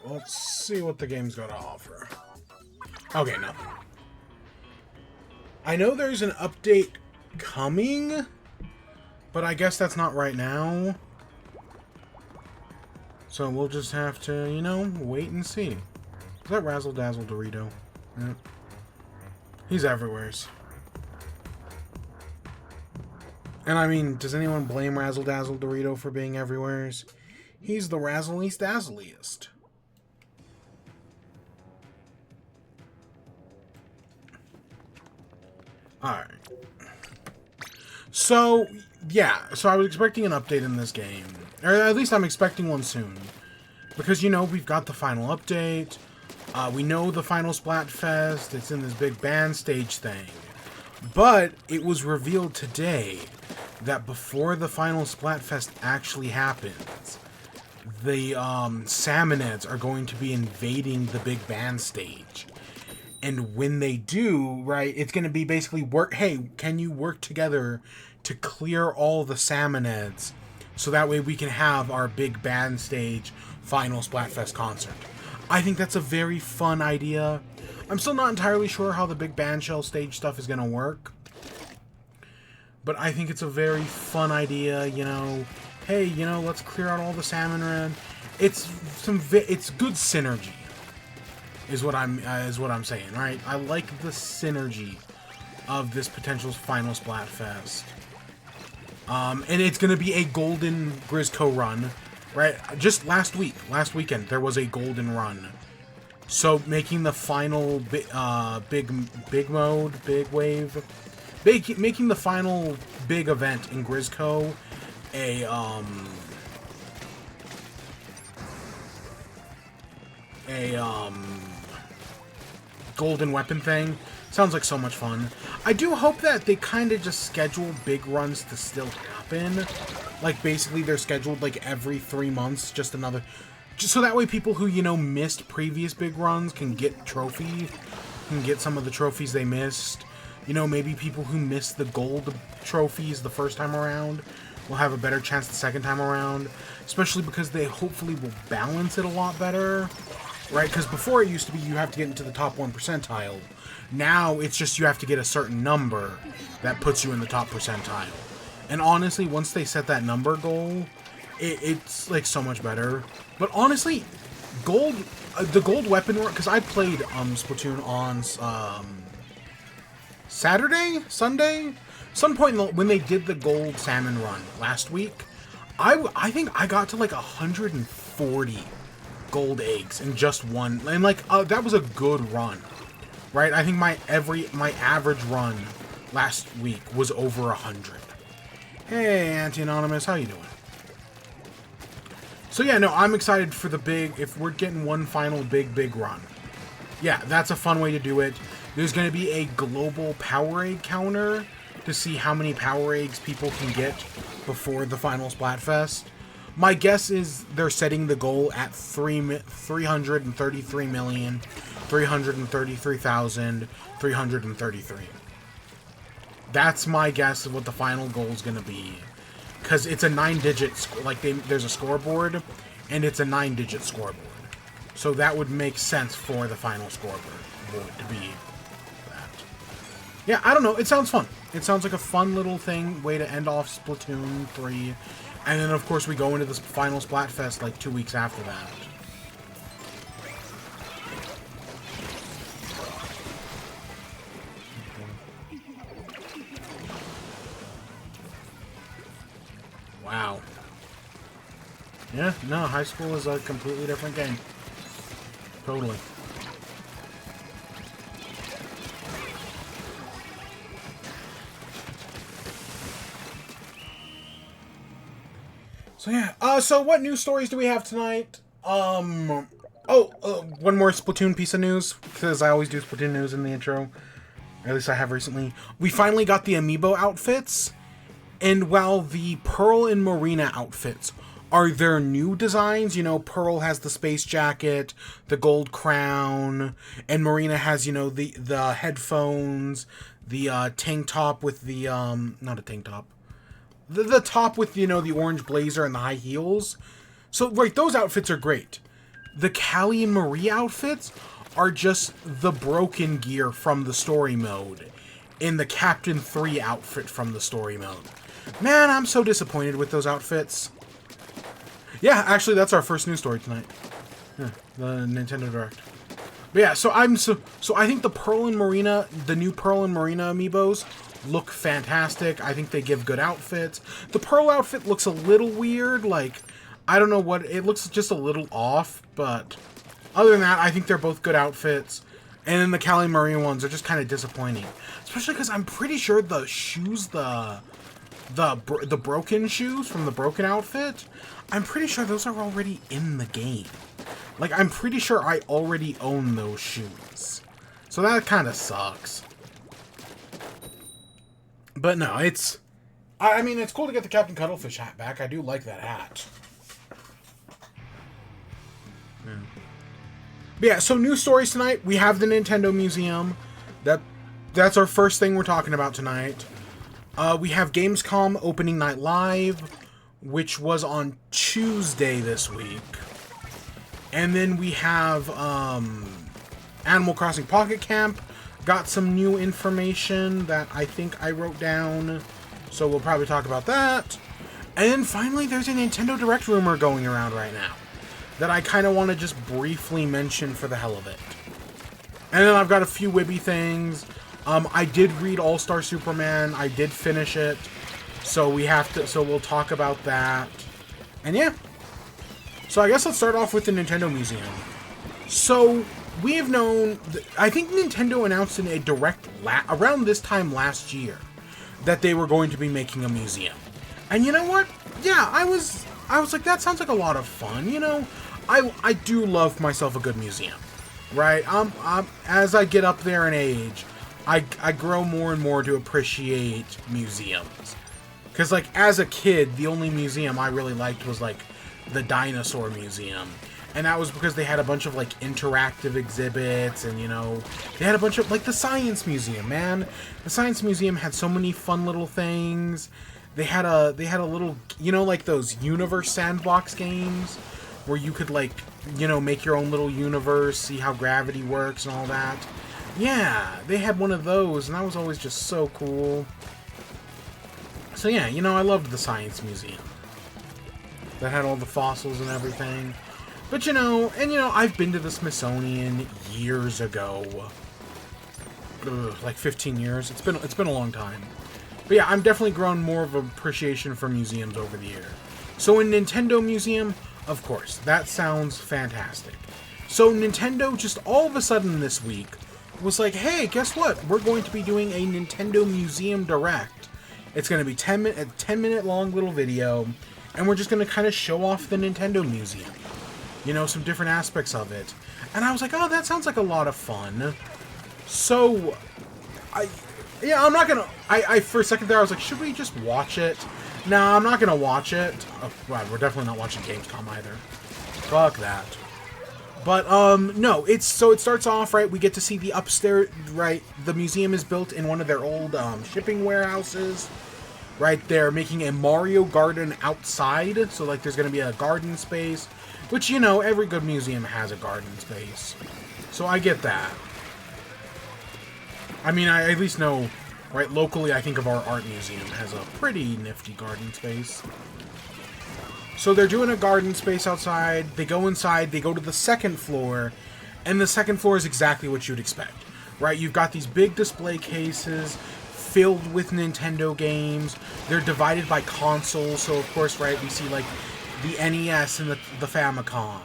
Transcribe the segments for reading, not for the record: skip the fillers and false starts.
let's see what the game's got to offer. Okay, nothing. I know there's an update coming, but I guess that's not right now. So we'll just have to, you know, wait and see. Is that Razzle Dazzle Dorito? Yeah. He's everywheres. And I mean, does anyone blame Razzle Dazzle Dorito for being everywheres? He's the razzliest dazzliest. Alright. So, yeah. So I was expecting an update in this game. Or at least I'm expecting one soon. Because, you know, we've got the final update. We know the final Splatfest. It's in this big band stage thing. But it was revealed today that before the final Splatfest actually happens, the Salmonids are going to be invading the big band stage. And when they do, right, it's going to be basically work. Hey, can you work together to clear all the Salmonids so that way we can have our big band stage final Splatfest concert? I think that's a very fun idea. I'm still not entirely sure how the big band shell stage stuff is going to work. But I think it's a very fun idea, you know. Hey, you know, let's clear out all the Salmonid. It's good synergy. Is what I'm saying, right? I like the synergy of this potential final Splatfest. And it's going to be a golden Grizzco run, right? Just last weekend, there was a golden run. So making the final big mode, big wave, making the final big event in Grizzco a golden weapon thing sounds like so much fun. I do hope that they kind of just schedule big runs to still happen. Like, basically, they're scheduled, like, every 3 months, just so that way people who, you know, missed previous big runs can get trophies, can get some of the trophies they missed. You know, maybe people who missed the gold trophies the first time around will have a better chance the second time around, especially because they hopefully will balance it a lot better. Right, because before it used to be you have to get into the top 1 percentile. Now it's just you have to get a certain number that puts you in the top percentile. And honestly, once they set that number goal, it's like so much better. But honestly, the gold weapon, because I played Splatoon on Sunday, some point when they did the gold salmon run last week, I think I got to like 140 gold eggs in just one, and like that was a good run, right? I think my average run last week was over 100. Hey, Anti-Anonymous, how you doing? So yeah, no, I'm excited for the big, if we're getting one final big run. Yeah, that's a fun way to do it. There's going to be a global power egg counter to see how many power eggs people can get before the final Splatfest. My guess is they're setting the goal at 333,333,333. That's my guess of what the final goal is going to be. Because it's a 9-digit, there's a scoreboard, and it's a 9-digit scoreboard. So that would make sense for the final scoreboard to be that. Yeah, I don't know. It sounds fun. It sounds like a fun little way to end off Splatoon 3. And then, of course, we go into this final Splatfest like 2 weeks after that. Wow. Yeah, no, high school is a completely different game. Totally. So yeah, so what news stories do we have tonight? One more Splatoon piece of news, because I always do Splatoon news in the intro. Or at least I have recently. We finally got the amiibo outfits, and while the Pearl and Marina outfits are their new designs, you know, Pearl has the space jacket, the gold crown, and Marina has, you know, the headphones, the tank top with the, not a tank top. The top with, you know, the orange blazer and the high heels. So, right, those outfits are great. the Callie and Marie outfits are just the broken gear from the story mode in the Captain 3 outfit from the story mode. Man, I'm so disappointed with those outfits. Yeah, actually, that's our first news story tonight. Yeah, the Nintendo Direct. But yeah, so I think the Pearl and Marina, the new Pearl and Marina amiibos look fantastic. I think they give good outfits. The Pearl outfit looks a little weird, like, I don't know what, it looks just a little off, but other than that, I think they're both good outfits. And then the Callie Marie ones are just kind of disappointing. Especially because I'm pretty sure the shoes, the broken shoes from the broken outfit, I'm pretty sure those are already in the game. Like, I'm pretty sure I already own those shoes. So that kind of sucks. But no, it's... I mean, it's cool to get the Captain Cuttlefish hat back. I do like that hat. Yeah. But yeah, so news stories tonight. We have the Nintendo Museum. That's our first thing we're talking about tonight. We have Gamescom opening night live, which was on Tuesday this week. And then we have Animal Crossing Pocket Camp. Got some new information that I think I wrote down. So we'll probably talk about that. And then finally, there's a Nintendo Direct rumor going around right now that I kind of want to just briefly mention for the hell of it. And then I've got a few WIBE things. I did read All-Star Superman. I did finish it. So we'll talk about that. And yeah. So I guess let's start off with the Nintendo Museum. So we have known, I think Nintendo announced in a Direct around this time last year that they were going to be making a museum. And you know what? Yeah, I was like, that sounds like a lot of fun, you know? I do love myself a good museum, right? As I get up there in age, I grow more and more to appreciate museums. Because, like, as a kid, the only museum I really liked was, like, the Dinosaur Museum. And that was because they had a bunch of, like, interactive exhibits, and, you know, they had a bunch of, like, the Science Museum, man. The Science Museum had so many fun little things. They had a little, you know, like those universe sandbox games where you could, like, you know, make your own little universe, see how gravity works and all that. Yeah, they had one of those, and that was always just so cool. So yeah, you know, I loved the Science Museum. That had all the fossils and everything. But, you know, I've been to the Smithsonian years ago. Like 15 years. It's been a long time. But yeah, I'm definitely grown more of an appreciation for museums over the year. So a Nintendo Museum, of course, that sounds fantastic. So Nintendo just all of a sudden this week was like, hey, guess what? We're going to be doing a Nintendo Museum Direct. It's going to be a 10-minute long little video, and we're just going to kind of show off the Nintendo Museum. You know, some different aspects of it. And I was like, oh, that sounds like a lot of fun. So, I'm not gonna, for a second there, I was like, should we just watch it? No, I'm not gonna watch it. Oh, wow, we're definitely not watching Gamescom either. Fuck that. But, no, it starts off, right, we get to see the upstairs, right, the museum is built in one of their old, shipping warehouses. Right, they're making a Mario Garden outside, so, like, there's gonna be a garden space. Which, you know, every good museum has a garden space. So I get that. I mean, I at least know, right, locally I think of our art museum has a pretty nifty garden space. So they're doing a garden space outside, they go inside, they go to the second floor, and the second floor is exactly what you'd expect. Right, you've got these big display cases filled with Nintendo games. They're divided by consoles, so of course, right, we see, like, the NES and the Famicom.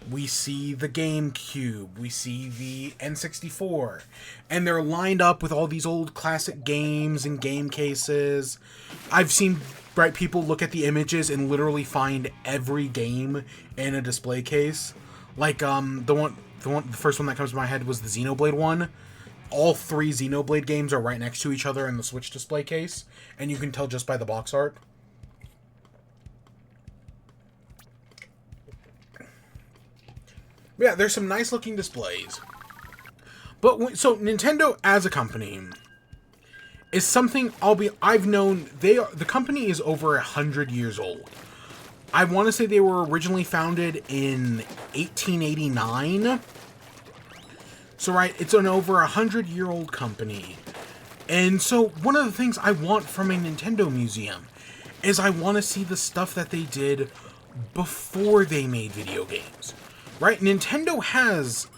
We see the GameCube. We see the N64. And they're lined up with all these old classic games and game cases. I've seen, right, people look at the images and literally find every game in a display case. Like, the first one that comes to my head was the Xenoblade one. All 3 Xenoblade games are right next to each other in the Switch display case. And you can tell just by the box art. Yeah, there's some nice looking displays. But so Nintendo as a company is something I've known. The company is over 100 years old. I want to say they were originally founded in 1889. So, right, it's an over 100-year-old company. And so, one of the things I want from a Nintendo museum is I want to see the stuff that they did before they made video games. Right? Nintendo has,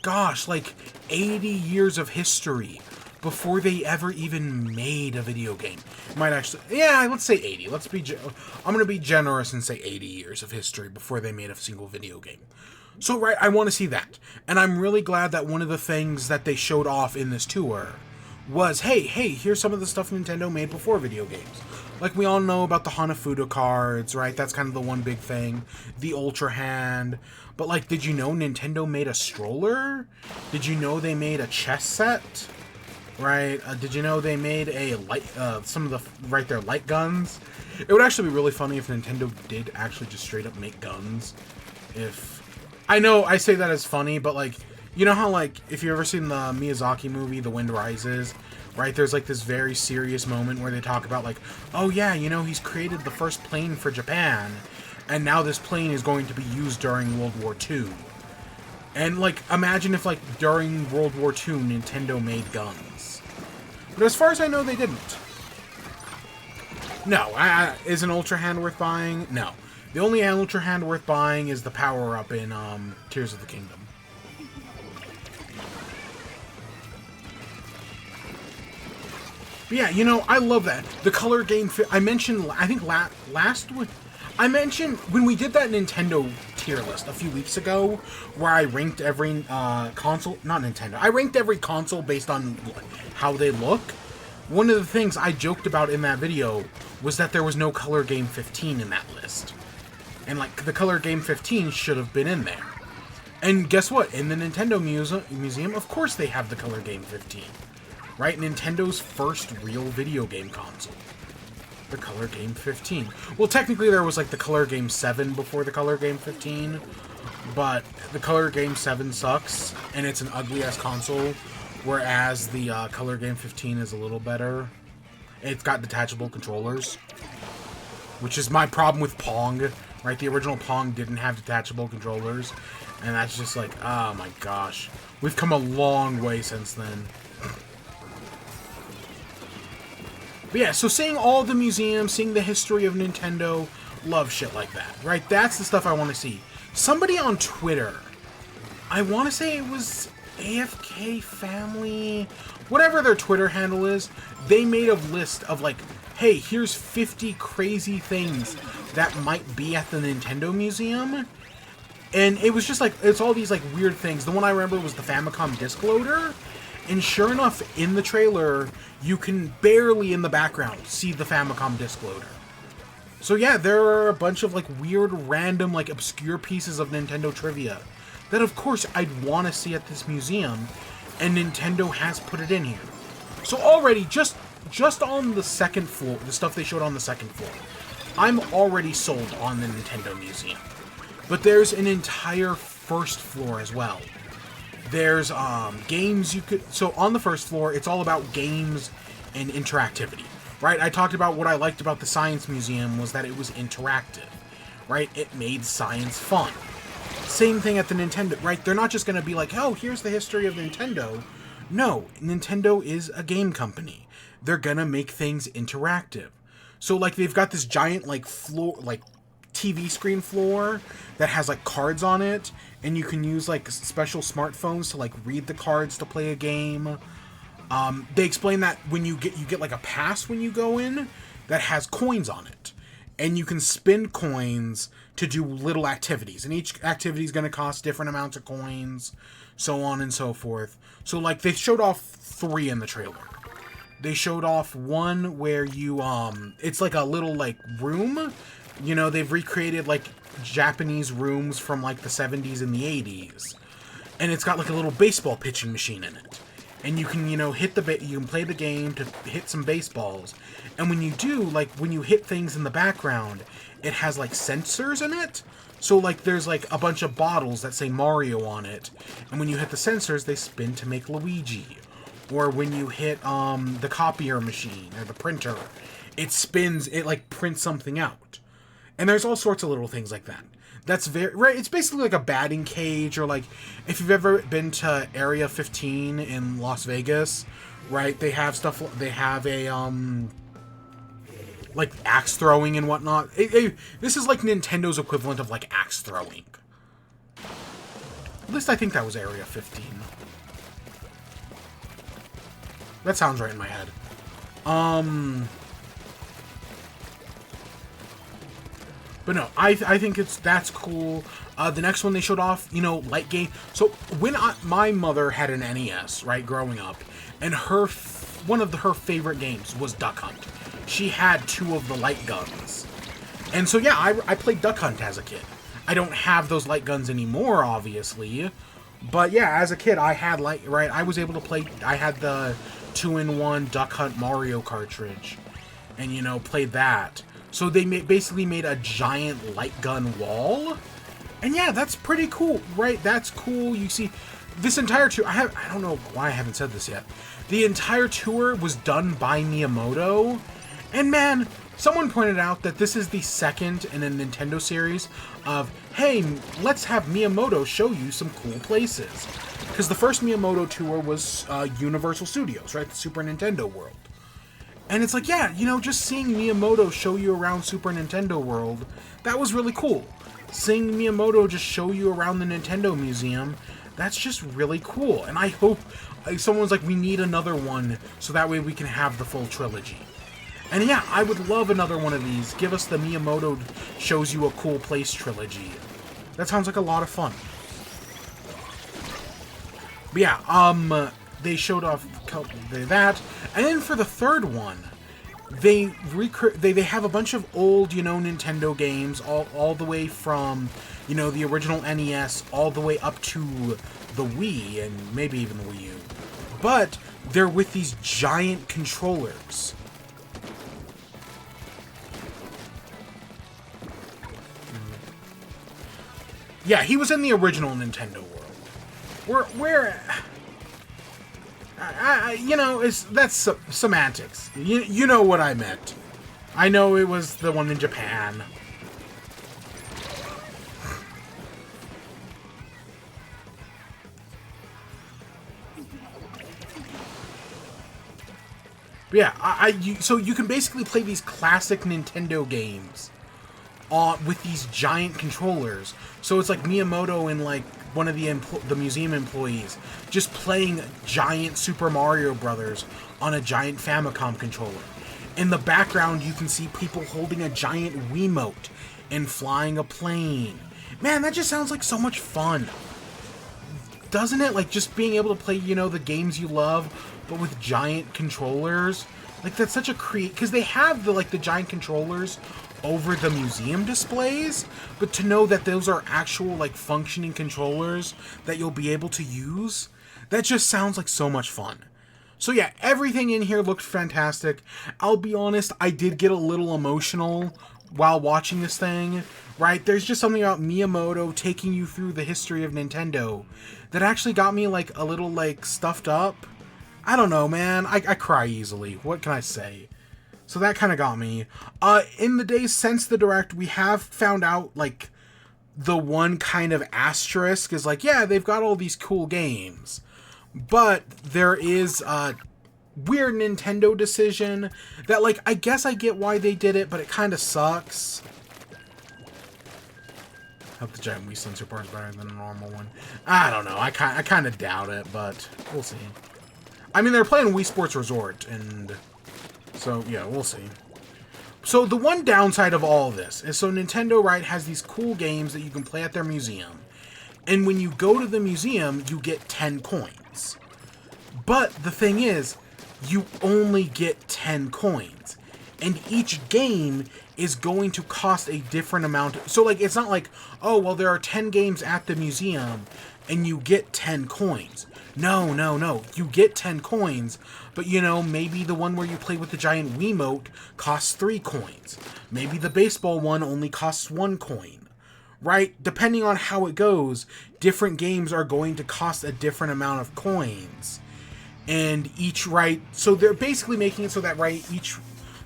gosh, like 80 years of history before they ever even made a video game. Might actually, yeah, let's say 80. I'm going to be generous and say 80 years of history before they made a single video game. So, right, I want to see that. And I'm really glad that one of the things that they showed off in this tour was, hey, here's some of the stuff Nintendo made before video games. Like, we all know about the Hanafuda cards, right? That's kind of the one big thing. The Ultra Hand. But, like, did you know Nintendo made a stroller? Did you know they made a chess set? Right? Did you know they made a light, some of the, light guns? It would actually be really funny if Nintendo did actually just straight up make guns. I know I say that as funny, but, like, you know how, like, if you've ever seen the Miyazaki movie, The Wind Rises, right, there's, like, this very serious moment where they talk about, like, oh, yeah, you know, he's created the first plane for Japan, and now this plane is going to be used during World War II. And, like, imagine if, like, during World War II, Nintendo made guns. But as far as I know, they didn't. No, is an Ultra Hand worth buying? No. The only Ultra Hand worth buying is the power-up in Tears of the Kingdom. But yeah, you know, I love that. The color game... I mentioned, I think last week... I mentioned when we did that Nintendo tier list a few weeks ago, where I ranked every console... Not Nintendo. I ranked every console based on how they look. One of the things I joked about in that video was that there was no Color Game 15 in that list. And, like, the Color Game 15 should have been in there. And guess what? In the Nintendo Museum, of course they have the Color Game 15. Right? Nintendo's first real video game console. The Color Game 15. Well, technically there was, like, the Color Game 7 before the Color Game 15. But the Color Game 7 sucks, and it's an ugly-ass console. Whereas the Color Game 15 is a little better. It's got detachable controllers. Which is my problem with Pong. Right? The original Pong didn't have detachable controllers. And that's just like, oh my gosh. We've come a long way since then. But yeah, so seeing all the museums, seeing the history of Nintendo, love shit like that, right? That's the stuff I want to see. Somebody on Twitter, I want to say it was AFK Family, whatever their Twitter handle is, they made a list of like, hey, here's 50 crazy things that might be at the Nintendo Museum. And it was just like, it's all these like weird things. The one I remember was the Famicom disc loader. And sure enough, in the trailer, you can barely in the background see the Famicom disc loader. So yeah, there are a bunch of like weird, random, like obscure pieces of Nintendo trivia that of course I'd want to see at this museum, and Nintendo has put it in here. So already, just on the second floor, the stuff they showed on the second floor, I'm already sold on the Nintendo Museum. But there's an entire first floor as well. There's games you could... So on the first floor, it's all about games and interactivity, right? I talked about what I liked about the Science Museum was that it was interactive, right? It made science fun. Same thing at the Nintendo, right? They're not just going to be like, oh, here's the history of Nintendo. No, Nintendo is a game company. They're going to make things interactive. So, like, they've got this giant, like, floor, like, TV screen floor that has like cards on it, and you can use like special smartphones to like read the cards to play a game. They explain that when you get like a pass when you go in that has coins on it, and you can spend coins to do little activities, and each activity is going to cost different amounts of coins, so on and so forth. So like they showed off 3 in the trailer. They showed off one where you it's like a little like room. You know, they've recreated, like, Japanese rooms from, like, the 70s and the 80s. And it's got, like, a little baseball pitching machine in it. And you can, you know, you can play the game to hit some baseballs. And when you do, like, when you hit things in the background, it has, like, sensors in it. So, like, there's, like, a bunch of bottles that say Mario on it. And when you hit the sensors, they spin to make Luigi. Or when you hit, the copier machine, or the printer, it spins, it, like, prints something out. And there's all sorts of little things like that. That's very right. It's basically like a batting cage, or like if you've ever been to Area 15 in Las Vegas, right? They have stuff. They have a like axe throwing and whatnot. This is like Nintendo's equivalent of like axe throwing. At least I think that was Area 15. That sounds right in my head. But no, I think that's cool. The next one they showed off, you know, light game. So when my mother had an NES, right, growing up, and one of her favorite games was Duck Hunt. She had 2 of the light guns. And so yeah, I played Duck Hunt as a kid. I don't have those light guns anymore, obviously. But yeah, as a kid, I had I was able to play, I had the 2-in-1 Duck Hunt Mario cartridge. And, you know, played that. So they basically made a giant light gun wall. And yeah, that's pretty cool, right? That's cool. You see, this entire tour, I don't know why I haven't said this yet. The entire tour was done by Miyamoto. And man, someone pointed out that this is the second in a Nintendo series of, hey, let's have Miyamoto show you some cool places. Because the first Miyamoto tour was Universal Studios, right? The Super Nintendo World. And it's like, yeah, you know, just seeing Miyamoto show you around Super Nintendo World, that was really cool. Seeing Miyamoto just show you around the Nintendo Museum, that's just really cool. And I hope someone's like, we need another one so that way we can have the full trilogy. And yeah, I would love another one of these. Give us the Miyamoto shows you a cool place trilogy. That sounds like a lot of fun. But yeah, they showed off that, and then for the third one, they have a bunch of old, you know, Nintendo games, all the way from, you know, the original NES all the way up to the Wii and maybe even the Wii U, but they're with these giant controllers. Yeah, he was in the original Nintendo world. Where you know, that's semantics. You know what I meant. I know it was the one in Japan. But yeah, so you can basically play these classic Nintendo games with these giant controllers. So it's like Miyamoto and like one of the museum employees just playing giant Super Mario Brothers on a giant Famicom controller. In the background, you can see people holding a giant Wiimote and flying a plane. Man, that just sounds like so much fun. Doesn't it? Like, just being able to play, you know, the games you love, but with giant controllers. Like, that's such a because they have the giant controllers over the museum displays, but to know that those are actual, like, functioning controllers that you'll be able to use, that just sounds like so much fun. So yeah, everything in here looked fantastic. I'll be honest, I did get a little emotional while watching this thing, right? There's just something about Miyamoto taking you through the history of Nintendo that actually got me, like, a little, like, stuffed up. I don't know, man. I cry easily. What can I say? So that kind of got me. In the days since the Direct, we have found out, like, the one kind of asterisk is like, yeah, they've got all these cool games. But there is a weird Nintendo decision that, like, I guess I get why they did it, but it kind of sucks. I hope the giant Wii sensor bar is better than a normal one. I don't know. I kind of doubt it, but we'll see. I mean, they're playing Wii Sports Resort, and so, yeah, we'll see. So the one downside of all of this is, so Nintendo, right, has these cool games that you can play at their museum. And when you go to the museum, you get 10 coins. But the thing is, you only get 10 coins. And each game is going to cost a different amount. So, like, it's not like, oh, well, there are 10 games at the museum, and you get 10 coins. No, no, no. You get 10 coins, but, you know, maybe the one where you play with the giant Wiimote costs 3 coins. Maybe the baseball one only costs 1 coin. Right? Depending on how it goes, different games are going to cost a different amount of coins. And each, right, so they're basically making it so that, right,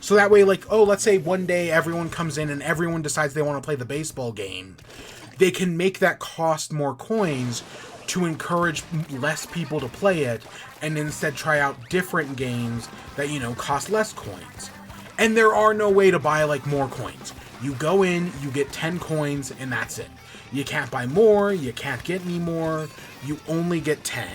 So that way, like, oh, let's say one day everyone comes in and everyone decides they want to play the baseball game. They can make that cost more coins to encourage less people to play it, and instead try out different games that, you know, cost less coins. And there are no way to buy, like, more coins. You go in, you get 10 coins, and that's it. You can't buy more, you can't get any more, you only get 10.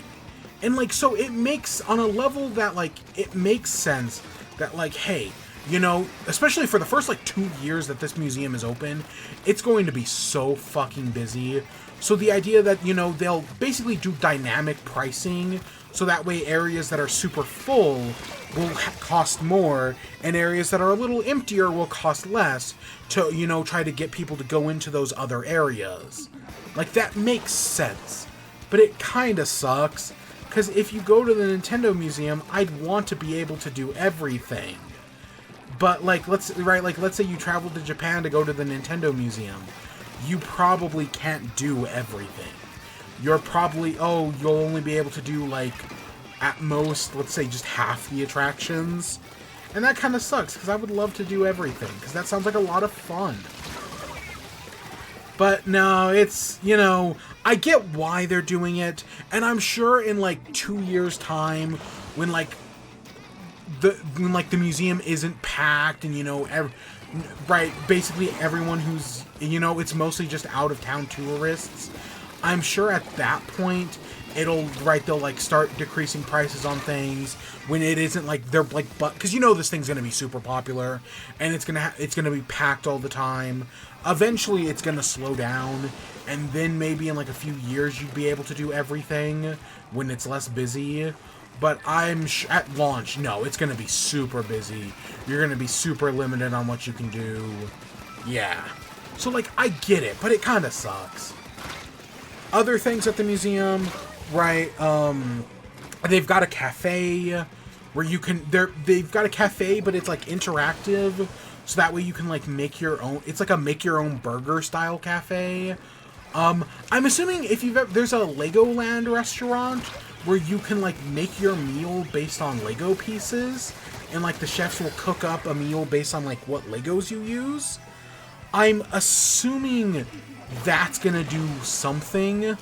And, like, so it makes, on a level that, like, it makes sense that, like, hey, you know, especially for the first, like, 2 years that this museum is open, it's going to be so fucking busy. So the idea that, you know, they'll basically do dynamic pricing, so that way areas that are super full will cost more, and areas that are a little emptier will cost less to, you know, try to get people to go into those other areas. Like, that makes sense. But it kinda sucks, because if you go to the Nintendo Museum, I'd want to be able to do everything. But, like, let's say you travel to Japan to go to the Nintendo Museum. You probably can't do everything. You're probably, you'll only be able to do, like, at most, let's say, just half the attractions. And that kind of sucks, because I would love to do everything, because that sounds like a lot of fun. But no, it's, you know, I get why they're doing it, and I'm sure in, like, 2 years' time, when, like, the museum isn't packed, and, you know, basically everyone who's, you know, it's mostly just out-of-town tourists, I'm sure at that point, they'll, like, start decreasing prices on things, when it isn't, like, they're, like, because you know this thing's gonna be super popular, and it's gonna be packed all the time. Eventually, it's gonna slow down, and then maybe in, like, a few years, you'd be able to do everything, when it's less busy. But at launch, no, it's going to be super busy. You're going to be super limited on what you can do. Yeah. So, like, I get it, but it kind of sucks. Other things at the museum, right, they've got a cafe where you can, they've got a cafe, but it's, like, interactive, so that way you can, like, make your own, it's like a make-your-own burger-style cafe. I'm assuming if there's a Legoland restaurant where you can, like, make your meal based on Lego pieces, and, like, the chefs will cook up a meal based on, like, what Legos you use. I'm assuming that's gonna do something,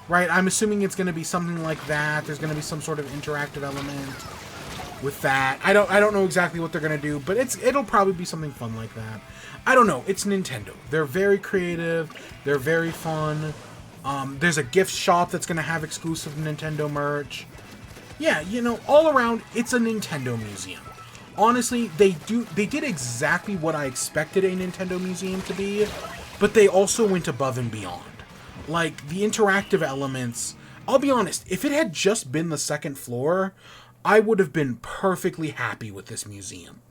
right? I'm assuming it's gonna be something like that. There's gonna be some sort of interactive element with that. I don't know exactly what they're gonna do, but it'll probably be something fun like that. I don't know. It's Nintendo. They're very creative. They're very fun. There's a gift shop that's going to have exclusive Nintendo merch. Yeah, you know, all around, it's a Nintendo museum. Honestly, they did exactly what I expected a Nintendo museum to be, but they also went above and beyond. Like, the interactive elements, I'll be honest, if it had just been the second floor, I would have been perfectly happy with this museum.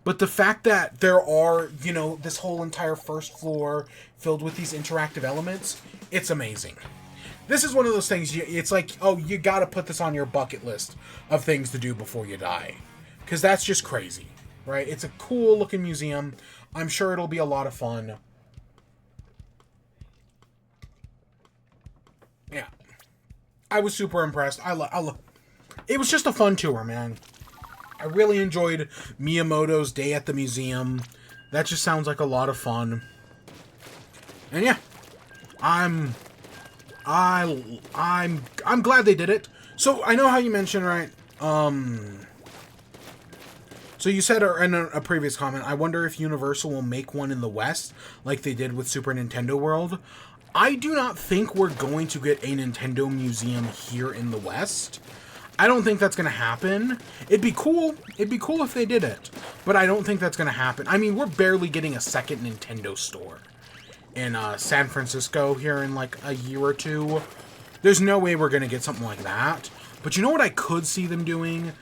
But the fact that there are, you know, this whole entire first floor filled with these interactive elements, it's amazing. This is one of those things, it's like, oh, you gotta put this on your bucket list of things to do before you die. Because that's just crazy, right? It's a cool looking museum. I'm sure it'll be a lot of fun. Yeah. I was super impressed. It was just a fun tour, man. I really enjoyed Miyamoto's day at the museum. That just sounds like a lot of fun. And yeah, I'm glad they did it. So I know how you mentioned, right? So you said in a previous comment, I wonder if Universal will make one in the West, like they did with Super Nintendo World. I do not think we're going to get a Nintendo museum here in the West. I don't think that's going to happen. It'd be cool. It'd be cool if they did it. But I don't think that's going to happen. I mean, we're barely getting a second Nintendo store in San Francisco here in like a year or two. There's no way we're going to get something like that. But you know what I could see them doing?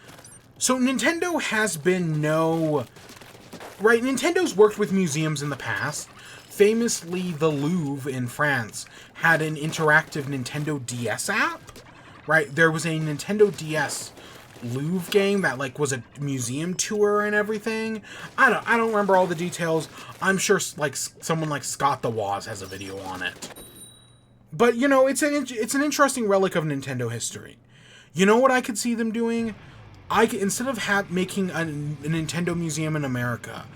So Nintendo has been right, Nintendo's worked with museums in the past. Famously, the Louvre in France had an interactive Nintendo DS app. Right, there was a Nintendo DS Louvre game that, like, was a museum tour and everything. I don't remember all the details. I'm sure, like, someone like Scott the Woz has a video on it. But, you know, it's an interesting relic of Nintendo history. You know what I could see them doing? Instead of making a Nintendo museum in America,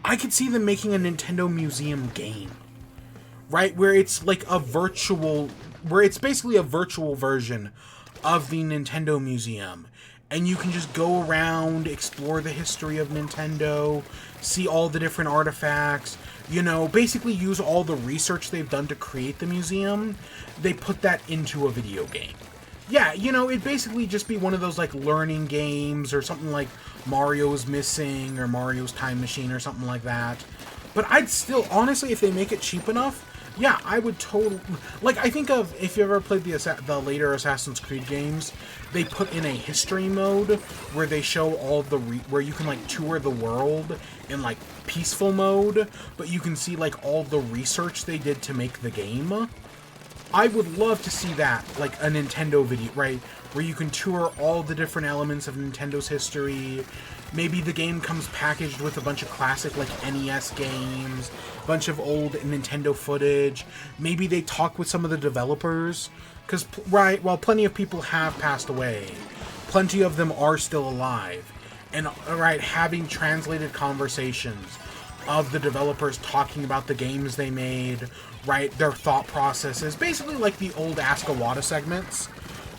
I could see them making a Nintendo museum game, right? Where it's like where it's basically a virtual version of the Nintendo museum. And you can just go around, explore the history of Nintendo, see all the different artifacts, basically use all the research they've done to create the museum. They put that into a video game. Yeah, it'd basically just be one of those, like, learning games or something like Mario's Missing or Mario's Time Machine or something like that. But I'd still, honestly, if they make it cheap enough, yeah, I would totally... Like, I think of, if you ever played the later Assassin's Creed games, they put in a history mode where they show all the... where you can, like, tour the world in, like, peaceful mode, but you can see, like, all the research they did to make the game. I would love to see that, like, a Nintendo video, right? Where you can tour all the different elements of Nintendo's history. Maybe the game comes packaged with a bunch of classic, like, NES games, a bunch of old Nintendo footage. Maybe they talk with some of the developers. Because, right, while plenty of people have passed away, plenty of them are still alive. And, right, having translated conversations of the developers talking about the games they made, right, their thought processes, basically like the old Ask Iwata segments,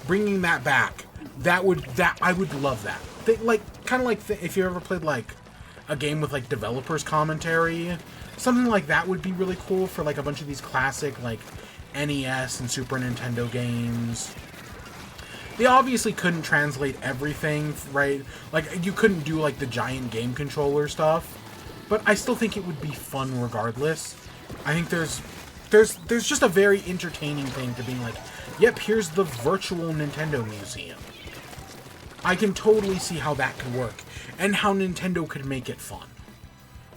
bringing that back, I would love that. If you ever played, like, a game with, like, developers commentary, something like that would be really cool for, like, a bunch of these classic, like, NES and Super Nintendo games. They obviously couldn't translate everything, right? Like, you couldn't do, like, the giant game controller stuff, but I still think it would be fun regardless. I think there's just a very entertaining thing to being like, yep, here's the virtual Nintendo museum. I can totally see how that could work, and how Nintendo could make it fun.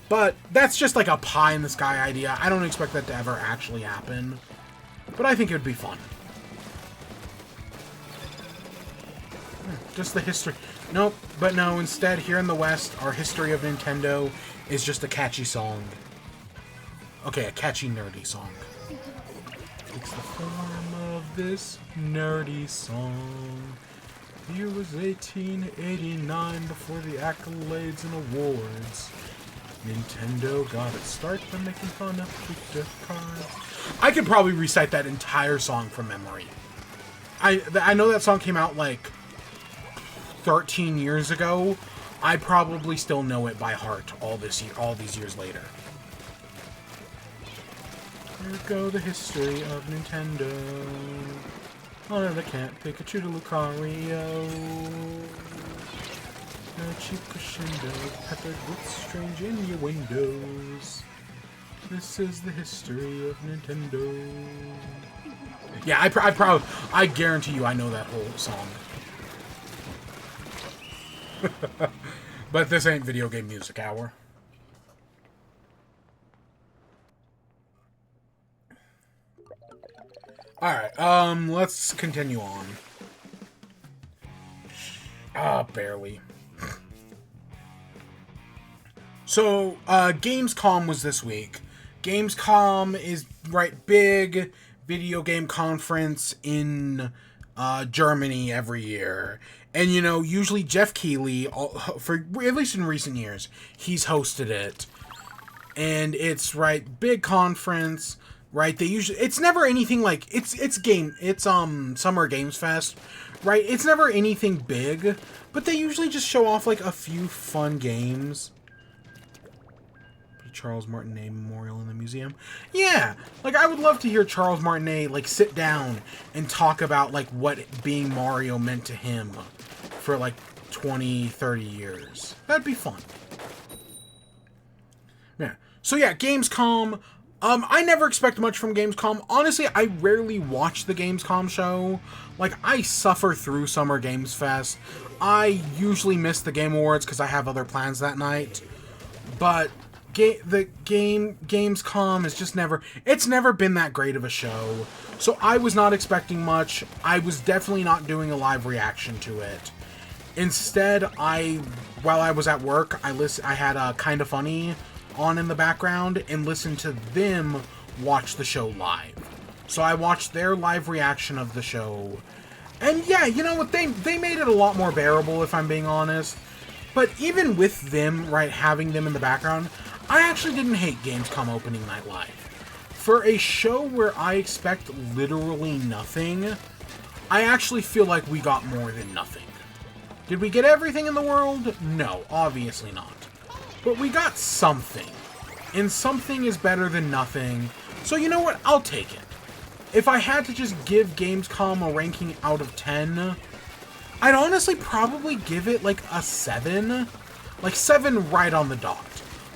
But that's just like a pie-in-the-sky idea. I don't expect that to ever actually happen, but I think it would be fun. Just the history. Nope, but no, instead, here in the West, our history of Nintendo is just a catchy song. Okay, a catchy, nerdy song. It's the form of this nerdy song. Year was 1889 before the accolades and awards. Nintendo got its start by making fun of gift cards. I could probably recite that entire song from memory. I know that song came out like 13 years ago. I probably still know it by heart all these years later. Here we go, the history of Nintendo. Honor the Cat, Pikachu to Lucario. A cheap crescendo, peppered with strange innuendos. This is the history of Nintendo. Yeah, I guarantee you I know that whole song. But this ain't video game music hour. Alright, let's continue on. Barely. So, Gamescom was this week. Gamescom is, right, big video game conference in Germany every year. And, usually Jeff Keighley, for at least in recent years, he's hosted it. And it's, right, big conference, right? It's never anything like, it's Summer Games Fest, right? It's never anything big, but they usually just show off, like, a few fun games. Charles Martinet Memorial in the museum. Yeah, like, I would love to hear Charles Martinet, like, sit down and talk about, like, what being Mario meant to him for, like, 20, 30 years. That'd be fun. Yeah. So, yeah, Gamescom. I never expect much from Gamescom. Honestly, I rarely watch the Gamescom show. Like, I suffer through Summer Games Fest. I usually miss the Game Awards because I have other plans that night. But Gamescom is just it's never been that great of a show. So I was not expecting much. I was definitely not doing a live reaction to it. Instead, while I was at work, I had Kinda Funny on in the background and listened to them watch the show live. So I watched their live reaction of the show, And yeah, you know what, they made it a lot more bearable, if I'm being honest. But even with them, right, having them in the background, I actually didn't hate Gamescom opening night live. For a show where I expect literally nothing, I actually feel like we got more than nothing. Did we get everything in the world? No, obviously not. But we got something. And something is better than nothing. So you know what? I'll take it. If I had to just give Gamescom a ranking out of 10, I'd honestly probably give it like a 7. Like 7 right on the dot.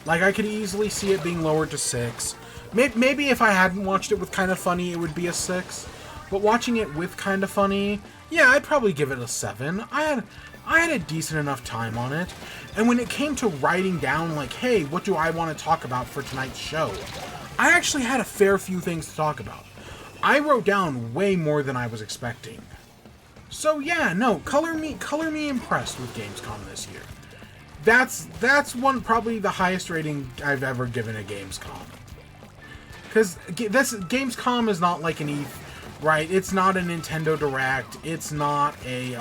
Like I could easily see it being lowered to 6. Maybe if I hadn't watched it with Kinda Funny, it would be a 6. But watching it with Kinda Funny, yeah, I'd probably give it a 7. I had a decent enough time on it. And when it came to writing down, like, hey, what do I want to talk about for tonight's show? I actually had a fair few things to talk about. I wrote down way more than I was expecting. So yeah, no, color me impressed with Gamescom this year. That's probably the highest rating I've ever given a Gamescom. Because Gamescom is not like an E3, right? It's not a Nintendo Direct. It's not a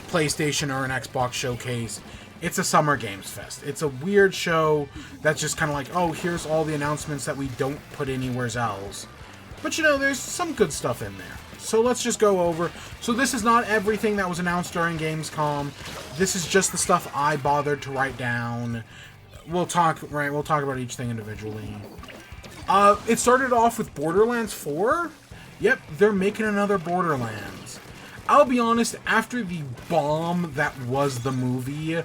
PlayStation or an Xbox showcase. It's a Summer Games Fest. It's a weird show that's just kind of like, oh, here's all the announcements that we don't put anywhere else. But you know, there's some good stuff in there. So let's just go over. So this is not everything that was announced during Gamescom. This is just the stuff I bothered to write down. We'll talk about each thing individually. It started off with Borderlands 4. Yep, they're making another Borderlands. I'll be honest, after the bomb that was the movie,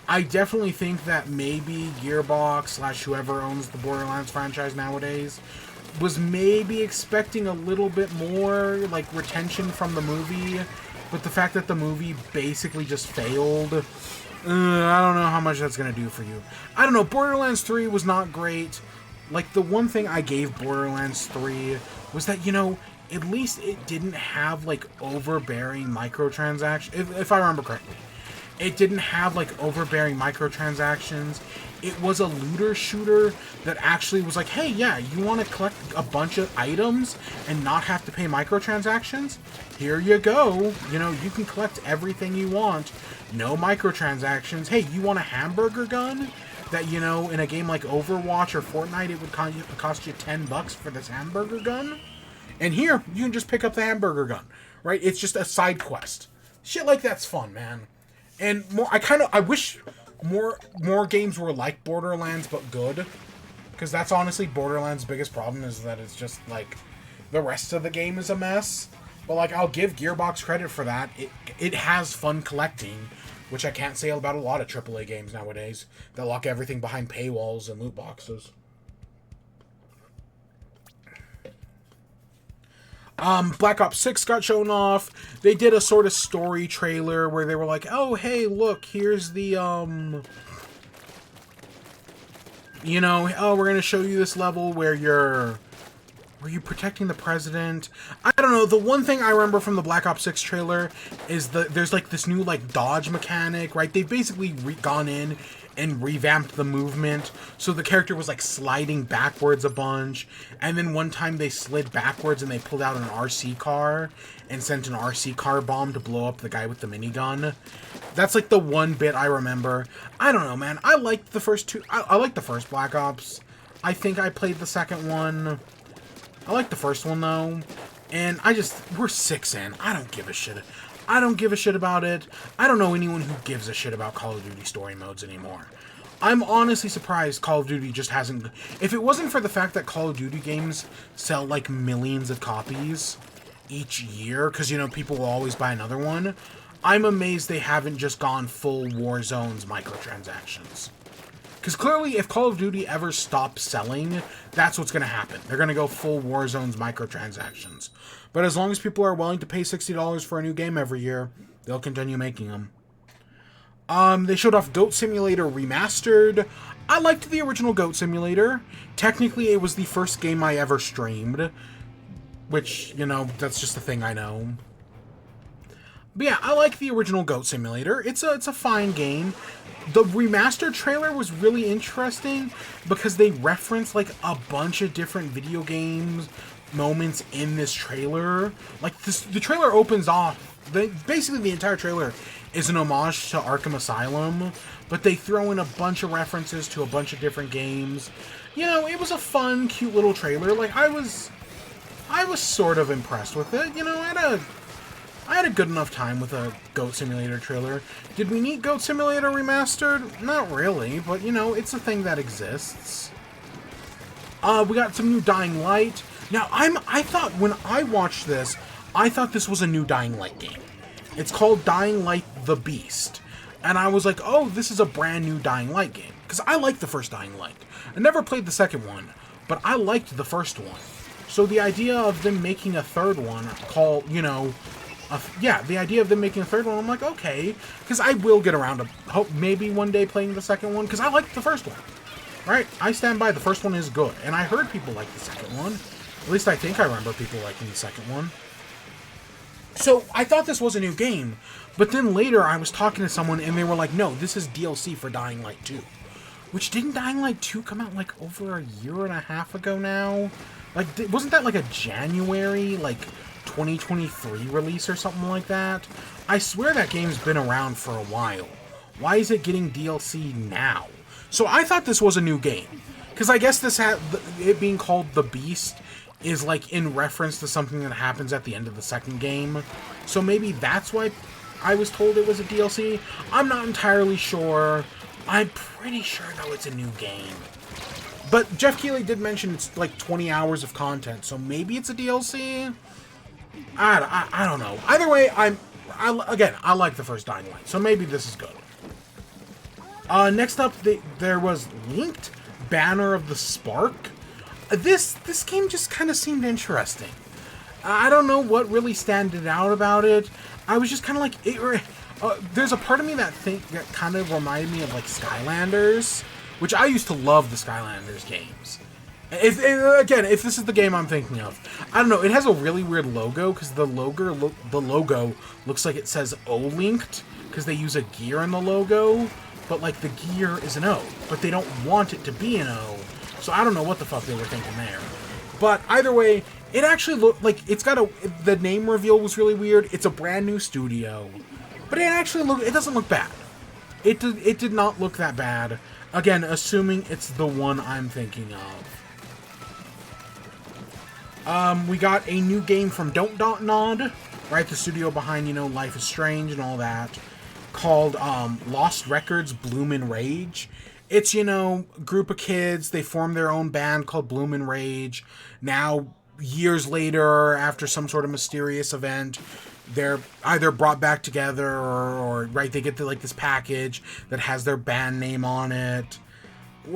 I definitely think that maybe Gearbox / whoever owns the Borderlands franchise nowadays was maybe expecting a little bit more, like, retention from the movie, but the fact that the movie basically just failed, I don't know how much that's going to do for you. I don't know, Borderlands 3 was not great. Like, the one thing I gave Borderlands 3 was that, you know, at least it didn't have, like, overbearing microtransactions, if I remember correctly. It didn't have, like, overbearing microtransactions. It was a looter shooter that actually was like, hey, yeah, you want to collect a bunch of items and not have to pay microtransactions? Here you go. You know, you can collect everything you want. No microtransactions. Hey, you want a hamburger gun? That, you know, in a game like Overwatch or Fortnite, it would cost you $10 for this hamburger gun? And here, you can just pick up the hamburger gun, right? It's just a side quest. Shit like that's fun, man. And more, I wish more games were like Borderlands, but good. Because that's honestly Borderlands' biggest problem, is that it's just, like, the rest of the game is a mess. But, like, I'll give Gearbox credit for that. It has fun collecting, which I can't say about a lot of AAA games nowadays that lock everything behind paywalls and loot boxes. Black Ops 6 got shown off. They did a sort of story trailer where they were like, oh, hey, look, here's the, you know, oh, we're going to show you this level where you're protecting the president. I don't know, the one thing I remember from the Black Ops 6 trailer is there's, like, this new, like, dodge mechanic, right? They've basically gone in and revamped the movement, so the character was, like, sliding backwards a bunch, and then one time they slid backwards and they pulled out an RC car and sent an RC car bomb to blow up the guy with the minigun. That's, like, the one bit I remember. I don't know, man. I liked the first two. I liked the first Black Ops. I think I played the second one. I like the first one, though, and we're 6 in. I don't give a shit. I don't give a shit about it. I don't know anyone who gives a shit about Call of Duty story modes anymore. I'm honestly surprised Call of Duty just hasn't... If it wasn't for the fact that Call of Duty games sell, like, millions of copies each year, because, you know, people will always buy another one, I'm amazed they haven't just gone full Warzone's microtransactions. Because clearly, if Call of Duty ever stops selling, that's what's going to happen. They're going to go full Warzone's microtransactions. But as long as people are willing to pay $60 for a new game every year, they'll continue making them. They showed off Goat Simulator Remastered. I liked the original Goat Simulator. Technically, it was the first game I ever streamed. Which, you know, that's just a thing I know. But yeah, I like the original Goat Simulator. It's a fine game. The remastered trailer was really interesting because they referenced, like, a bunch of different video games moments in this trailer. Like, the trailer opens off, basically the entire trailer is an homage to Arkham Asylum, but they throw in a bunch of references to a bunch of different games. You know, it was a fun, cute little trailer. Like, I was sort of impressed with it. You know, I had a good enough time with a Goat Simulator trailer. Did we need Goat Simulator Remastered? Not really, but, you know, it's a thing that exists. We got some new Dying Light. Now, I thought, when I watched this, I thought this was a new Dying Light game. It's called Dying Light the Beast. And I was like, oh, this is a brand new Dying Light game. Because I liked the first Dying Light. I never played the second one, but I liked the first one. So the idea of them making a third one called, you know... the idea of them making a third one, I'm like, okay. Because I will get around to, hope maybe one day playing the second one. Because I liked the first one. Right? I stand by, the first one is good. And I heard people like the second one. At least I think I remember people liking the second one. So, I thought this was a new game, but then later I was talking to someone and they were like, no, this is DLC for Dying Light 2. Which, didn't Dying Light 2 come out, like, over a year and a half ago now? Like, wasn't that, like, a January, like, 2023 release or something like that? I swear that game's been around for a while. Why is it getting DLC now? So, I thought this was a new game. Because I guess this it being called The Beast is like in reference to something that happens at the end of the second game. So maybe that's why I was told it was a DLC. I'm not entirely sure. I'm pretty sure, though, it's a new game. But Jeff Keighley did mention it's like 20 hours of content, so maybe it's a DLC? I don't know. Either way, again, I like the first Dying Light, so maybe this is good. Next up, there was Linked Banner of the Spark. This game just kind of seemed interesting. I don't know what really standed out about it. I was just kind of like... there's a part of me that kind of reminded me of, like, Skylanders, which I used to love the Skylanders games. Again, if this is the game I'm thinking of. I don't know, it has a really weird logo, because the logo looks like it says O-linked, because they use a gear in the logo, but, like, the gear is an O, but they don't want it to be an O. So I don't know what the fuck they were thinking there. But either way, it actually looked like it's got the name reveal was really weird. It's a brand new studio. But it doesn't look bad. It did not look that bad. Again, assuming it's the one I'm thinking of. We got a new game from Don't Nod, right? The studio behind, you know, Life is Strange and all that, called Lost Records Bloomin' Rage. It's, you know, a group of kids, they form their own band called Bloomin' Rage. Now, years later, after some sort of mysterious event, they're either brought back together or right, they get like this package that has their band name on it.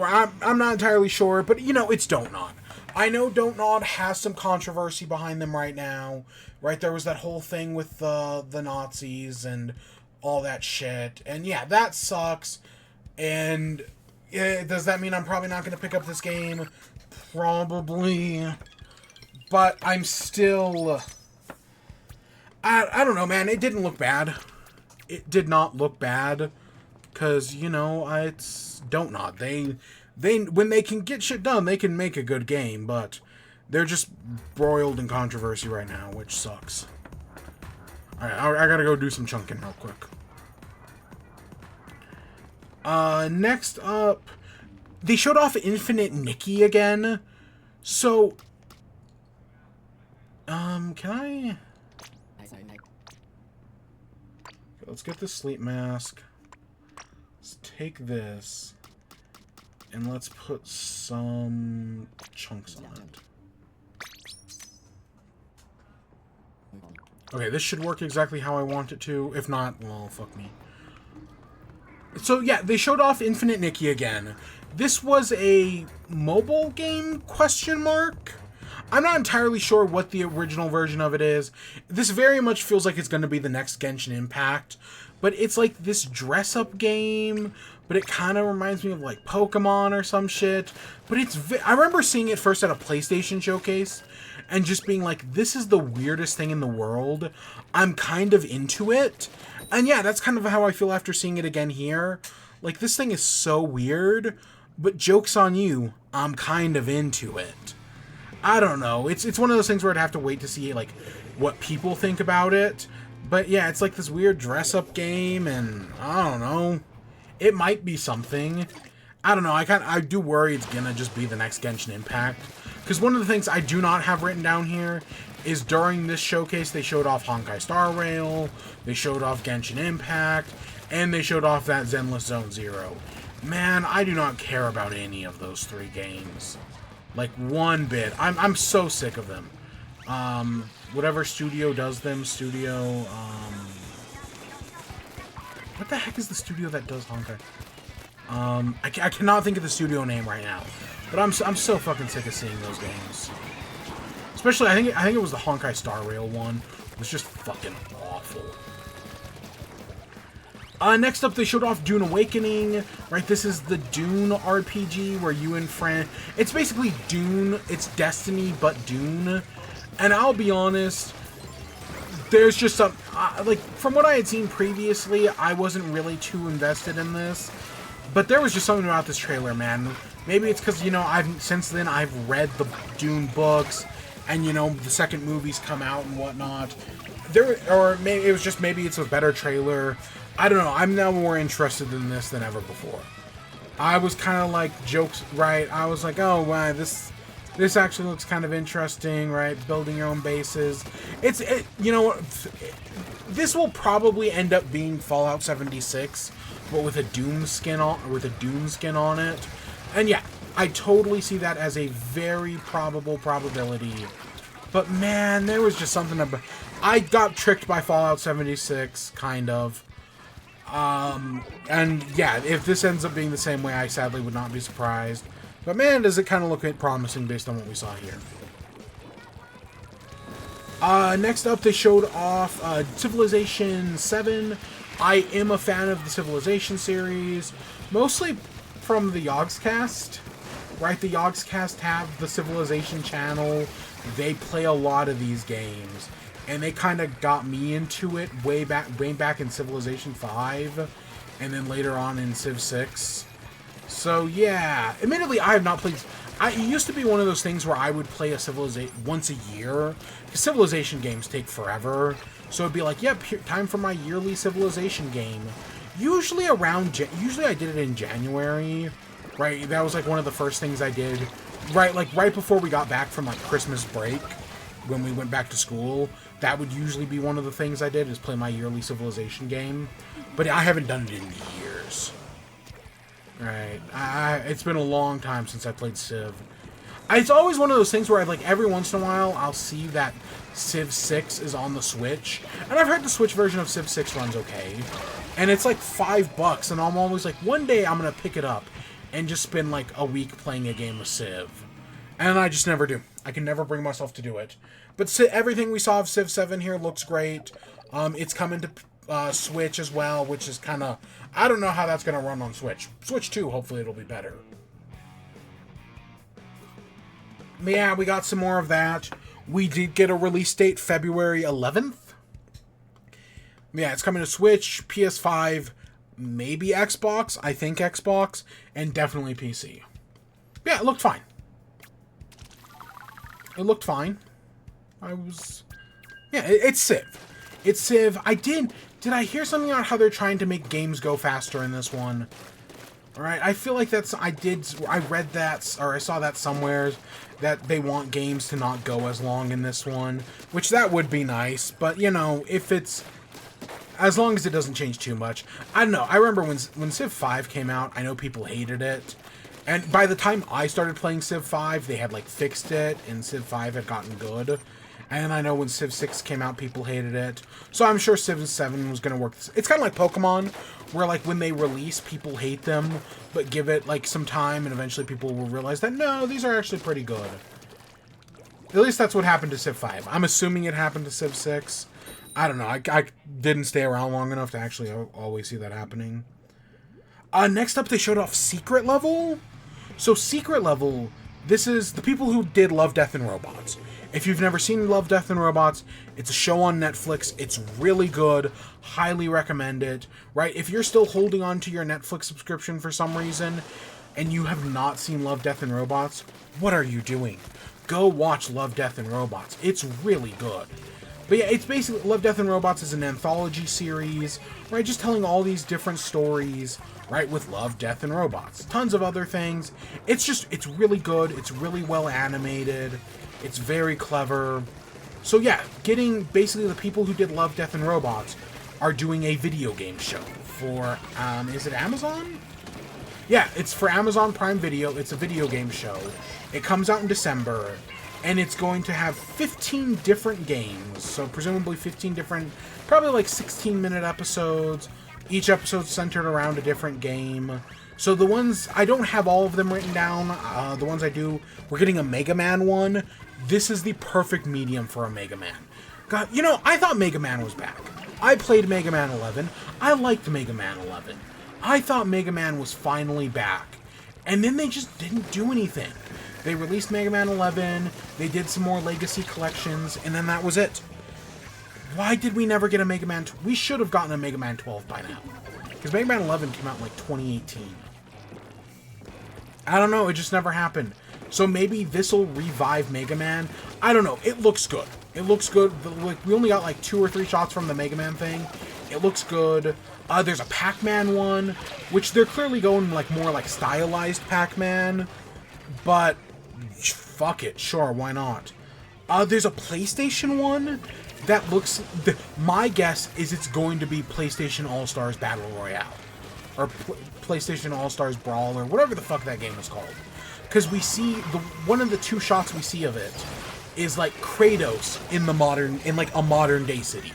I'm not entirely sure, but, you know, it's Don't Nod. I know Don't Nod has some controversy behind them right now, right? There was that whole thing with the Nazis and all that shit. And, yeah, that sucks. And... does that mean I'm probably not going to pick up this game? Probably. But I'm still... I don't know, man. It didn't look bad. It did not look bad. Because, you know, it's Don't Nod. They when they can get shit done, they can make a good game. But they're just broiled in controversy right now, which sucks. Alright, I gotta go do some chunking real quick. Next up, they showed off Infinite Nikki again. So, can I... Let's get the sleep mask. Let's take this. And let's put some chunks on it. Okay, this should work exactly how I want it to. If not, well, fuck me. So, yeah, they showed off Infinite Nikki again. This was a mobile game, question mark? I'm not entirely sure what the original version of it is. This very much feels like it's going to be the next Genshin Impact. But it's like this dress-up game, but it kind of reminds me of like Pokemon or some shit. But it's... I remember seeing it first at a PlayStation showcase and just being like, this is the weirdest thing in the world. I'm kind of into it. And yeah, that's kind of how I feel after seeing it again here. Like, this thing is so weird, but joke's on you, I'm kind of into it. I don't know. It's one of those things where I'd have to wait to see, like, what people think about it. But yeah, it's like this weird dress-up game, and I don't know. It might be something. I don't know. I do worry it's gonna just be the next Genshin Impact. Because one of the things I do not have written down here is during this showcase, they showed off Honkai Star Rail, they showed off Genshin Impact, and they showed off that Zenless Zone Zero. Man, I do not care about any of those 3 games. Like, one bit. I'm so sick of them. Whatever studio does them, what the heck is the studio that does Honkai? I cannot think of the studio name right now. But I'm so fucking sick of seeing those games. Especially, I think it was the Honkai Star Rail one. It was just fucking awful. Next up, they showed off Dune Awakening, right? This is the Dune RPG where you and Fran... It's basically Dune. It's Destiny, but Dune. And I'll be honest, there's just some... like, from what I had seen previously, I wasn't really too invested in this. But there was just something about this trailer, man. Maybe it's because, you know, since then I've read the Dune books, and, you know, the second movie's come out and whatnot. Or maybe it was just maybe it's a better trailer. I don't know. I'm now more interested in this than ever before. I was kind of like jokes, right? I was like, oh wow, this actually looks kind of interesting, right? Building your own bases. You know what? This will probably end up being Fallout 76, but with a Dune skin on it. And yeah, I totally see that as a very probable probability. But man, there was just something about... I got tricked by Fallout 76, kind of. And yeah, if this ends up being the same way, I sadly would not be surprised. But man, does it kind of look promising based on what we saw here. Next up, they showed off Civilization 7. I am a fan of the Civilization series, mostly from the Yogscast. Right, the Yogscast have the Civilization channel. They play a lot of these games. And they kind of got me into it way back in Civilization 5, and then later on in Civ 6. So yeah, admittedly I have not played... It used to be one of those things where I would play a Civilization once a year, because Civilization games take forever. So it'd be like, yep, time for my yearly Civilization game. Usually I did it in January, right? That was like one of the first things I did, right before we got back from like Christmas break, when we went back to school. That would usually be one of the things I did, is play my yearly Civilization game. But I haven't done it in years. Right. It's been a long time since I played Civ. It's always one of those things where every once in a while I'll see that Civ 6 is on the Switch. And I've heard the Switch version of Civ 6 runs okay. And it's like $5, and I'm always like, one day I'm going to pick it up and just spend like a week playing a game of Civ. And I just never do. I can never bring myself to do it. But everything we saw of Civ 7 here looks great. It's coming to Switch as well, which is kind of... I don't know how that's going to run on Switch. Switch 2, hopefully it'll be better. But yeah, we got some more of that. We did get a release date, February 11th. Yeah, it's coming to Switch, PS5, maybe Xbox. I think Xbox, and definitely PC. Yeah, it looked fine. It looked fine. Yeah, it's Civ. It's Civ. Did I hear something about how they're trying to make games go faster in this one? Alright, I feel like I read that, or I saw that somewhere, that they want games to not go as long in this one, which that would be nice, but, you know, if it's, as long as it doesn't change too much. I don't know, I remember when Civ 5 came out, I know people hated it, and by the time I started playing Civ 5, they had, fixed it, and Civ 5 had gotten good. And I know when Civ 6 came out, people hated it. So I'm sure Civ 7 was going to work. It's kind of like Pokemon, where, when they release, people hate them, but give it, some time, and eventually people will realize that, no, these are actually pretty good. At least that's what happened to Civ 5. I'm assuming it happened to Civ 6. I don't know. I didn't stay around long enough to actually always see that happening. Next up, they showed off Secret Level. So Secret Level, this is the people who did Love, Death, and Robots. If you've never seen Love, Death, and Robots, it's a show on Netflix. It's really good. Highly recommend it. Right? If you're still holding on to your Netflix subscription for some reason, and you have not seen Love, Death, and Robots, what are you doing? go watch Love, Death, and Robots. It's really good. But yeah, it's basically, Love, Death, and Robots is an anthology series, right? Just telling all these different stories, right? With Love, Death, and Robots. Tons of other things. It's really good. It's really well animated. It's very clever. So yeah, getting basically the people who did Love, Death, and Robots are doing a video game show for, is it Amazon? Yeah, it's for Amazon Prime Video. It's a video game show. It comes out in December. And it's going to have 15 different games, so presumably 15 different, probably like 16-minute episodes. Each episode's centered around a different game. So the ones, I don't have all of them written down. The ones I do, we're getting a Mega Man one. This is the perfect medium for a Mega Man. God, you know, I thought Mega Man was back. I played Mega Man 11. I liked Mega Man 11. I thought Mega Man was finally back. And then they just didn't do anything. They released Mega Man 11, they did some more Legacy collections, and then that was it. Why did we never get a Mega Man... We should have gotten a Mega Man 12 by now. Because Mega Man 11 came out in like 2018. I don't know, it just never happened. So maybe this will revive Mega Man. I don't know, it looks good. It looks good. We only got like 2 or 3 shots from the Mega Man thing. It looks good. There's a Pac-Man one, which they're clearly going like more like stylized Pac-Man. But... fuck it, sure, why not? There's a PlayStation one that looks... my guess is it's going to be PlayStation All-Stars Battle Royale. Or PlayStation All-Stars Brawl, or whatever the fuck that game is called. Because we see... one of the 2 shots we see of it is, like, Kratos in like, a modern-day city.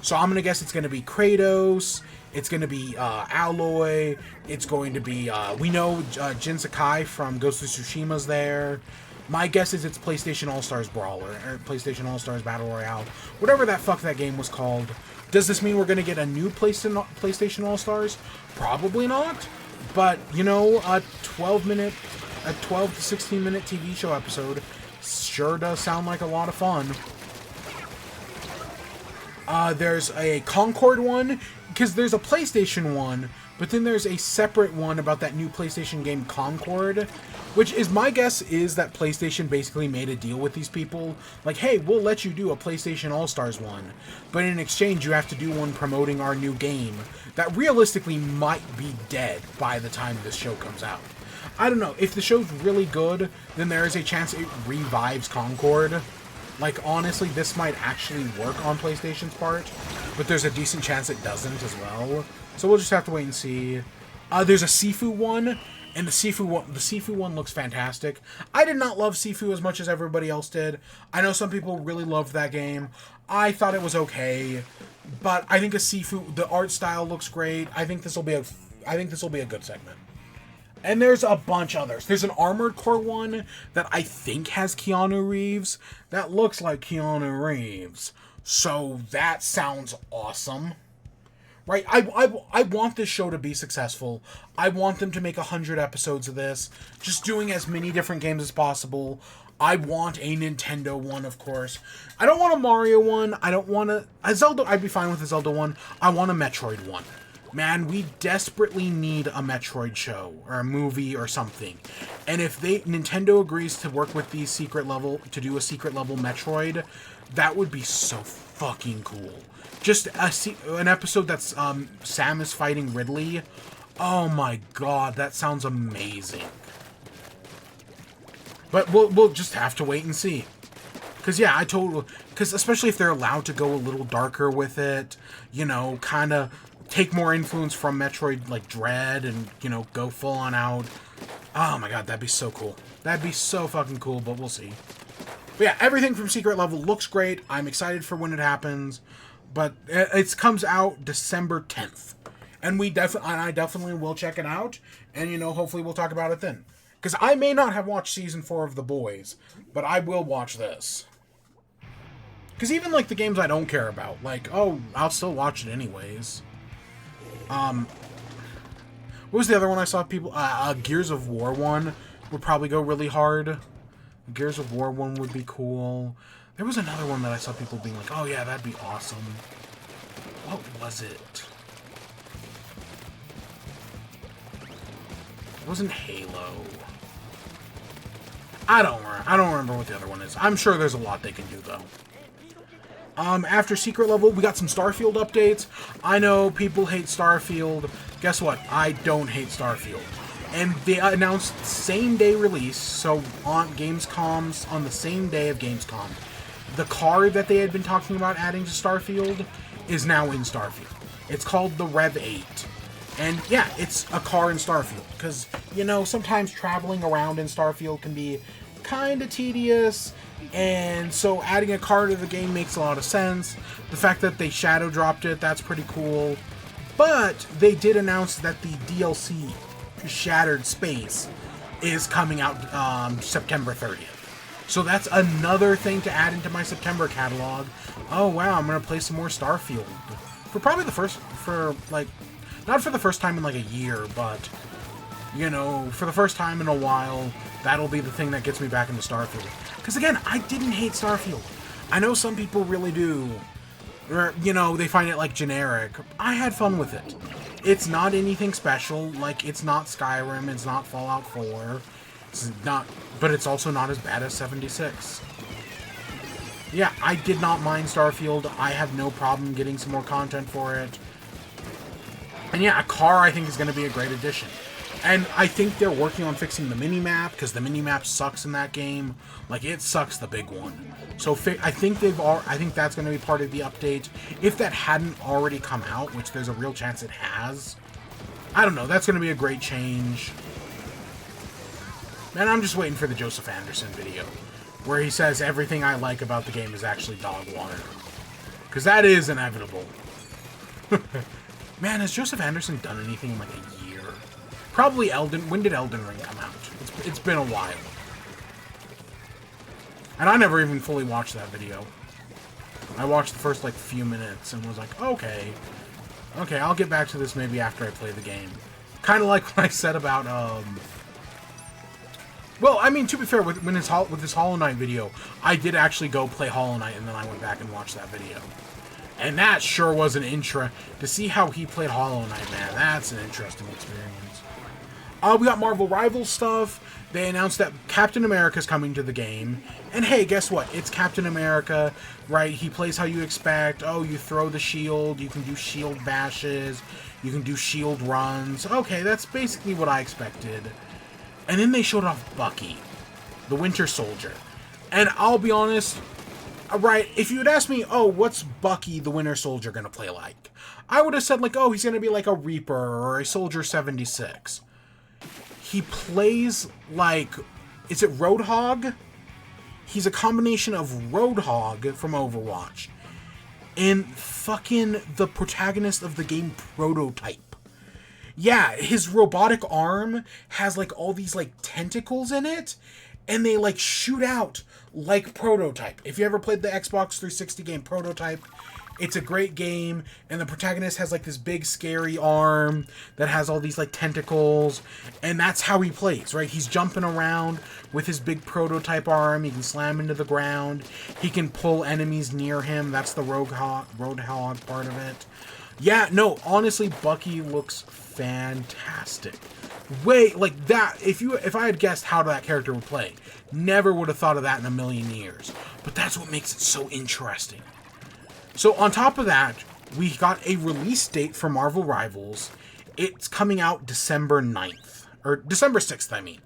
So I'm gonna guess it's gonna be Kratos... It's going to be Alloy. It's going to be, we know Jin Sakai from Ghost of Tsushima's there. My guess is it's PlayStation All-Stars Brawler, or PlayStation All-Stars Battle Royale. Whatever that fuck that game was called. Does this mean we're going to get a new PlayStation All-Stars? Probably not. But, you know, a 12 to 16 minute TV show episode sure does sound like a lot of fun. There's a Concord one, because there's a PlayStation one, but then there's a separate one about that new PlayStation game Concord, which is, my guess is that PlayStation basically made a deal with these people, like, hey, we'll let you do a PlayStation All-Stars one, but in exchange you have to do one promoting our new game that realistically might be dead by the time this show comes out. I don't know, if the show's really good, then there is a chance it revives Concord. Like, honestly, this might actually work on PlayStation's part, but there's a decent chance it doesn't as well. So we'll just have to wait and see. There's a Sifu one, and the Sifu one looks fantastic. I did not love Sifu as much as everybody else did. I know some people really loved that game. I thought it was okay, but I think the art style looks great. I think this will be a good segment. And there's a bunch others. There's an Armored Core one that I think has Keanu Reeves. That looks like Keanu Reeves. So that sounds awesome. Right? I want this show to be successful. I want them to make 100 episodes of this. Just doing as many different games as possible. I want a Nintendo one, of course. I don't want a Mario one. I don't want a Zelda. I'd be fine with a Zelda one. I want a Metroid one. Man, we desperately need a Metroid show, or a movie, or something. And if Nintendo agrees to work with these to do a secret level Metroid, that would be so fucking cool. Just an episode that's, Sam is fighting Ridley. Oh my god, that sounds amazing. But we'll just have to wait and see. Because, yeah, because especially if they're allowed to go a little darker with it, you know, kind of take more influence from Metroid, like Dread, and, you know, go full on out. Oh my god, that'd be so cool. That'd be so fucking cool, but we'll see. But yeah, everything from Secret Level looks great. I'm excited for when it happens. But it comes out December 10th. And I definitely will check it out. And, you know, hopefully we'll talk about it then. Because I may not have watched Season 4 of The Boys, but I will watch this. Because even, like, the games I don't care about, like, oh, I'll still watch it anyways. What was the other one I saw people... Gears of War one would probably go really hard. Gears of War one would be cool. There was another one that I saw people being like, oh yeah, that'd be awesome. What was it? It wasn't Halo. I don't remember what the other one is. I'm sure there's a lot they can do, though. After Secret Level, we got some Starfield updates. I know people hate Starfield. Guess what? I don't hate Starfield. And they announced same-day release, so on Gamescom's, on the same day of Gamescom, the car that they had been talking about adding to Starfield is now in Starfield. It's called the Rev 8. And yeah, it's a car in Starfield, because, you know, sometimes traveling around in Starfield can be kind of tedious, and so adding a car to the game makes a lot of sense. The fact that they shadow dropped it, that's pretty cool. But they did announce that the DLC, Shattered Space, is coming out September 30th. So that's another thing to add into my September catalog. Oh wow, I'm going to play some more Starfield. For probably the first, not for the first time in like a year, but, you know, for the first time in a while, that'll be the thing that gets me back into Starfield. Because again, I didn't hate Starfield. I know some people really do. Or, you know, they find it like generic. I had fun with it. It's not anything special. Like, it's not Skyrim, it's not Fallout 4. It's not, but it's also not as bad as 76. Yeah, I did not mind Starfield. I have no problem getting some more content for it. And yeah, a car I think is going to be a great addition. And I think they're working on fixing the mini-map, because the mini-map sucks in that game. Like, it sucks, the big one. So I think that's going to be part of the update. If that hadn't already come out, which there's a real chance it has, I don't know, that's going to be a great change. And I'm just waiting for the Joseph Anderson video, where he says everything I like about the game is actually dog water. Because that is inevitable. Man, has Joseph Anderson done anything in like a year? Probably when did Elden Ring come out? It's been a while. And I never even fully watched that video. I watched the first like few minutes and was like, okay, I'll get back to this maybe after I play the game. Kind of like what I said about, well, I mean, to be fair, with this Hollow Knight video, I did actually go play Hollow Knight, and then I went back and watched that video. And that sure was an intro. To see how he played Hollow Knight, man, that's an interesting experience. We got Marvel Rivals stuff. They announced that Captain America's coming to the game. And hey, guess what? It's Captain America, right? He plays how you expect. Oh, you throw the shield. You can do shield bashes. You can do shield runs. Okay, that's basically what I expected. And then they showed off Bucky, the Winter Soldier. And I'll be honest, right, if you had asked me, oh, what's Bucky, the Winter Soldier, going to play like? I would have said, like, oh, he's going to be like a Reaper or a Soldier 76. He plays like, is it Roadhog? He's a combination of Roadhog from Overwatch and fucking the protagonist of the game Prototype. Yeah, his robotic arm has, like, all these, like, tentacles in it, and they, like, shoot out like Prototype. If you ever played the Xbox 360 game Prototype, it's a great game, and the protagonist has, like, this big, scary arm that has all these, like, tentacles, and that's how he plays, right? He's jumping around with his big Prototype arm. He can slam into the ground. He can pull enemies near him. That's the Roadhog part of it. Yeah, no, honestly, Bucky looks fantastic. Wait, like that, if I had guessed how that character would play, never would have thought of that in a million years. But that's what makes it so interesting. So on top of that, we got a release date for Marvel Rivals. It's coming out December 9th, or December 6th, I mean.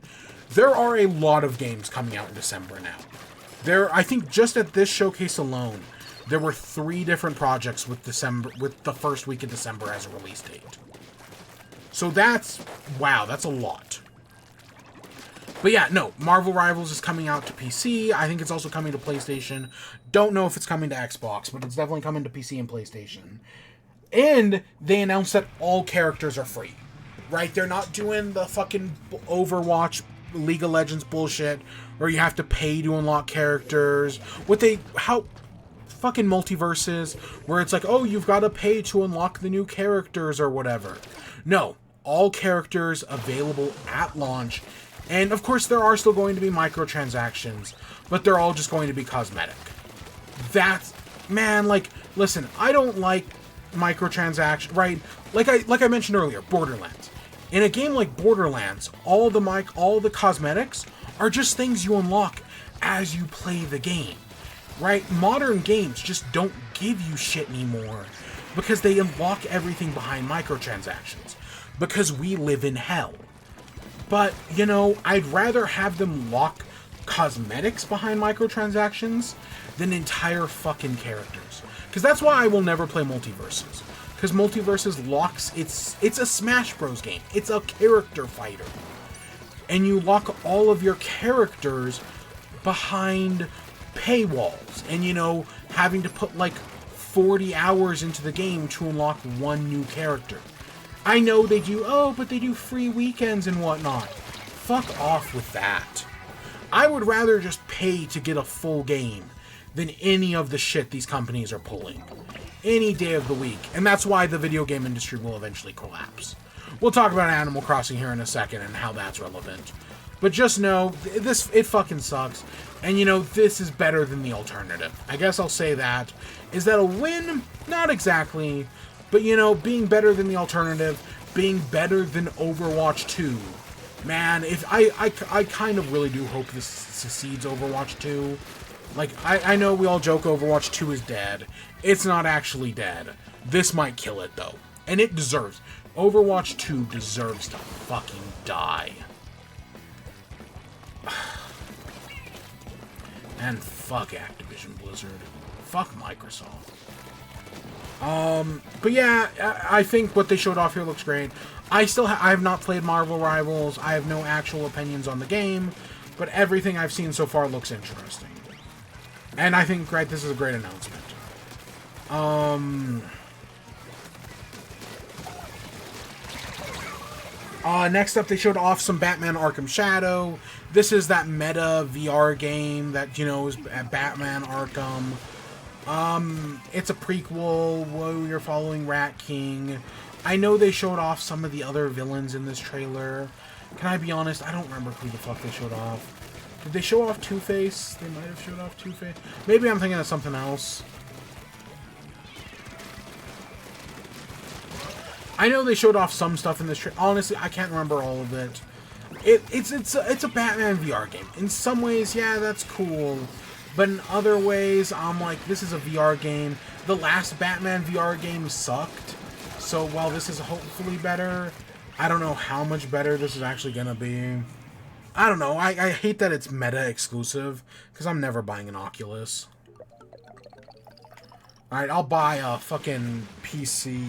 There are a lot of games coming out in December now. I think just at this showcase alone, there were 3 different projects with the first week of December as a release date. So wow, that's a lot. But yeah, no, Marvel Rivals is coming out to PC. I think it's also coming to PlayStation. Don't know if it's coming to Xbox, but it's definitely coming to PC and PlayStation. And they announced that all characters are free, right? They're not doing the fucking Overwatch, League of Legends bullshit where you have to pay to unlock characters. How fucking multiverses where it's like, oh, you've got to pay to unlock the new characters or whatever. No, all characters available at launch. And of course, there are still going to be microtransactions, but they're all just going to be cosmetic. Man, like, listen, I don't like microtransactions, right? Like I mentioned earlier, Borderlands. In a game like Borderlands, all the cosmetics are just things you unlock as you play the game, right? Modern games just don't give you shit anymore because they unlock everything behind microtransactions, because we live in hell. But, you know, I'd rather have them lock cosmetics behind microtransactions than entire fucking characters. Because that's why I will never play Multiverses. Because Multiverses locks, it's a Smash Bros. Game. It's a character fighter. And you lock all of your characters behind paywalls. And, you know, having to put like 40 hours into the game to unlock one new character. I know they do, but they do free weekends and whatnot. Fuck off with that. I would rather just pay to get a full game than any of the shit these companies are pulling. Any day of the week. And that's why the video game industry will eventually collapse. We'll talk about Animal Crossing here in a second and how that's relevant. But just know, it fucking sucks. And you know, this is better than the alternative. I guess I'll say that. Is that a win? Not exactly. But you know, being better than the alternative, being better than Overwatch 2. Man, if I kind of really do hope this succeeds Overwatch 2. Like, I know we all joke Overwatch 2 is dead. It's not actually dead. This might kill it, though. And it deserves. Overwatch 2 deserves to fucking die. And fuck Activision Blizzard. Fuck Microsoft. But yeah, I think what they showed off here looks great. I have not played Marvel Rivals. I have no actual opinions on the game, but everything I've seen so far looks interesting. And I think, right, this is a great announcement. Next up, they showed off some Batman Arkham Shadow. This is that meta VR game that, you know, is Batman Arkham. It's a prequel where you're following Rat King. I know they showed off some of the other villains in this trailer. Can I be honest? I don't remember who the fuck they showed off. Did they show off Two-Face? They might have showed off Two-Face. Maybe I'm thinking of something else. I know they showed off some stuff in this trailer. Honestly, I can't remember all of it. It's a Batman VR game. In some ways, yeah, that's cool. But in other ways, I'm like, this is a VR game. The last Batman VR game sucked. So while this is hopefully better, I don't know how much better this is actually gonna be. I don't know. I hate that it's meta exclusive, because I'm never buying an Oculus. Alright, I'll buy a fucking PC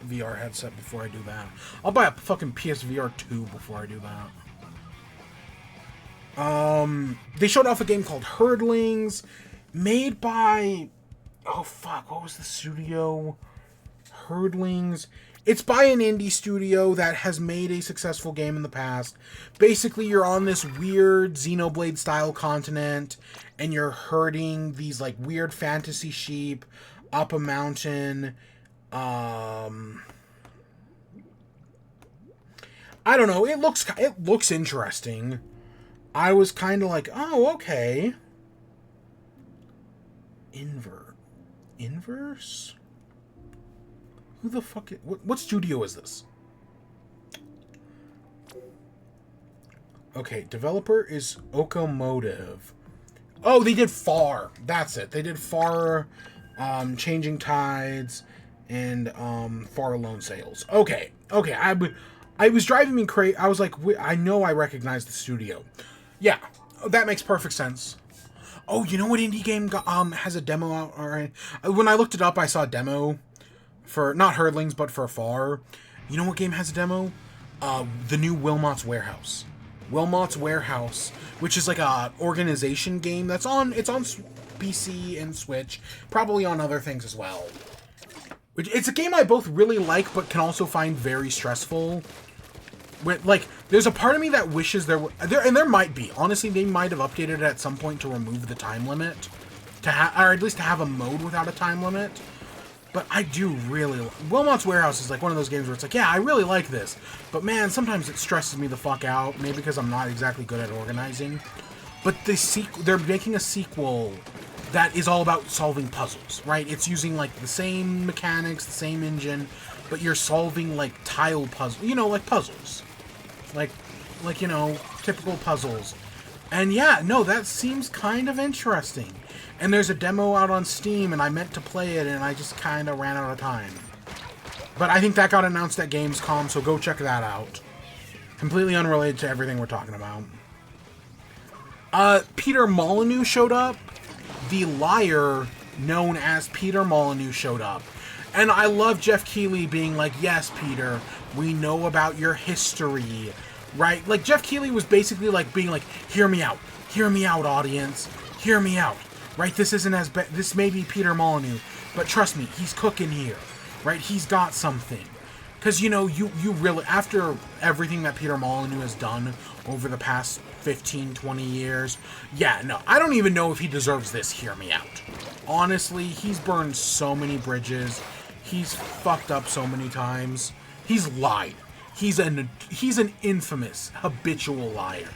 VR headset before I do that. I'll buy a fucking PSVR 2 before I do that. They showed off a game called Herdlings, made by... Oh, fuck. What was the studio? Herdlings. It's by an indie studio that has made a successful game in the past. Basically, you're on this weird Xenoblade-style continent, and you're herding these, like, weird fantasy sheep up a mountain. I don't know. It looks interesting. I was kind of like, oh, okay. Inverse? Who the fuck... What studio is this? Okay, developer is Okomotive. Oh, they did Far. That's it. They did Far, Changing Tides, and Far Alone Sales. Okay. I was driving me crazy. I was like, I know I recognize the studio. Yeah, that makes perfect sense. Oh, you know what indie game has a demo out? All right. When I looked it up, I saw a demo for, not Herdlings, but for Far. You know what game has a demo? The new Wilmot's Warehouse. Wilmot's Warehouse, which is like a organization game that's on PC and Switch, probably on other things as well. It's a game I both really like, but can also find very stressful. Like, there's a part of me that wishes and there might be. Honestly, they might have updated it at some point to remove the time limit, or at least to have a mode without a time limit. But I do really... Wilmot's Warehouse is like one of those games where it's like, yeah, I really like this. But man, sometimes it stresses me the fuck out. Maybe because I'm not exactly good at organizing. But they're making a sequel that is all about solving puzzles, right? It's using like the same mechanics, the same engine, but you're solving, like, tile puzzles. You know, like puzzles. Like, you know, typical puzzles. And yeah, no, that seems kind of interesting. And there's a demo out on Steam, and I meant to play it, and I just kind of ran out of time. But I think that got announced at Gamescom, so go check that out. Completely unrelated to everything we're talking about. Peter Molyneux showed up. The liar known as Peter Molyneux showed up. And I love Jeff Keighley being like, yes, Peter, we know about your history. Right? Like, Jeff Keighley was basically like being like, hear me out, audience. Hear me out. Right? This isn't as bad. This may be Peter Molyneux, but trust me, he's cooking here. Right? He's got something. Because, you know, you really, after everything that Peter Molyneux has done over the past 15, 20 years, yeah, no, I don't even know if he deserves this hear me out. Honestly, he's burned so many bridges. He's fucked up so many times. He's lied. He's an infamous, habitual liar.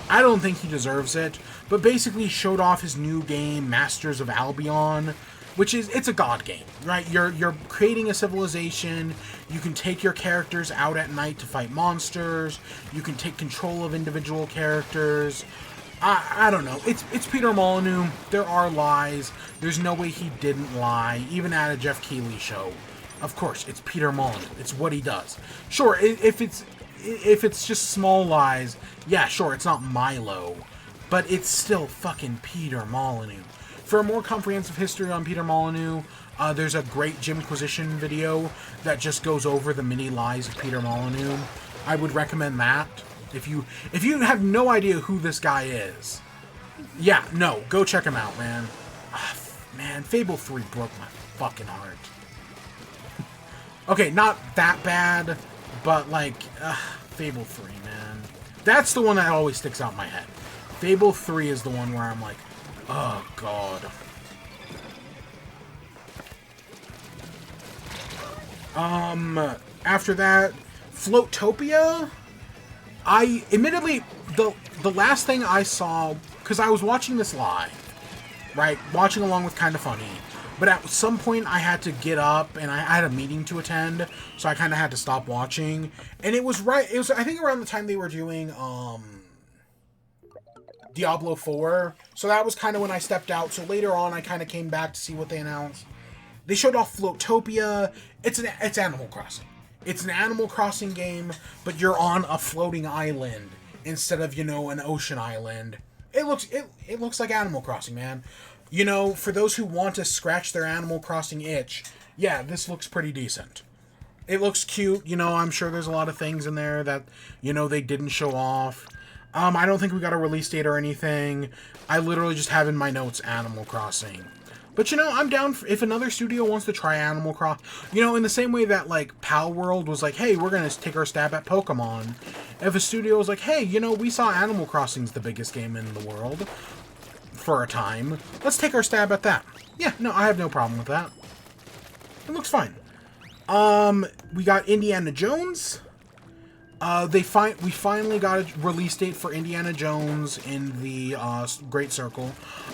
I don't think he deserves it, but basically showed off his new game, Masters of Albion, which is, it's a god game, right? You're creating a civilization. You can take your characters out at night to fight monsters. You can take control of individual characters. I don't know. It's Peter Molyneux. There are lies. There's no way he didn't lie, even at a Jeff Keighley show. Of course, it's Peter Molyneux. It's what he does. Sure, if it's just small lies, yeah, sure, it's not Milo, but it's still fucking Peter Molyneux. For a more comprehensive history on Peter Molyneux, there's a great Jimquisition video that just goes over the many lies of Peter Molyneux. I would recommend that. If you have no idea who this guy is, yeah, no, go check him out, man. Man, Fable 3 broke my fucking heart. Okay, not that bad, but like, Fable 3, man. That's the one that always sticks out in my head. Fable 3 is the one where I'm like, oh, God. After that, Floatopia? Admittedly, the last thing I saw, because I was watching this live, right? Watching along with Kinda Funny. But at some point, I had to get up, and I had a meeting to attend, so I kind of had to stop watching. And it was I think, around the time they were doing, Diablo 4. So that was kind of when I stepped out. So later on, I kind of came back to see what they announced. They showed off Floatopia. It's Animal Crossing. It's an Animal Crossing game, but you're on a floating island instead of, you know, an ocean island. It looks like Animal Crossing, man. You know, for those who want to scratch their Animal Crossing itch, yeah, this looks pretty decent. It looks cute. You know, I'm sure there's a lot of things in there that, you know, they didn't show off. I don't think we got a release date or anything. I literally just have in my notes Animal Crossing. But, you know, I'm down if another studio wants to try Animal Crossing. You know, in the same way that, like, Pal World was like, hey, we're going to take our stab at Pokemon. If a studio was like, hey, you know, we saw Animal Crossing's the biggest game in the world for a time. Let's take our stab at that. Yeah, no, I have no problem with that. It looks fine. We got Indiana Jones. We finally got a release date for Indiana Jones in the Great Circle.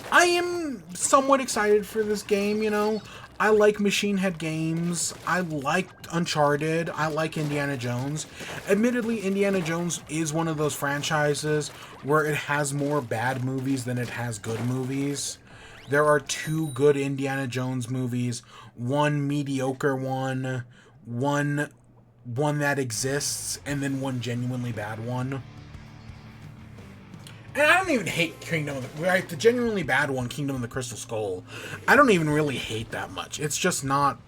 I am somewhat excited for this game, you know. I like Machine Head games. I like Uncharted. I like Indiana Jones. Admittedly, Indiana Jones is one of those franchises where it has more bad movies than it has good movies. There are 2 good Indiana Jones movies, 1 mediocre one that exists, and then 1 genuinely bad one. And I don't even hate the genuinely bad one, Kingdom of the Crystal Skull. I don't even really hate that much. It's just not,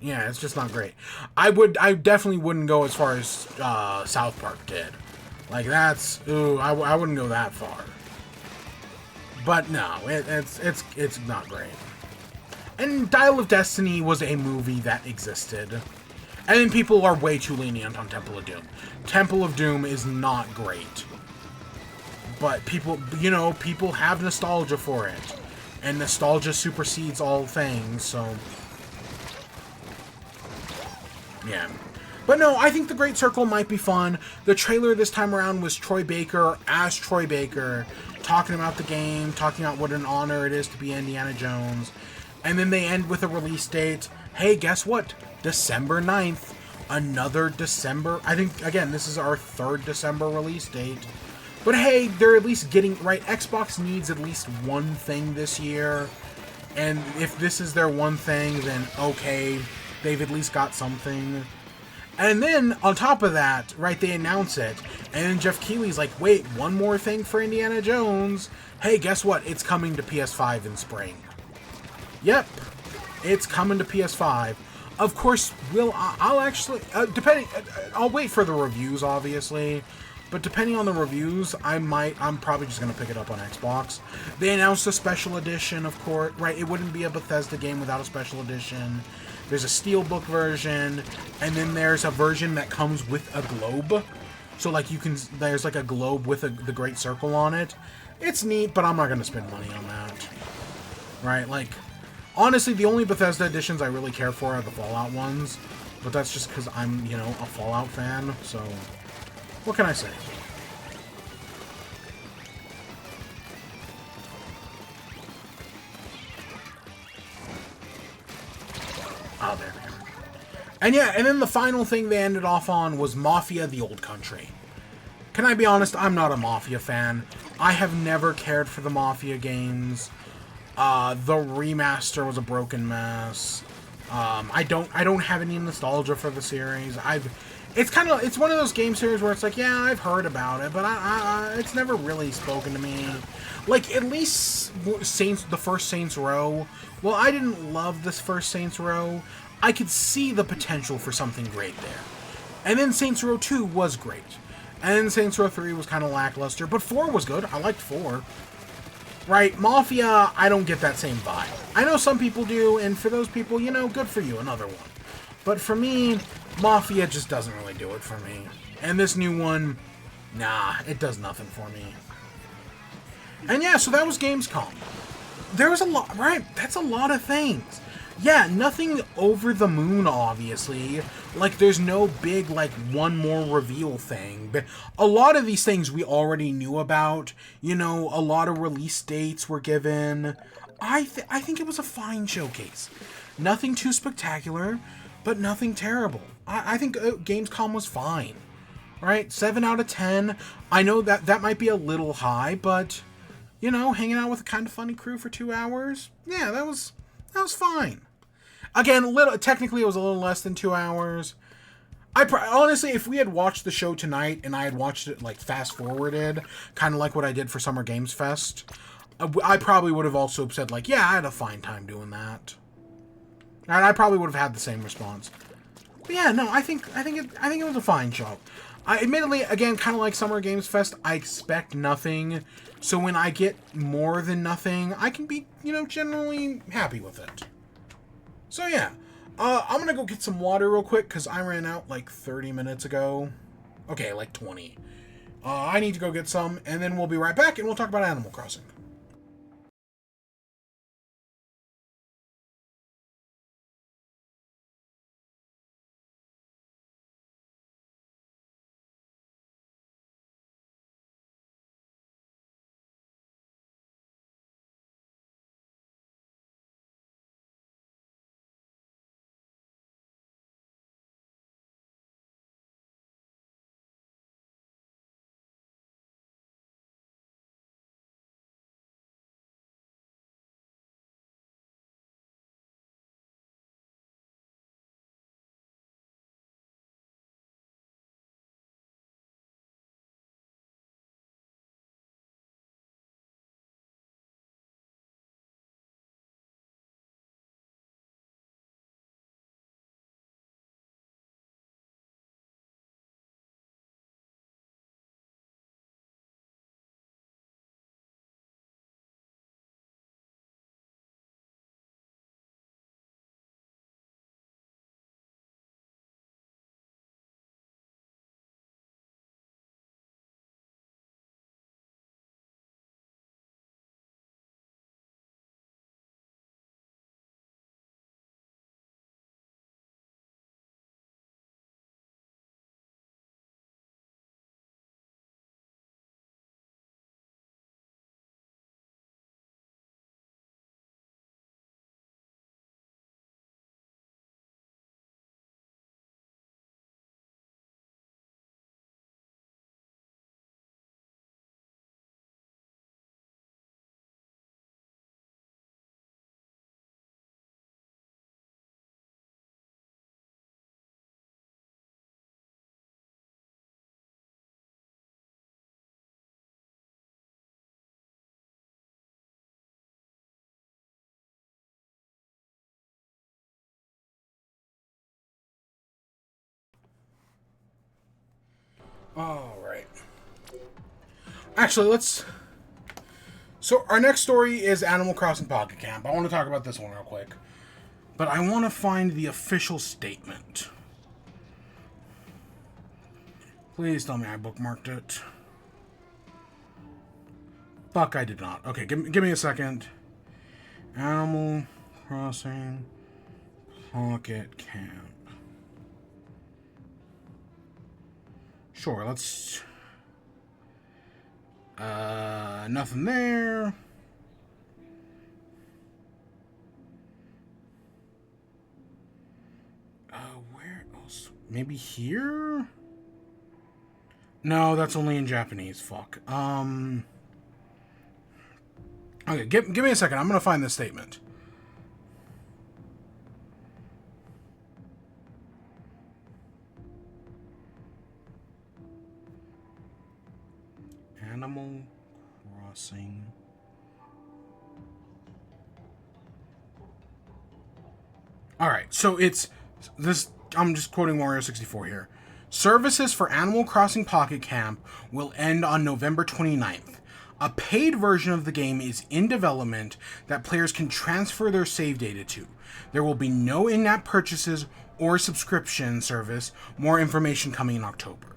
yeah, it's just not great. I definitely wouldn't go as far as South Park did. Like, that's, ooh, I wouldn't go that far. But no, it's not great. And Dial of Destiny was a movie that existed. And then people are way too lenient on Temple of Doom. Temple of Doom is not great. But people, you know, people have nostalgia for it. And nostalgia supersedes all things, so... yeah. But no, I think the Great Circle might be fun. The trailer this time around was Troy Baker as Troy Baker, talking about the game, talking about what an honor it is to be Indiana Jones. And then they end with a release date. Hey, guess what? December 9th. Another December. I think, again, this is our 3rd December release date. But hey, they're at least getting, right, Xbox needs at least one thing this year. And if this is their one thing, then okay, they've at least got something. And then, on top of that, right, they announce it. And then Jeff Keighley's like, wait, one more thing for Indiana Jones. Hey, guess what? It's coming to PS5 in spring. Yep, it's coming to PS5. Of course, I'll actually, I'll wait for the reviews, obviously. But depending on the reviews, I'm probably just going to pick it up on Xbox. They announced a special edition, of course, right? It wouldn't be a Bethesda game without a special edition. There's a Steelbook version, and then there's a version that comes with a globe. So, like, there's like a globe with the Great Circle on it. It's neat, but I'm not going to spend money on that. Right? Like, honestly, the only Bethesda editions I really care for are the Fallout ones. But that's just because I'm, you know, a Fallout fan, so what can I say? Oh, there we are. And yeah, and then the final thing they ended off on was Mafia: The Old Country. Can I be honest? I'm not a Mafia fan. I have never cared for the Mafia games. The remaster was a broken mess. I don't have any nostalgia for the series. It's one of those game series where it's like, yeah, I've heard about it, but it's never really spoken to me. Like, at least the first Saints Row. Well, I didn't love this first Saints Row. I could see the potential for something great there. And then Saints Row 2 was great. And then Saints Row 3 was kind of lackluster, but 4 was good. I liked 4. Right, Mafia, I don't get that same vibe. I know some people do, and for those people, you know, good for you, another one. But for me, Mafia just doesn't really do it for me. And this new one, nah, it does nothing for me. And yeah, so that was Gamescom. There was a lot, right? That's a lot of things. Yeah, nothing over the moon, obviously. Like, there's no big, like, one more reveal thing. But a lot of these things we already knew about. You know, a lot of release dates were given. I think it was a fine showcase. Nothing too spectacular, but nothing terrible. I think Gamescom was fine. Right? 7 out of 10. I know that might be a little high, but, you know, hanging out with a kind of funny crew for 2 hours, yeah, that was fine. Again, technically it was a little less than 2 hours. Honestly, if we had watched the show tonight and I had watched it, like, fast-forwarded, kind of like what I did for Summer Games Fest, I probably would have also said, like, yeah, I had a fine time doing that. And I probably would have had the same response. But yeah, no, I think it was a fine show. Admittedly, again, kind of like Summer Games Fest, I expect nothing. So when I get more than nothing, I can be, you know, generally happy with it. So yeah, I'm gonna go get some water real quick because I ran out like 30 minutes ago. Okay, like 20. I need to go get some, and then we'll be right back, and we'll talk about Animal Crossing. Alright. Actually, let's... So, our next story is Animal Crossing Pocket Camp. I want to talk about this one real quick. But I want to find the official statement. Please tell me I bookmarked it. Fuck, I did not. Okay, give me a second. Animal Crossing Pocket Camp. Sure, let's... nothing there. Where else? Maybe here? No, that's only in Japanese. Fuck. Okay, give me a second. I'm gonna find this statement. Animal Crossing. Alright, so it's this. I'm just quoting Wario64 here. Services for Animal Crossing Pocket Camp will end on November 29th. A paid version of the game is in development that players can transfer their save data to. There will be no in-app purchases or subscription service. More information coming in October.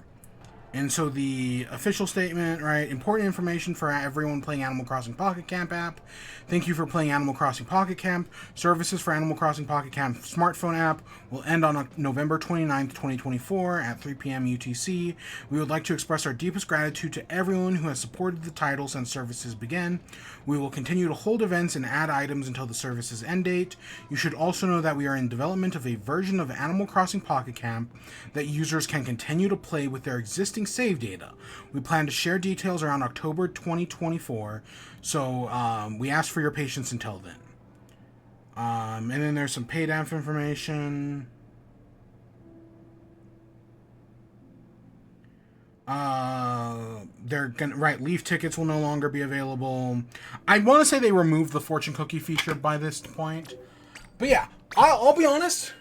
And so the official statement, right? Important information for everyone playing Animal Crossing Pocket Camp app. Thank you for playing Animal Crossing Pocket Camp. Services for Animal Crossing Pocket Camp smartphone app will end on November 29th, 2024 at 3 p.m. UTC. We would like to express our deepest gratitude to everyone who has supported the title since services began. We will continue to hold events and add items until the service's end date. You should also know that we are in development of a version of Animal Crossing Pocket Camp that users can continue to play with their existing save data. We plan to share details around October 2024, so we ask for your patience until then. And then there's some paid app information. They're gonna, right, Leaf tickets will no longer be available. I want to say they removed the fortune cookie feature by this point, but yeah, I'll be honest.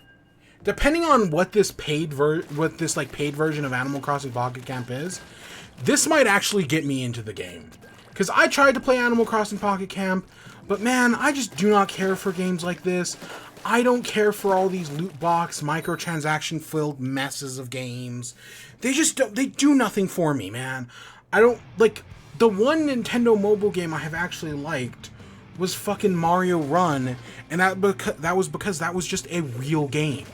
Depending on what this paid version of Animal Crossing Pocket Camp is, this might actually get me into the game. Because I tried to play Animal Crossing Pocket Camp, but man, I just do not care for games like this. I don't care for all these loot box, microtransaction-filled messes of games. They do nothing for me, man. I don't, like, the one Nintendo mobile game I have actually liked was fucking Mario Run, and that was because that was just a real game.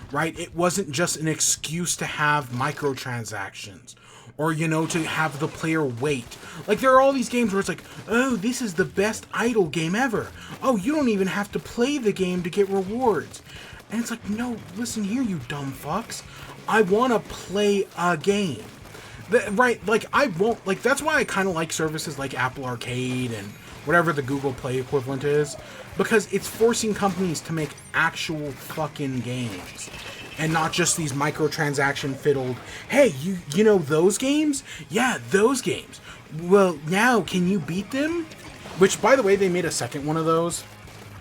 Right? It wasn't just an excuse to have microtransactions or, you know, to have the player wait. Like, there are all these games where it's like, oh, this is the best idle game ever. Oh, you don't even have to play the game to get rewards. And it's like, no, listen here, you dumb fucks. I want to play a game. Right? Like, I won't, like, that's why I kind of like services like Apple Arcade and whatever the Google Play equivalent is, because it's forcing companies to make actual fucking games and not just these microtransaction fiddled, hey, you know those games? Yeah, those games. Well, now can you beat them? Which, by the way, they made a second one of those.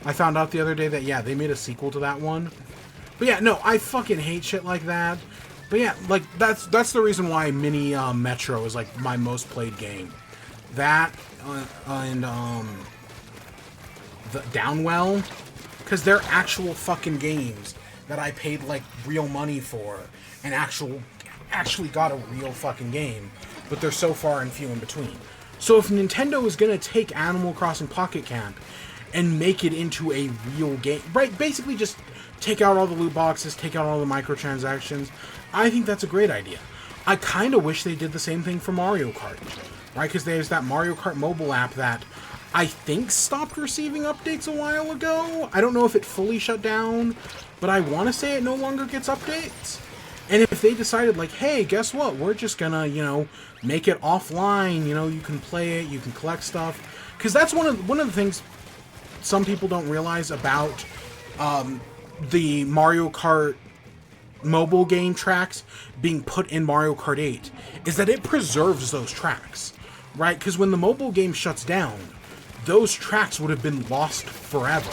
I found out the other day that, yeah, they made a sequel to that one. But yeah, no, I fucking hate shit like that. But yeah, like, that's the reason why Mini Metro is like my most played game. That and the Downwell, because they're actual fucking games that I paid like real money for and actually got a real fucking game, but they're so far and few in between. So if Nintendo is gonna take Animal Crossing Pocket Camp and make it into a real game, right, basically just take out all the loot boxes, take out all the microtransactions, I think that's a great idea. I kind of wish they did the same thing for Mario Kart, right? Because there's that Mario Kart mobile app that I think stopped receiving updates a while ago. I don't know if it fully shut down, but I want to say it no longer gets updates. And if they decided, like, hey, guess what? We're just gonna, you know, make it offline. You know, you can play it, you can collect stuff. Because that's one of the things some people don't realize about the Mario Kart mobile game tracks being put in Mario Kart 8 is that it preserves those tracks, right? Because when the mobile game shuts down, those tracks would have been lost forever.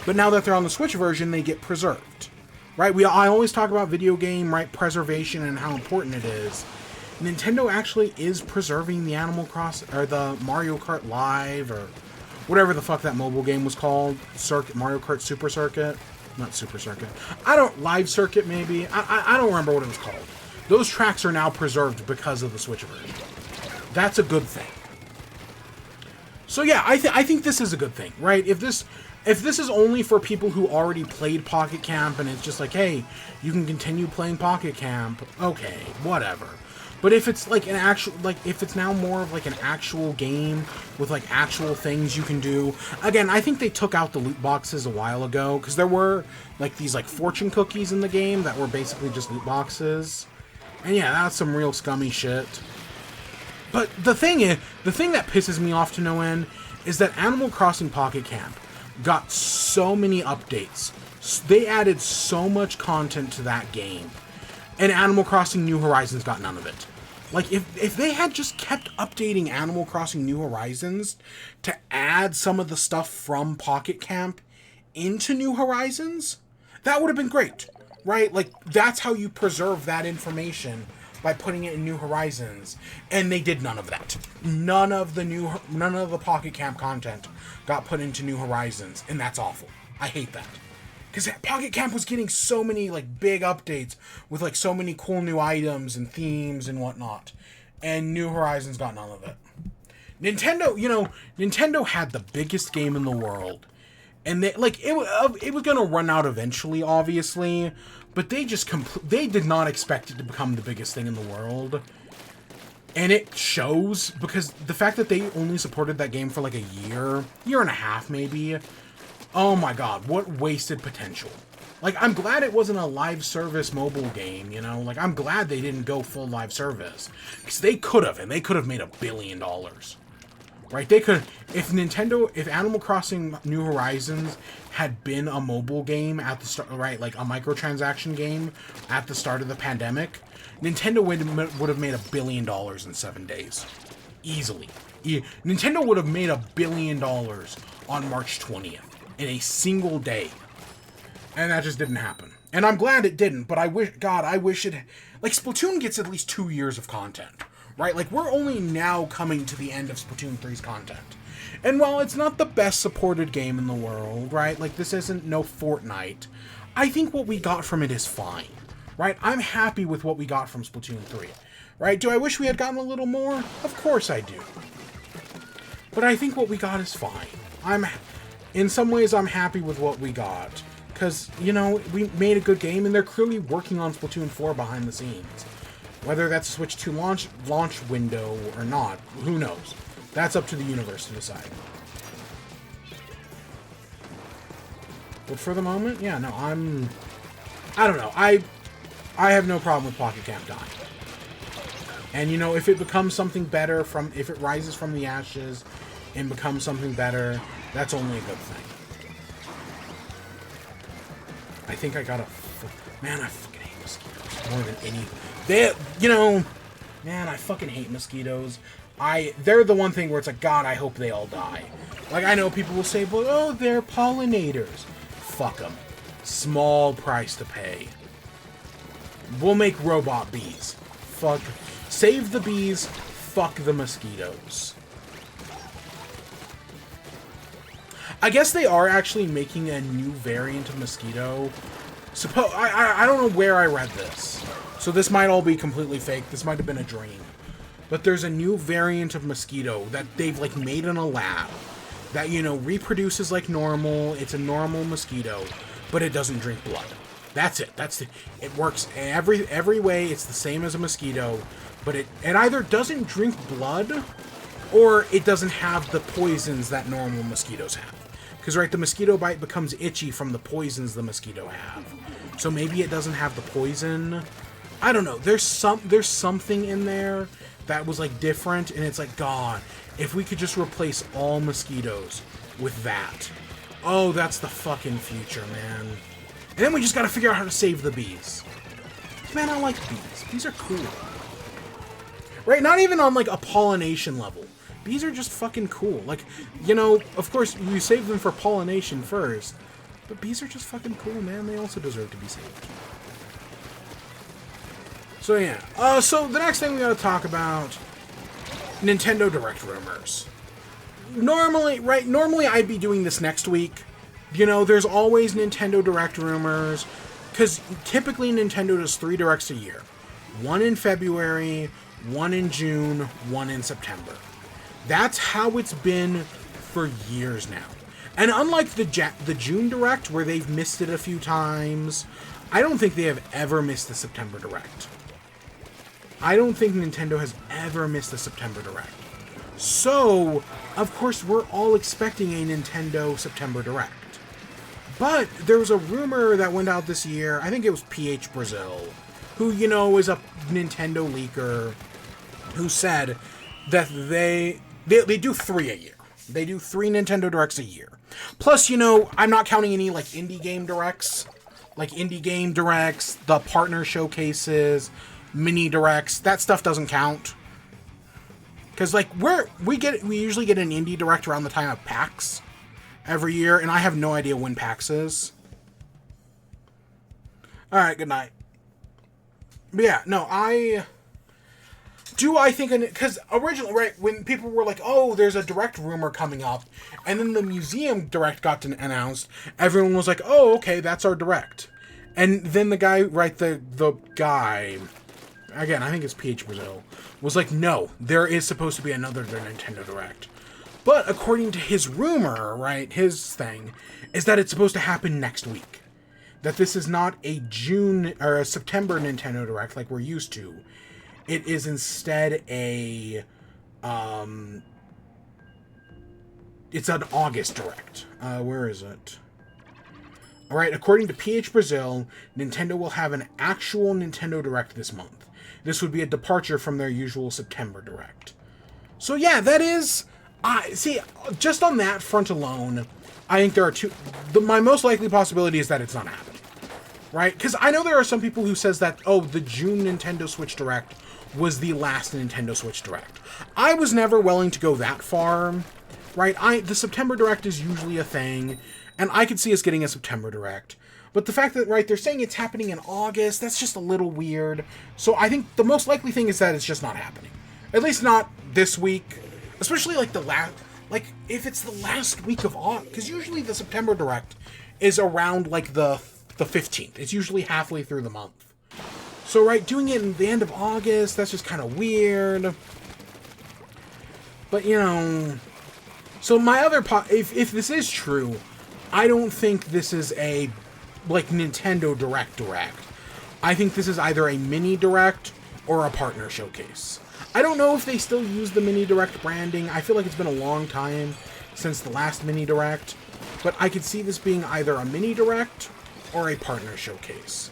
But now that they're on the Switch version, they get preserved, right? I always talk about video game, right, preservation and how important it is. Nintendo actually is preserving the Animal Crossing, or the Mario Kart Live, or whatever the fuck that mobile game was called. Mario Kart Super Circuit? Not Super Circuit. Live Circuit maybe? I don't remember what it was called. Those tracks are now preserved because of the Switch version. That's a good thing. So yeah, I think this is a good thing, right? If this is only for people who already played Pocket Camp and it's just like, hey, you can continue playing Pocket Camp, okay, whatever. But if it's like if it's now more of like an actual game with like actual things you can do. Again, I think they took out the loot boxes a while ago because there were like these like fortune cookies in the game that were basically just loot boxes. And yeah, that's some real scummy shit. But the thing that pisses me off to no end is that Animal Crossing Pocket Camp got so many updates. They added so much content to that game. And Animal Crossing New Horizons got none of it. Like, if they had just kept updating Animal Crossing New Horizons to add some of the stuff from Pocket Camp into New Horizons, that would have been great, right? Like, that's how you preserve that information, by putting it in New Horizons. And they did none of that. None of the Pocket Camp content got put into New Horizons, and that's awful. I hate that. Because Pocket Camp was getting so many, like, big updates with, like, so many cool new items and themes and whatnot. And New Horizons got none of it. Nintendo had the biggest game in the world. And they, like, it was going to run out eventually, obviously. But they did not expect it to become the biggest thing in the world. And it shows, because the fact that they only supported that game for, like, a year and a half, maybe. Oh my god, what wasted potential. Like, I'm glad it wasn't a live service mobile game, you know? Like, I'm glad they didn't go full live service. Because they could have, and they could have made $1 billion. Right? They could, if Animal Crossing New Horizons had been a mobile game at the start, right? Like a microtransaction game at the start of the pandemic, Nintendo would have made $1 billion in 7 days. Easily. Nintendo would have made $1 billion on March 20th. In a single day. And that just didn't happen. And I'm glad it didn't, but I wish it... Like, Splatoon gets at least 2 years of content, right? Like, we're only now coming to the end of Splatoon 3's content. And while it's not the best supported game in the world, right? Like, this isn't no Fortnite. I think what we got from it is fine, right? I'm happy with what we got from Splatoon 3, right? Do I wish we had gotten a little more? Of course I do. But I think what we got is fine. In some ways, I'm happy with what we got. Because, you know, we made a good game, and they're clearly working on Splatoon 4 behind the scenes. Whether that's a Switch 2 launch window or not, who knows? That's up to the universe to decide. But for the moment, yeah, no, I don't know. I have no problem with Pocket Camp dying. And, you know, if it becomes something better if it rises from the ashes and becomes something better, that's only a good thing. I think I got man, I fucking hate mosquitoes more than any. Man, I fucking hate mosquitoes. They're the one thing where it's like, God, I hope they all die. Like, I know people will say, but oh, they're pollinators. Fuck them. Small price to pay. We'll make robot bees. Fuck. Save the bees. Fuck the mosquitoes. I guess they are actually making a new variant of mosquito. I don't know where I read this. So this might all be completely fake. This might have been a dream. But there's a new variant of mosquito that they've, like, made in a lab. That, you know, reproduces like normal. It's a normal mosquito. But it doesn't drink blood. That's it. It works every way. It's the same as a mosquito. But it either doesn't drink blood, or it doesn't have the poisons that normal mosquitoes have. Because, right, the mosquito bite becomes itchy from the poisons the mosquito have. So maybe it doesn't have the poison. I don't know. There's something in there that was, like, different. And it's like, God, if we could just replace all mosquitoes with that. Oh, that's the fucking future, man. And then we just gotta figure out how to save the bees. Man, I like bees. Bees are cool. Right? Not even on, like, a pollination level. Bees are just fucking cool. Like, you know, of course, you save them for pollination first. But bees are just fucking cool, man. They also deserve to be saved. So yeah. So the next thing we gotta talk about, Nintendo Direct rumors. Normally I'd be doing this next week. You know, there's always Nintendo Direct rumors, because typically Nintendo does 3 Directs a year. One in February, one in June, one in September. That's how it's been for years now. And unlike the June Direct, where they've missed it a few times, I don't think they have ever missed the September Direct. I don't think Nintendo has ever missed the September Direct. So, of course, we're all expecting a Nintendo September Direct. But there was a rumor that went out this year, I think it was PH Brazil, who, you know, is a Nintendo leaker, who said that they do 3 a year. They do 3 Nintendo Directs a year. Plus, you know, I'm not counting any, like, indie game directs. Like, indie game directs, the partner showcases, mini directs. That stuff doesn't count. Because, like, we usually get an indie direct around the time of PAX every year, and I have no idea when PAX is. Alright, good night. But yeah, no, I think, because originally, right, when people were like, oh, there's a Direct rumor coming up, and then the Museum Direct got announced, everyone was like, oh, okay, that's our Direct. And then the guy, right, the guy, again, I think it's PH Brazil, was like, no, there is supposed to be another Nintendo Direct. But according to his rumor, right, his thing, is that it's supposed to happen next week. That this is not a June or a September Nintendo Direct like we're used to. It is instead a, it's an August Direct. Where is it? Alright, according to PH Brazil, Nintendo will have an actual Nintendo Direct this month. This would be a departure from their usual September Direct. So yeah, that is... see, just on that front alone, I think there are two... my most likely possibility is that it's not happening. Right? Because I know there are some people who says that, oh, the June Nintendo Switch Direct was the last Nintendo Switch Direct. I was never willing to go that far. Right? The September Direct is usually a thing, and I could see us getting a September Direct. But the fact that, right, they're saying it's happening in August, that's just a little weird. So I think the most likely thing is that it's just not happening. At least not this week. Especially, like, if it's the last week of August, because usually the September Direct is around, like, the 15th. It's usually halfway through the month. So, right, doing it in the end of August, that's just kind of weird. But, you know... So, my other... if this is true, I don't think this is a, like, Nintendo Direct. I think this is either a mini Direct or a partner showcase. I don't know if they still use the Mini Direct branding. I feel like it's been a long time since the last Mini Direct. But I could see this being either a Mini Direct or a partner showcase.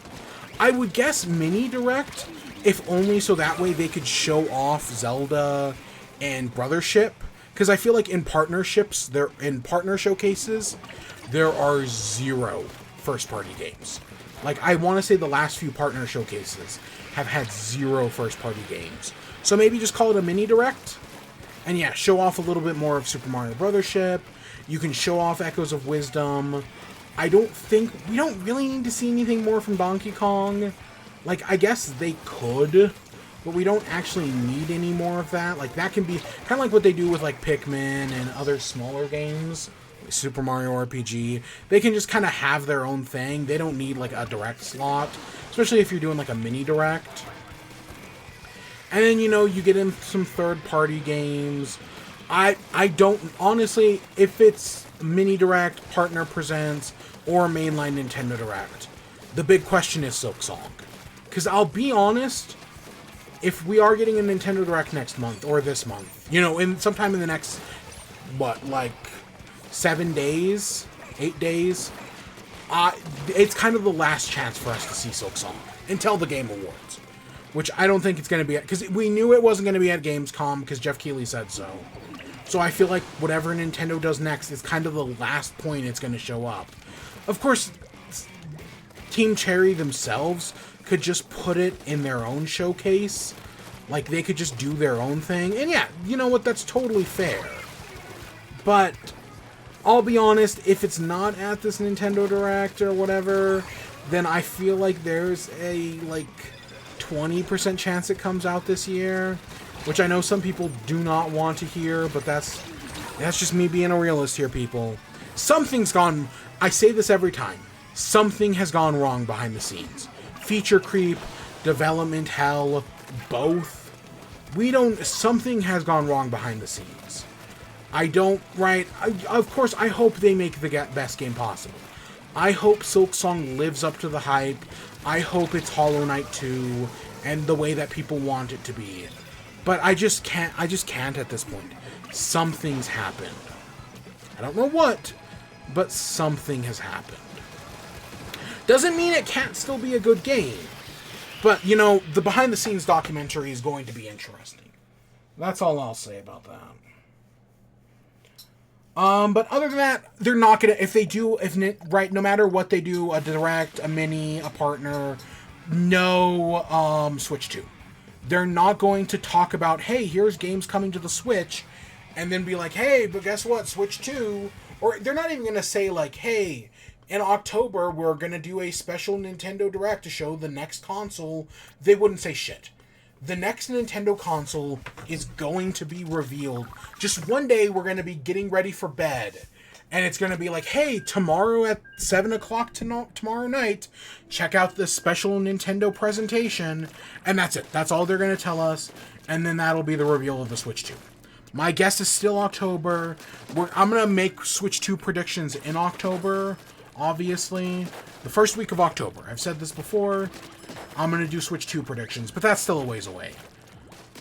I would guess Mini Direct, if only so that way they could show off Zelda and Brothership. Because I feel like in partner showcases, there are 0 first-party games. Like, I want to say the last few partner showcases have had 0 first-party games. So maybe just call it a mini Direct. And yeah, show off a little bit more of Super Mario Brothership. You can show off Echoes of Wisdom. We don't really need to see anything more from Donkey Kong. Like, I guess they could, but we don't actually need any more of that. Like, that can be kind of like what they do with, like, Pikmin and other smaller games. Like Super Mario RPG. They can just kind of have their own thing. They don't need, like, a Direct slot. Especially if you're doing, like, a mini Direct. And then, you know, you get in some third-party games. I don't... Honestly, if it's mini Direct, Partner Presents, or mainline Nintendo Direct, the big question is Silksong. Because I'll be honest, if we are getting a Nintendo Direct next month, or this month, you know, sometime in the next, 7 days? 8 days? It's kind of the last chance for us to see Silksong. Until the Game Awards. Which I don't think it's going to be at... Because we knew it wasn't going to be at Gamescom, because Jeff Keighley said so. So I feel like whatever Nintendo does next is kind of the last point it's going to show up. Of course, Team Cherry themselves could just put it in their own showcase. Like, they could just do their own thing. And yeah, you know what? That's totally fair. But I'll be honest, if it's not at this Nintendo Direct or whatever, then I feel like there's a, 20% chance it comes out this year, which I know some people do not want to hear, but that's just me being a realist here, people. Something's gone... I say this every time. Something has gone wrong behind the scenes. Feature creep, development hell, both. Something has gone wrong behind the scenes. Of course, I hope they make the best game possible. I hope Silksong lives up to the hype. I hope it's Hollow Knight 2 and the way that people want it to be. But I just can't at this point. Something's happened. I don't know what, but something has happened. Doesn't mean it can't still be a good game. But, you know, the behind-the-scenes documentary is going to be interesting. That's all I'll say about that. But other than that, they're not gonna, no matter what they do, a direct, a mini, a partner, no, Switch 2. They're not going to talk about, hey, here's games coming to the Switch, and then be like, hey, but guess what, Switch 2, or they're not even gonna say, like, hey, in October, we're gonna do a special Nintendo Direct to show the next console. They wouldn't say shit. The next Nintendo console is going to be revealed. Just one day, we're going to be getting ready for bed. And it's going to be like, hey, tomorrow at 7 o'clock tomorrow night, check out this special Nintendo presentation. And that's it. That's all they're going to tell us. And then that'll be the reveal of the Switch 2. My guess is still October. I'm going to make Switch 2 predictions in October, obviously. The first week of October. I've said this before. I'm going to do Switch 2 predictions, but that's still a ways away.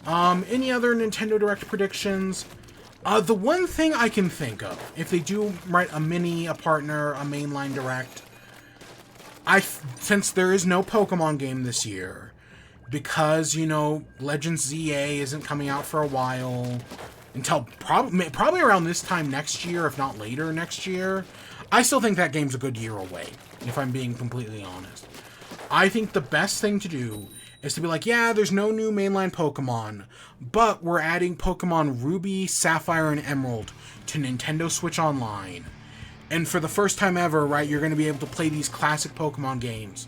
Any other Nintendo Direct predictions? The one thing I can think of, if they do write a mini, a partner, a mainline Direct, since there is no Pokemon game this year, because, you know, Legends ZA isn't coming out for a while, until probably around this time next year, if not later next year, I still think that game's a good year away, if I'm being completely honest. I think the best thing to do is to be like, yeah, there's no new mainline Pokemon, but we're adding Pokemon Ruby, Sapphire, and Emerald to Nintendo Switch Online. And for the first time ever, right, you're going to be able to play these classic Pokemon games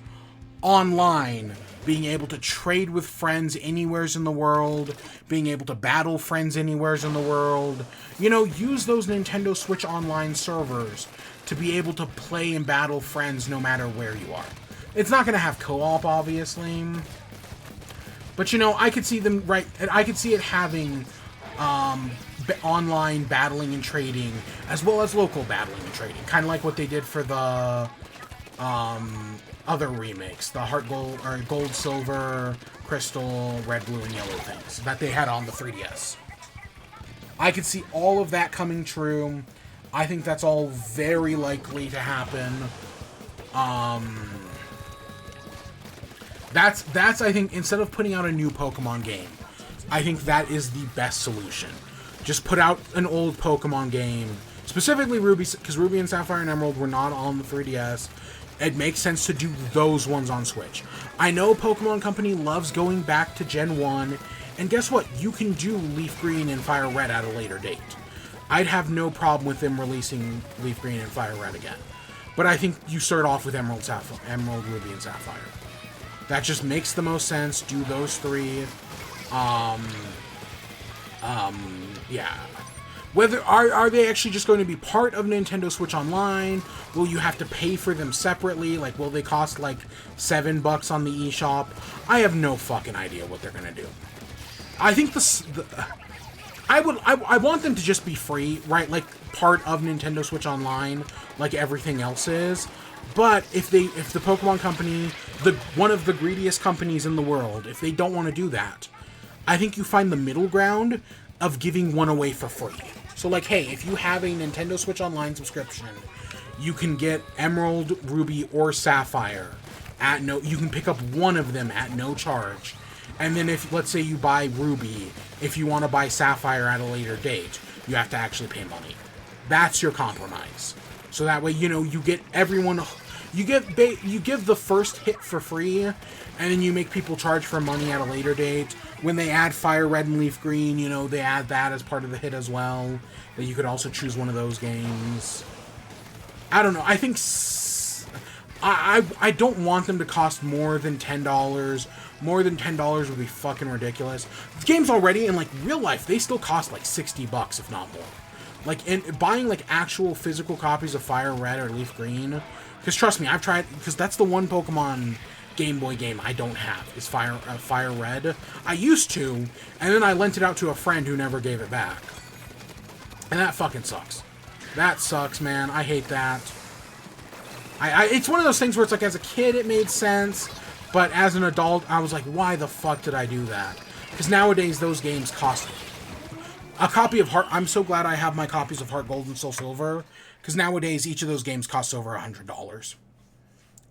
online, being able to trade with friends anywheres in the world, being able to battle friends anywheres in the world. You know, use those Nintendo Switch Online servers to be able to play and battle friends no matter where you are. It's not going to have co-op, obviously. But, you know, I could see them, right, I could see it having online battling and trading, as well as local battling and trading. Kind of like what they did for the other remakes. The Heart Gold, or Gold, Silver, Crystal, Red, Blue, and Yellow things that they had on the 3DS. I could see all of that coming true. I think that's all very likely to happen. That's I think, instead of putting out a new Pokemon game, I think that is the best solution. Just put out an old Pokemon game, specifically Ruby, because Ruby and Sapphire and Emerald were not on the 3DS. It makes sense to do those ones on Switch. I know Pokemon Company loves going back to Gen 1, and guess what? You can do Leaf Green and Fire Red at a later date. I'd have no problem with them releasing Leaf Green and Fire Red again. But I think you start off with Emerald, Ruby, and Sapphire. That just makes the most sense. Do those three. Yeah. Whether are they actually just going to be part of Nintendo Switch Online? Will you have to pay for them separately? Like, will they cost like $7 on the eShop? I have no fucking idea what they're gonna do. I think I want them to just be free, right? Like part of Nintendo Switch Online, like everything else is. But if the Pokemon Company, one of the greediest companies in the world, if they don't want to do that, I think you find the middle ground of giving one away for free. So like, hey, if you have a Nintendo Switch Online subscription, you can get Emerald, Ruby, or Sapphire at no. You can pick up one of them at no charge. And then if, let's say you buy Ruby, if you want to buy Sapphire at a later date, you have to actually pay money. That's your compromise. So that way, you know, you get everyone, you give the first hit for free, and then you make people charge for money at a later date. When they add Fire Red and Leaf Green, you know, they add that as part of the hit as well. That you could also choose one of those games. I don't know. I think I don't want them to cost more than $10 More than $10 would be fucking ridiculous. Games already, in, like, real life, they still cost, like, $60, if not more. Like, and buying, like, actual physical copies of Fire Red or Leaf Green, because trust me, I've tried, because that's the one Pokemon Game Boy game I don't have, is Fire Red. I used to, and then I lent it out to a friend who never gave it back. And that fucking sucks. That sucks, man. I hate that. It's one of those things where it's like, as a kid, it made sense, but as an adult, I was like, why the fuck did I do that? Because nowadays, those games cost a copy of Heart. I'm so glad I have my copies of Heart Gold and Soul Silver, because nowadays, each of those games costs over $100.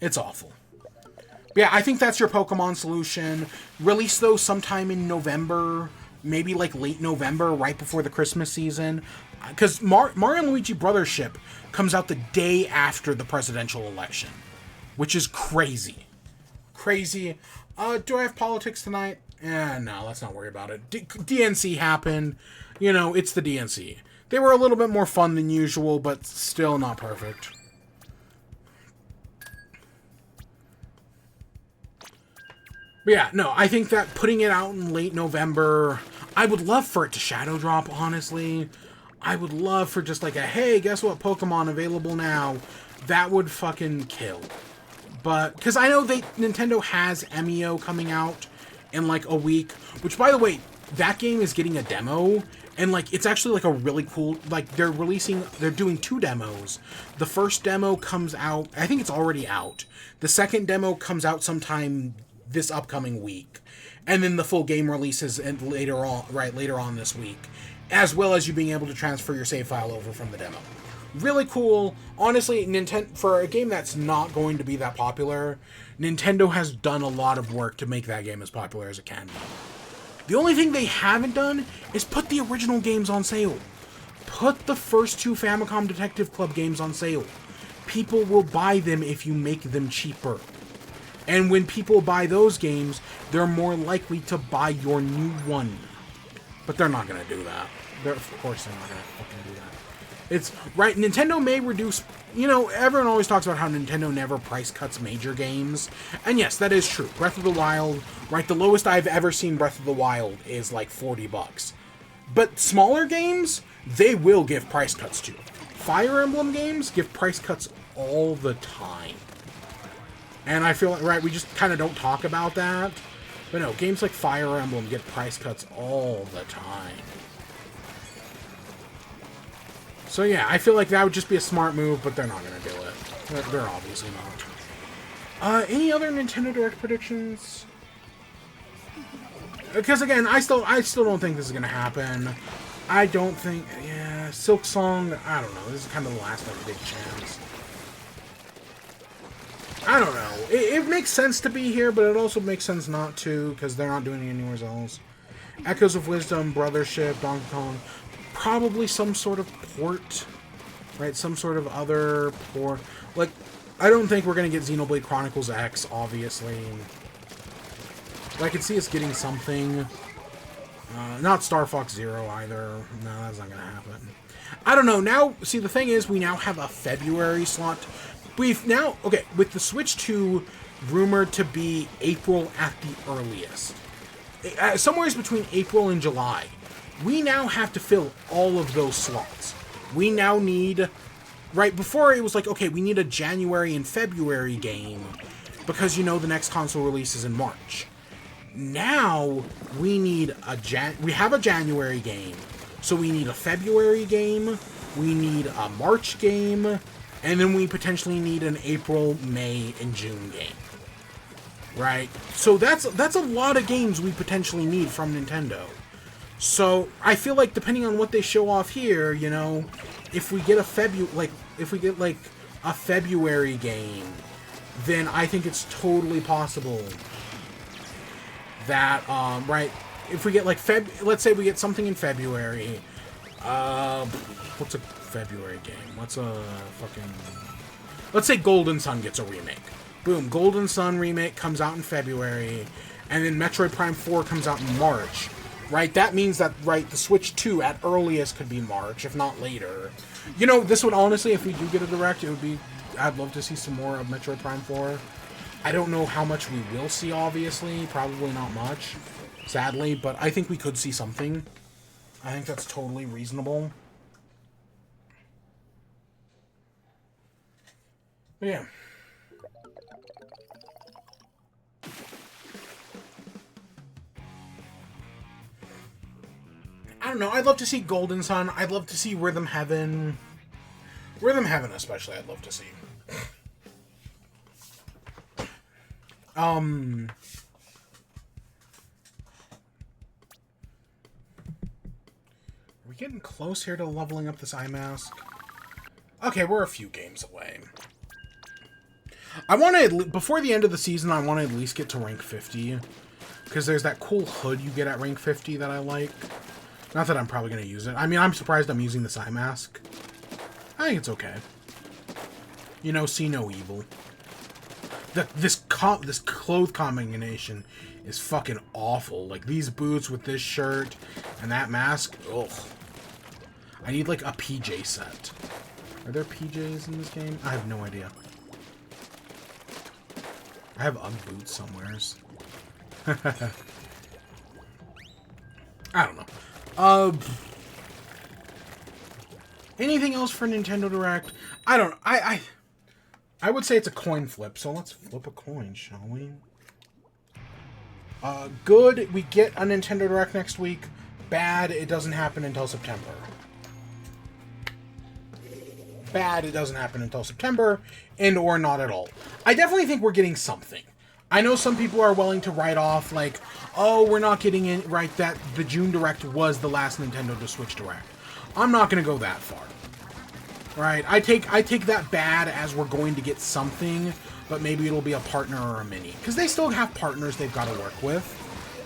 It's awful. But yeah, I think that's your Pokemon solution. Release those sometime in November, maybe like late November, right before the Christmas season. Because Mario & Luigi Brothership comes out the day after the presidential election, which is crazy. Crazy. Do I have politics tonight? No, let's not worry about it. DNC happened. You know, it's the DNC. They were a little bit more fun than usual, but still not perfect. But yeah, no, I think that putting it out in late November, I would love for it to shadow drop, honestly. I would love for just like a, hey, guess what, Pokemon available now. That would fucking kill. But, because I know Nintendo has MEO coming out in like a week, which, by the way, that game is getting a demo, and like, it's actually like a really cool, like, they're doing 2 demos. The first demo comes out, I think it's already out. The second demo comes out sometime this upcoming week. And then the full game releases later on this week, as well as you being able to transfer your save file over from the demo. Really cool. Honestly, for a game that's not going to be that popular, Nintendo has done a lot of work to make that game as popular as it can be. The only thing they haven't done is put the original games on sale. Put the first 2 Famicom Detective Club games on sale. People will buy them if you make them cheaper. And when people buy those games, they're more likely to buy your new one. But they're not going to do that. Of course they're not going to fucking do that. It's, right, Nintendo may reduce, you know, everyone always talks about how Nintendo never price cuts major games. And yes, that is true. Breath of the Wild, right, the lowest I've ever seen Breath of the Wild is like $40. But smaller games, they will give price cuts to. Fire Emblem games give price cuts all the time. And I feel like, right, we just kind of don't talk about that. But no, games like Fire Emblem get price cuts all the time. So yeah, I feel like that would just be a smart move, but they're not going to do it. They're obviously not. Any other Nintendo Direct predictions? Because again, I still don't think this is going to happen. I don't think, yeah, Silk Song, I don't know. This is kind of the last like big chance. I don't know. It makes sense to be here, but it also makes sense not to, because they're not doing it anywhere else. Echoes of Wisdom, Brothership, Donkey Kong, probably some sort of port, right? Some sort of other port. Like, I don't think we're going to get Xenoblade Chronicles X, obviously. But I could see us getting something. Not Star Fox Zero either. No, that's not going to happen. I don't know. Now, see, the thing is, we now have a February slot. We've now, okay, with the Switch 2 rumored to be April at the earliest. Somewhere between April and July. We now have to fill all of those slots. We now need, right, before it was like, okay, we need a January and February game because, you know, the next console release is in March. Now, we need we have a January game, so we need a February game, we need a March game, and then we potentially need an April, May, and June game. Right? So that's a lot of games we potentially need from Nintendo. So I feel like depending on what they show off here, you know, if we get a February game, then I think it's totally possible that right, if we get like let's say we get something in February. What's a February game? Let's say Golden Sun gets a remake. Boom, Golden Sun remake comes out in February, and then Metroid Prime 4 comes out in March. Right, that means that, right, the Switch 2 at earliest could be March, if not later. You know, this would honestly, if we do get a Direct, it would be, I'd love to see some more of Metroid Prime 4. I don't know how much we will see, obviously. Probably not much, sadly, but I think we could see something. I think that's totally reasonable. But yeah. I don't know. I'd love to see Golden Sun. I'd love to see Rhythm Heaven. Rhythm Heaven, especially, I'd love to see. Are we getting close here to leveling up this eye mask? Okay, we're a few games away. I want to, before the end of the season, I want to at least get to rank 50. Because there's that cool hood you get at rank 50 that I like. Not that I'm probably going to use it. I mean, I'm surprised I'm using this eye mask. I think it's okay. You know, see no evil. This clothes combination is fucking awful. Like, these boots with this shirt and that mask, ugh. I need, like, a PJ set. Are there PJs in this game? I have no idea. I have Ugg boots somewheres. I don't know. Anything else for Nintendo Direct? I don't know. I would say it's a coin flip, so let's flip a coin, shall we? Good, we get a Nintendo Direct next week. Bad, it doesn't happen until September. Bad, it doesn't happen until September, and or not at all. I definitely think we're getting something. I know some people are willing to write off, like, oh, we're not getting in, right, that the June Direct was the last Nintendo to Switch Direct. I'm not going to go that far. Right, I take that bad as we're going to get something, but maybe it'll be a partner or a mini. Because they still have partners they've got to work with.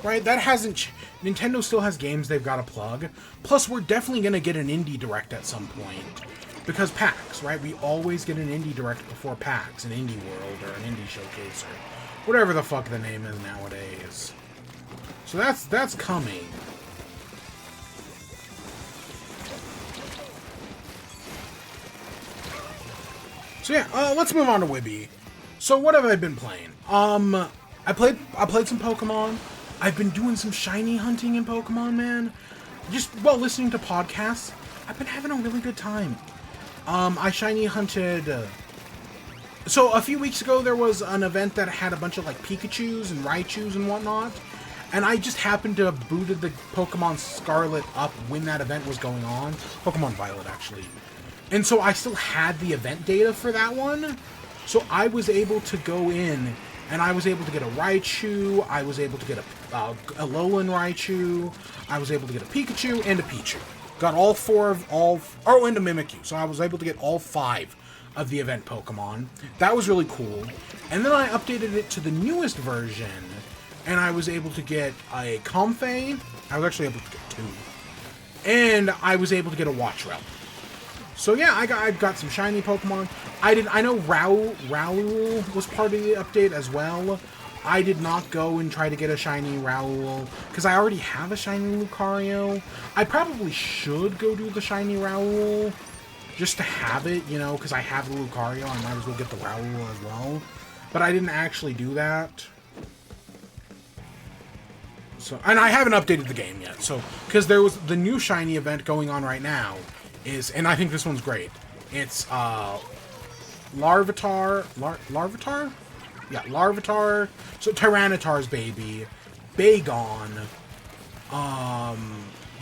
Right, that hasn't... Nintendo still has games they've got to plug. Plus, we're definitely going to get an Indie Direct at some point. Because PAX, right? We always get an Indie Direct before PAX, an Indie World, or an Indie Showcase, or whatever the fuck the name is nowadays. So that's coming. So yeah, let's move on to WIBE. So what have I been playing? I played some Pokemon. I've been doing some shiny hunting in Pokemon, man. Just while listening to podcasts, I've been having a really good time. I shiny hunted... So a few weeks ago, there was an event that had a bunch of, like, Pikachus and Raichus and whatnot. And I just happened to have booted the Pokemon Scarlet up when that event was going on. Pokemon Violet, actually. And so I still had the event data for that one. So I was able to go in, and I was able to get a Raichu, I was able to get a Alolan Raichu, I was able to get a Pikachu, and a Pichu. Got all four of oh, and a Mimikyu. So I was able to get all 5 of the event Pokemon. That was really cool. And then I updated it to the newest version, and I was able to get a Comfey. I was actually able to get 2. And I was able to get a Watchwell. So yeah, I got some shiny Pokemon. I know Raoul was part of the update as well. I did not go and try to get a shiny Raoul, because I already have a shiny Lucario. I probably should go do the shiny Raoul, just to have it, you know, because I have the Lucario, I might as well get the Raoul as well. But I didn't actually do that. So, and I haven't updated the game yet, so, because there was the new shiny event going on right now, and I think this one's great. It's, Larvitar? Yeah, Larvitar. So Tyranitar's baby, Bagon,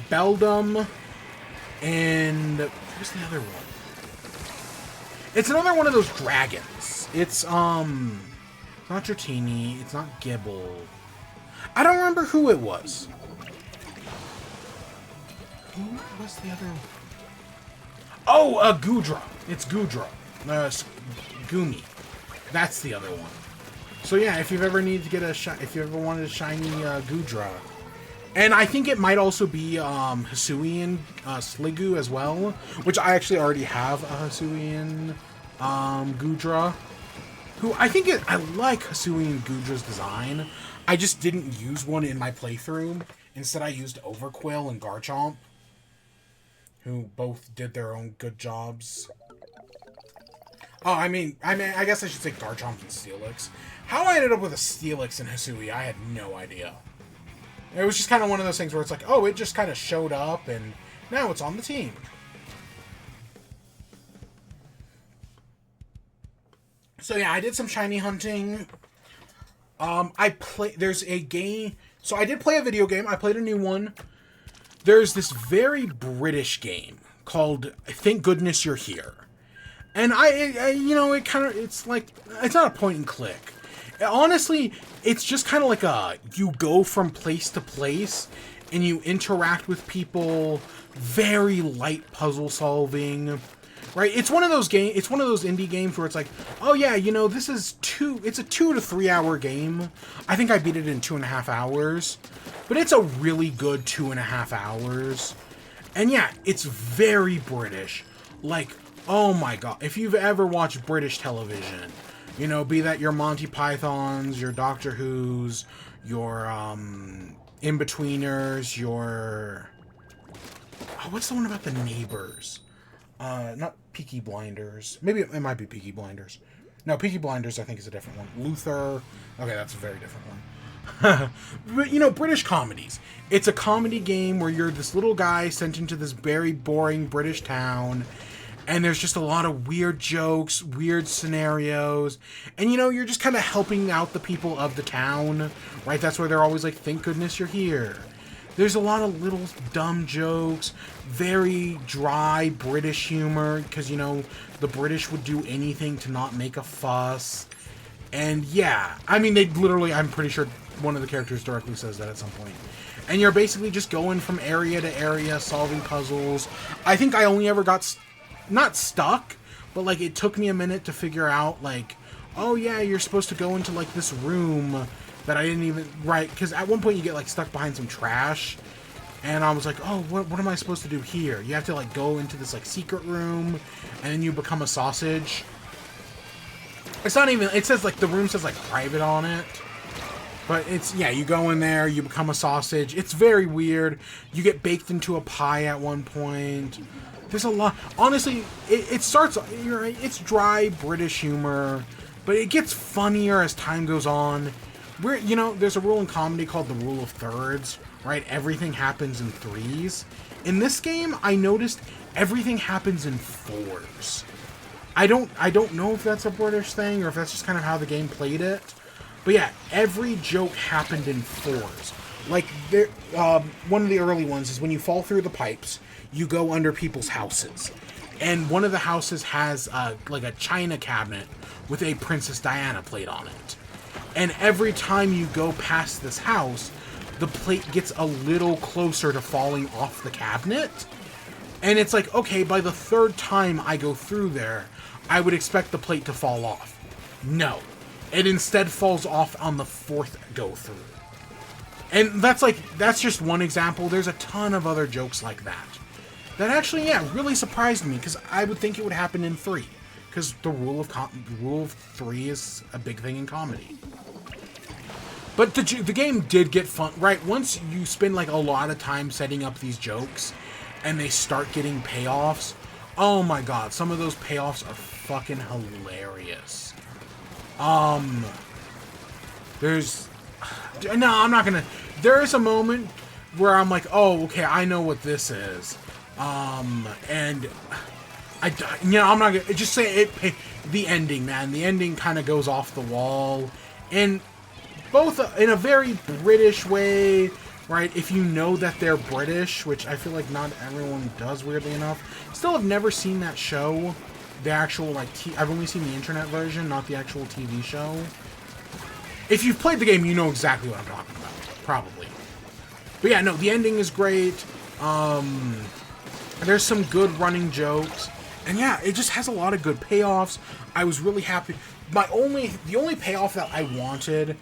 Beldum, and what's the other one? It's another one of those dragons. It's not Dratini, it's not Gibble. I don't remember who it was. Who was the other one? Oh, Goodra. It's Goodra. Goomy. That's the other one. So yeah, if you've ever needed to get if you ever wanted a shiny Goodra, and I think it might also be Hisuian Sliggoo as well, which I actually already have a Hisuian Goodra, who I like Hisuian Goodra's design. I just didn't use one in my playthrough. Instead, I used Overquill and Garchomp, who both did their own good jobs. Oh, I guess I should say Garchomp and Steelix. How I ended up with a Steelix and Hisui, I had no idea. It was just kind of one of those things where it's like, oh, it just kind of showed up, and now it's on the team. So yeah, I did some shiny hunting. There's a game. So I did play a video game. I played a new one. There's this very British game called Thank Goodness You're Here. And it's not a point and click. Honestly, it's just kind of like you go from place to place and you interact with people, very light puzzle solving, right? It's one of those indie games where it's like, oh yeah, it's a 2 to 3 hour game. I think I beat it in 2.5 hours, but it's a really good 2.5 hours. And yeah, it's very British. Like, oh my god, if you've ever watched British television, be that your Monty Pythons, your Doctor Who's, your In-Betweeners, your... Oh, what's the one about the neighbors? Not Peaky Blinders. Maybe it might be Peaky Blinders. No, Peaky Blinders I think is a different one. Luther. Okay, that's a very different one. But, British comedies. It's a comedy game where you're this little guy sent into this very boring British town, and there's just a lot of weird jokes, weird scenarios, and you're just kind of helping out the people of the town, right? That's where they're always like, thank goodness you're here. There's a lot of little dumb jokes, very dry British humor, because, the British would do anything to not make a fuss. And yeah, they literally, I'm pretty sure one of the characters directly says that at some point. And you're basically just going from area to area, solving puzzles. I think I only ever got, not stuck, but like it took me a minute to figure out, like, oh yeah, you're supposed to go into like this room that I didn't even, right, because at one point you get like stuck behind some trash, and I was like, oh, what am I supposed to do here? You have to like go into this like secret room, and then you become a sausage. It's not even, it says like, the room says like private on it, but it's, yeah, you go in there, you become a sausage. It's very weird. You get baked into a pie at one point. There's a lot, honestly, it starts, you're right, it's dry British humor, but it gets funnier as time goes on. There's a rule in comedy called the rule of thirds, right? Everything happens in threes. In this game, I noticed everything happens in fours. I don't know if that's a British thing or if that's just kind of how the game played it. But yeah, every joke happened in fours. Like, one of the early ones is when you fall through the pipes, you go under people's houses. And one of the houses has like a china cabinet with a Princess Diana plate on it. And every time you go past this house, the plate gets a little closer to falling off the cabinet. And it's like, okay, by the third time I go through there, I would expect the plate to fall off. No. It instead falls off on the fourth go through. And that's just one example. There's a ton of other jokes like that. That actually, yeah, really surprised me, because I would think it would happen in 3. Because the rule of 3 is a big thing in comedy. But the game did get fun, right? Once you spend like a lot of time setting up these jokes, and they start getting payoffs, oh my god, some of those payoffs are fucking hilarious. There is a moment where I'm like, oh, okay, I know what this is. And I'm not gonna just say it. The ending, man, the ending kind of goes off the wall, and both in a very British way, right? If you know that they're British, which I feel like not everyone does, weirdly enough. Still have never seen that show, the actual I've only seen the internet version, not the actual TV show. If you've played the game, you know exactly what I'm talking about, probably. But yeah, no, the ending is great. There's some good running jokes. And yeah, it just has a lot of good payoffs. I was really happy. The only payoff that I wanted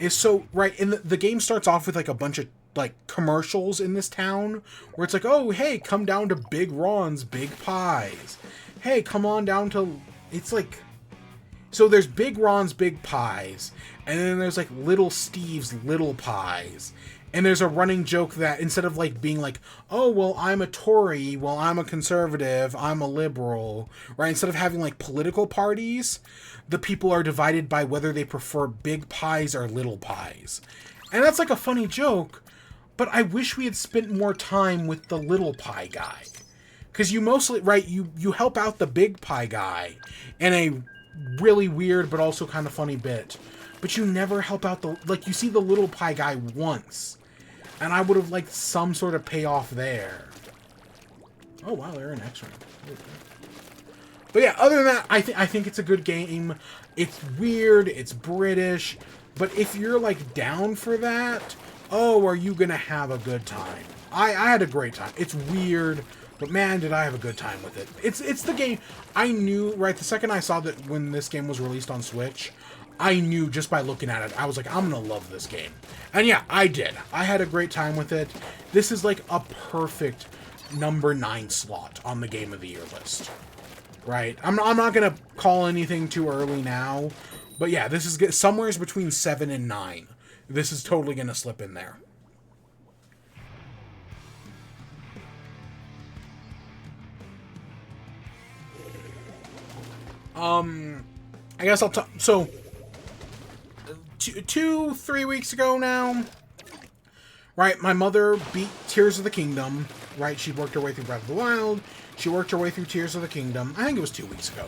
is right, and the game starts off with like a bunch of like commercials in this town where it's like, oh, hey, come down to Big Ron's Big Pies. Hey, come on down to, it's like, so there's Big Ron's Big Pies, and then there's like Little Steve's Little Pies, And there's a running joke that instead of like being like, oh, well, I'm a Tory, well, I'm a conservative, I'm a liberal, right? Instead of having like political parties, the people are divided by whether they prefer big pies or little pies. And that's like a funny joke, but I wish we had spent more time with the little pie guy. Because you mostly, right, you help out the big pie guy in a really weird but also kind of funny bit. But you never help out the, like, you see the little pie guy once. And I would have liked some sort of payoff there. Oh, wow, they're in X-Ray. But yeah, other than that, I think it's a good game. It's weird, it's British. But if you're, like, down for that, oh, are you going to have a good time? I had a great time. It's weird, but man, did I have a good time with it. It's the game. I knew, right, the second I saw that when this game was released on Switch, I knew just by looking at it, I was like, I'm going to love this game. And yeah, I did. I had a great time with it. This is like a perfect number 9 slot on the Game of the Year list. Right? I'm not going to call anything too early now. But yeah, this is somewhere between 7 and 9. This is totally going to slip in there. I guess I'll talk. So, 3 weeks ago now, right, my mother beat Tears of the Kingdom, right? She worked her way through Breath of the Wild. She worked her way through Tears of the Kingdom. I think it was 2 weeks ago.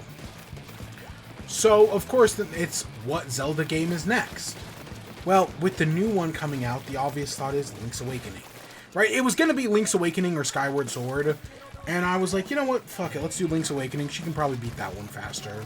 So, of course, it's what Zelda game is next. Well, with the new one coming out, the obvious thought is Link's Awakening. Right? It was going to be Link's Awakening or Skyward Sword. And I was like, you know what? Fuck it. Let's do Link's Awakening. She can probably beat that one faster.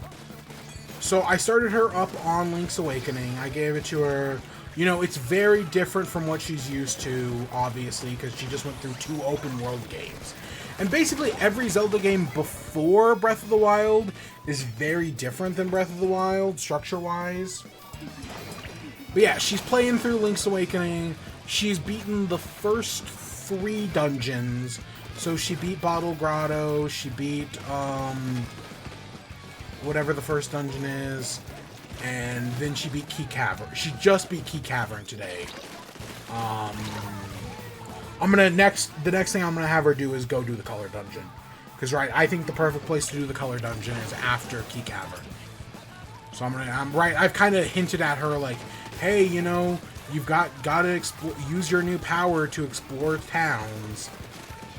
So I started her up on Link's Awakening. I gave it to her. You know, it's very different from what she's used to, obviously, because she just went through 2 open world games. And basically every Zelda game before Breath of the Wild is very different than Breath of the Wild, structure-wise. But yeah, she's playing through Link's Awakening. She's beaten the first 3 dungeons. So she beat Bottle Grotto, she beat, whatever the first dungeon is, and then she beat Key Cavern. She just beat Key Cavern today. The next thing I'm gonna have her do is go do the Color Dungeon. Because, right, I think the perfect place to do the Color Dungeon is after Key Cavern. So I've kind of hinted at her, like, hey, you know, you've gotta use your new power to explore towns.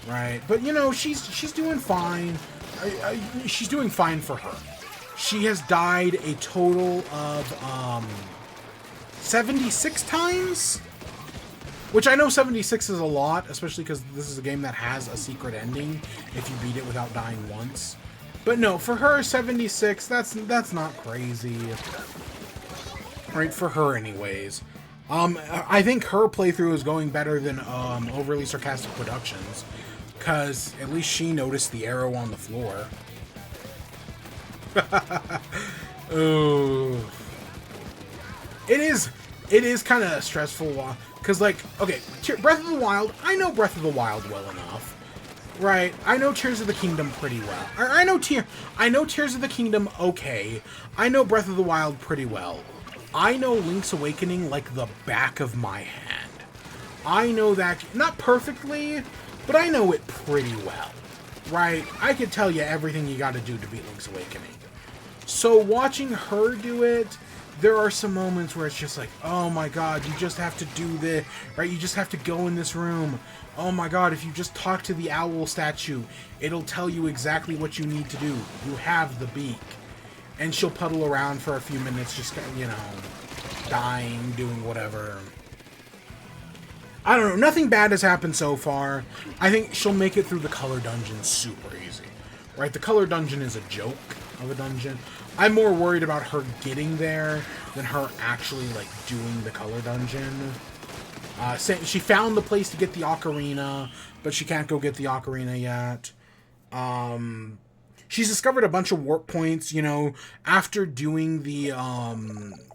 Right, but you know, she's doing fine. She's doing fine for her. She has died a total of 76 times, which I know 76 is a lot, especially because this is a game that has a secret ending if you beat it without dying once. But no, for her 76, that's not crazy. Right, for her anyways. I think her playthrough is going better than Overly Sarcastic Productions. Because at least she noticed the arrow on the floor. Ooh. It is kind of stressful. Because, like, okay, Breath of the Wild, I know Breath of the Wild well enough. Right? I know Tears of the Kingdom pretty well. I know Tears of the Kingdom okay. I know Breath of the Wild pretty well. I know Link's Awakening like the back of my hand. I know that, not perfectly, but I know it pretty well, right? I could tell you everything you gotta do to beat Link's Awakening. So watching her do it, there are some moments where it's just like, oh my god, you just have to do this, right? You just have to go in this room. Oh my god, if you just talk to the owl statue, it'll tell you exactly what you need to do. You have the beak. And she'll puddle around for a few minutes, just, you know, dying, doing whatever. I don't know. Nothing bad has happened so far. I think she'll make it through the Color Dungeon super easy. Right? The Color Dungeon is a joke of a dungeon. I'm more worried about her getting there than her actually, like, doing the Color Dungeon. She found the place to get the Ocarina, but she can't go get the Ocarina yet. She's discovered a bunch of warp points, you know, after doing the,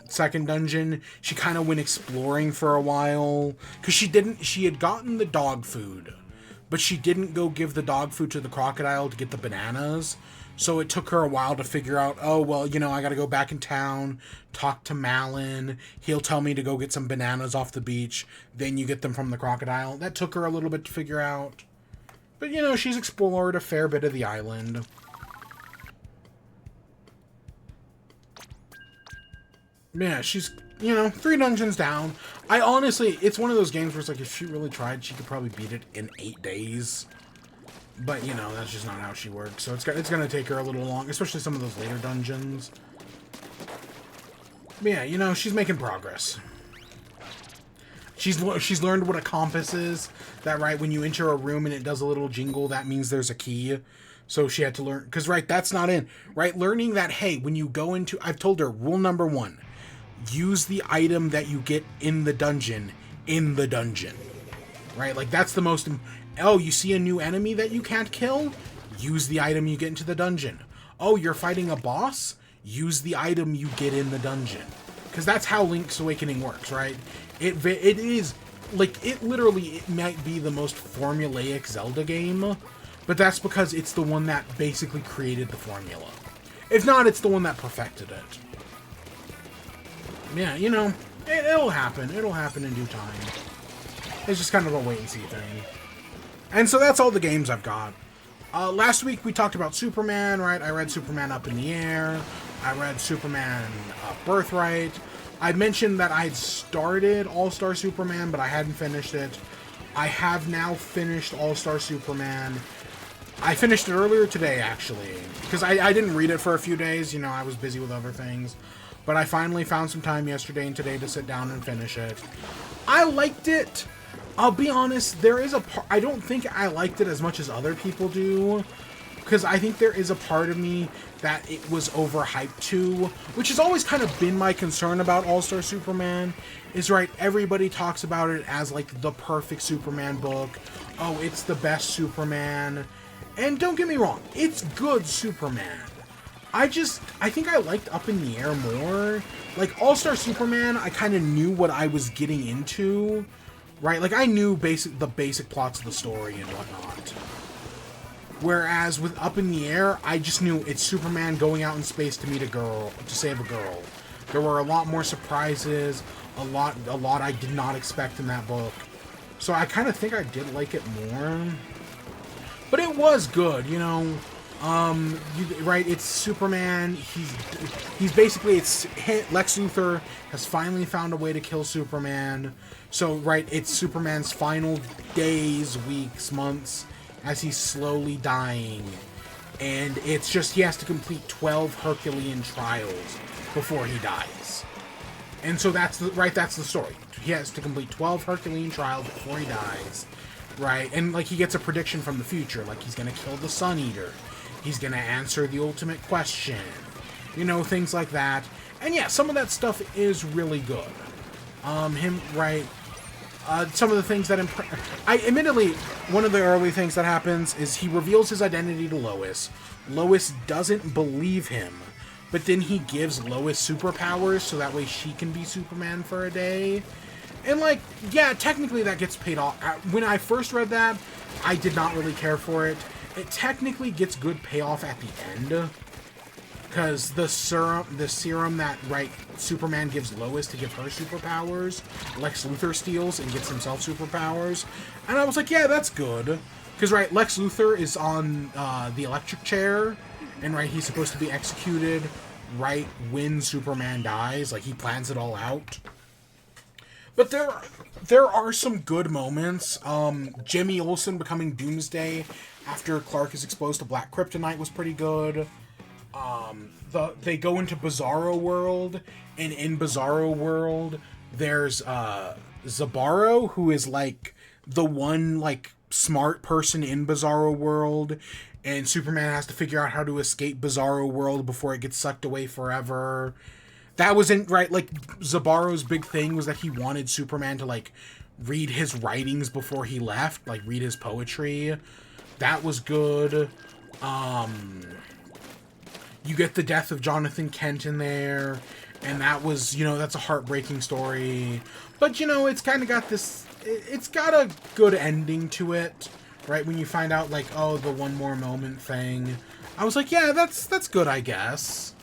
second dungeon, she kind of went exploring for a while, because she had gotten the dog food, but she didn't go give the dog food to the crocodile to get the bananas, So it took her a while to figure out, oh, well, you know, I gotta go back in town, talk to Malin. He'll tell me to go get some bananas off the beach. Then you get them from the crocodile. That took her a little bit to figure out. But, you know, she's explored a fair bit of the island. Yeah, she's, you know, 3 dungeons down. I honestly, it's one of those games where it's like, if she really tried, she could probably beat it in 8 days. But, you know, that's just not how she works. So it's going to take her a little long, especially some of those later dungeons. But yeah, you know, she's making progress. She's learned what a compass is. That, right, when you enter a room and it does a little jingle, that means there's a key. So she had to learn, because, right, that's not in. Right, learning that, hey, when you go into, I've told her, rule number 1, use the item that you get in the dungeon, right? Like, that's the most, oh, you see a new enemy that you can't kill? Use the item you get into the dungeon. Oh, you're fighting a boss? Use the item you get in the dungeon. Because that's how Link's Awakening works, right? It is, like, it might be the most formulaic Zelda game, but that's because it's the one that basically created the formula. If not, it's the one that perfected it. Yeah, you know, it'll happen. It'll happen in due time. It's just kind of a wait-and-see thing. And so that's all the games I've got. Last week we talked about Superman, right? I read Superman Up in the Air. I read Superman Birthright. I mentioned that I'd started All-Star Superman, but I hadn't finished it. I have now finished All-Star Superman. I finished it earlier today, actually. Because I didn't read it for a few days. You know, I was busy with other things. But I finally found some time yesterday and today to sit down and finish it. I liked it. I'll be honest, there is a part... I don't think I liked it as much as other people do. Because I think there is a part of me that it was overhyped too. Which has always kind of been my concern about All-Star Superman. Is, right, everybody talks about it as, like, the perfect Superman book. Oh, it's the best Superman. And don't get me wrong, it's good Superman. I think I liked Up in the Air more. Like, All-Star Superman, I kind of knew what I was getting into, right? Like, I knew the basic plots of the story and whatnot. Whereas with Up in the Air, I just knew it's Superman going out in space to meet a girl, to save a girl. There were a lot more surprises, a lot I did not expect in that book. So I kind of think I did like it more. But it was good, you know. Right, it's Superman, he's basically, Lex Luthor has finally found a way to kill Superman, so, right, it's Superman's final days, weeks, months, as he's slowly dying, and it's just, he has to complete 12 Herculean trials before he dies, and so that's the story. He has to complete 12 Herculean trials before he dies, right, and, like, he gets a prediction from the future, like, he's gonna kill the Sun Eater. He's gonna answer the ultimate question. You know, things like that. And yeah, some of that stuff is really good. Some of the things that admittedly, one of the early things that happens is he reveals his identity to Lois. Lois doesn't believe him, but then he gives Lois superpowers so that way she can be Superman for a day. And, like, yeah, technically that gets paid off. When I first read that, I did not really care for it. It technically gets good payoff at the end, because the serum that, right, Superman gives Lois to give her superpowers, Lex Luthor steals and gets himself superpowers, and I was like, yeah, that's good, because, right, Lex Luthor is on the electric chair, and, right, he's supposed to be executed right when Superman dies, like, he plans it all out. But there are some good moments. Jimmy Olsen becoming Doomsday after Clark is exposed to black kryptonite was pretty good. They go into Bizarro World, and in Bizarro World, there's Zabaro, who is like the one like smart person in Bizarro World, and Superman has to figure out how to escape Bizarro World before it gets sucked away forever. That wasn't right. Like, Zabaro's big thing was that he wanted Superman to, like, read his writings before he left, like, read his poetry. That was good. You get the death of Jonathan Kent in there, and that was, you know, that's a heartbreaking story. But, you know, it's kind of got this, it's got a good ending to it, right? When you find out, like, oh, the one more moment thing. I was like, yeah, that's good, I guess.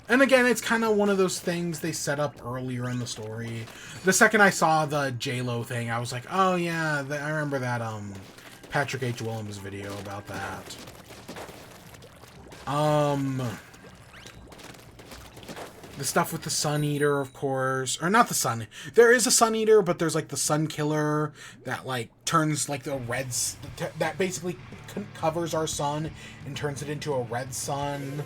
And again, it's kind of one of those things they set up earlier in the story. The second I saw the J-Lo thing, I was like, oh yeah, I remember that Patrick H. Willems video about that. The stuff with the Sun Eater, of course. Or not the Sun. There is a Sun Eater, but there's like the Sun Killer that like turns like the reds... that basically covers our sun and turns it into a red sun.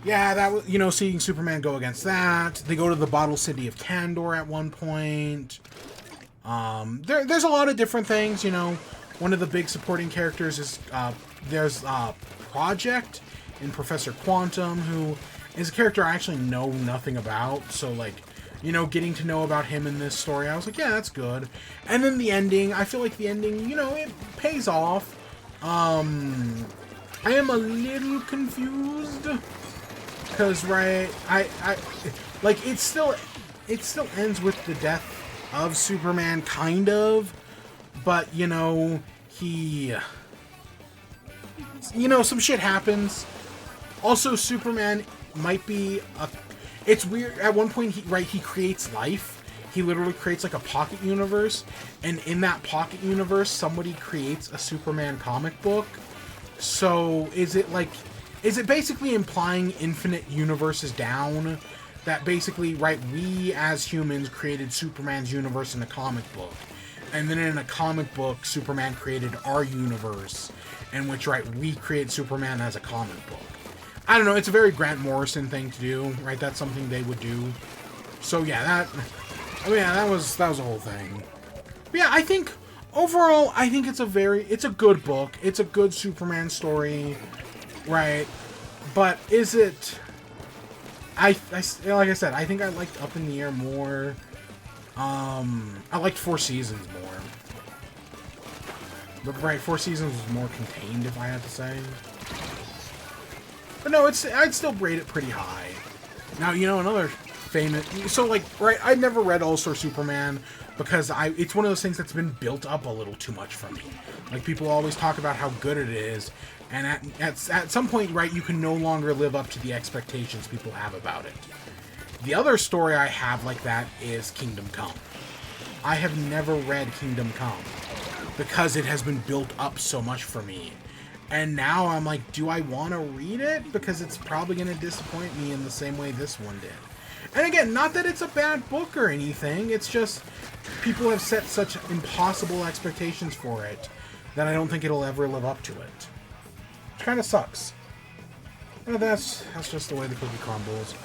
Yeah, that was, you know, seeing Superman go against that. They go to the Bottle City of Kandor at one point. There's a lot of different things, you know. One of the big supporting characters is, there's Project in Professor Quantum, who is a character I actually know nothing about. So, like, you know, getting to know about him in this story, I was like, yeah, that's good. And then the ending, I feel like the ending, you know, it pays off. I am a little confused. Because, right, like, it still ends with the death of Superman, kind of, but, you know, some shit happens. Also, Superman might be it's weird, at one point, he creates life. He literally creates, like, a pocket universe, and in that pocket universe, somebody creates a Superman comic book. So, is it basically implying infinite universes down? That basically, right, we as humans created Superman's universe in a comic book. And then in a comic book, Superman created our universe, in which, right, we create Superman as a comic book. I don't know, it's a very Grant Morrison thing to do, right? That's something they would do. So yeah, that was a whole thing. But yeah, I think, overall, I think it's a good book. It's a good Superman story. Right, but is it... like I said, I think I liked Up in the Air more. I liked Four Seasons more. But right, Four Seasons was more contained, if I had to say. But no, I'd still rate it pretty high. Now, you know, another famous... So, like, right, I never read All-Star Superman because it's one of those things that's been built up a little too much for me. Like, people always talk about how good it is, and at some point, right, you can no longer live up to the expectations people have about it. The other story I have like that is Kingdom Come. I have never read Kingdom Come because it has been built up so much for me. And now I'm like, do I want to read it? Because it's probably going to disappoint me in the same way this one did. And again, not that it's a bad book or anything, it's just people have set such impossible expectations for it that I don't think it'll ever live up to it. Which kind of sucks. And that's just the way the cookie crumbles.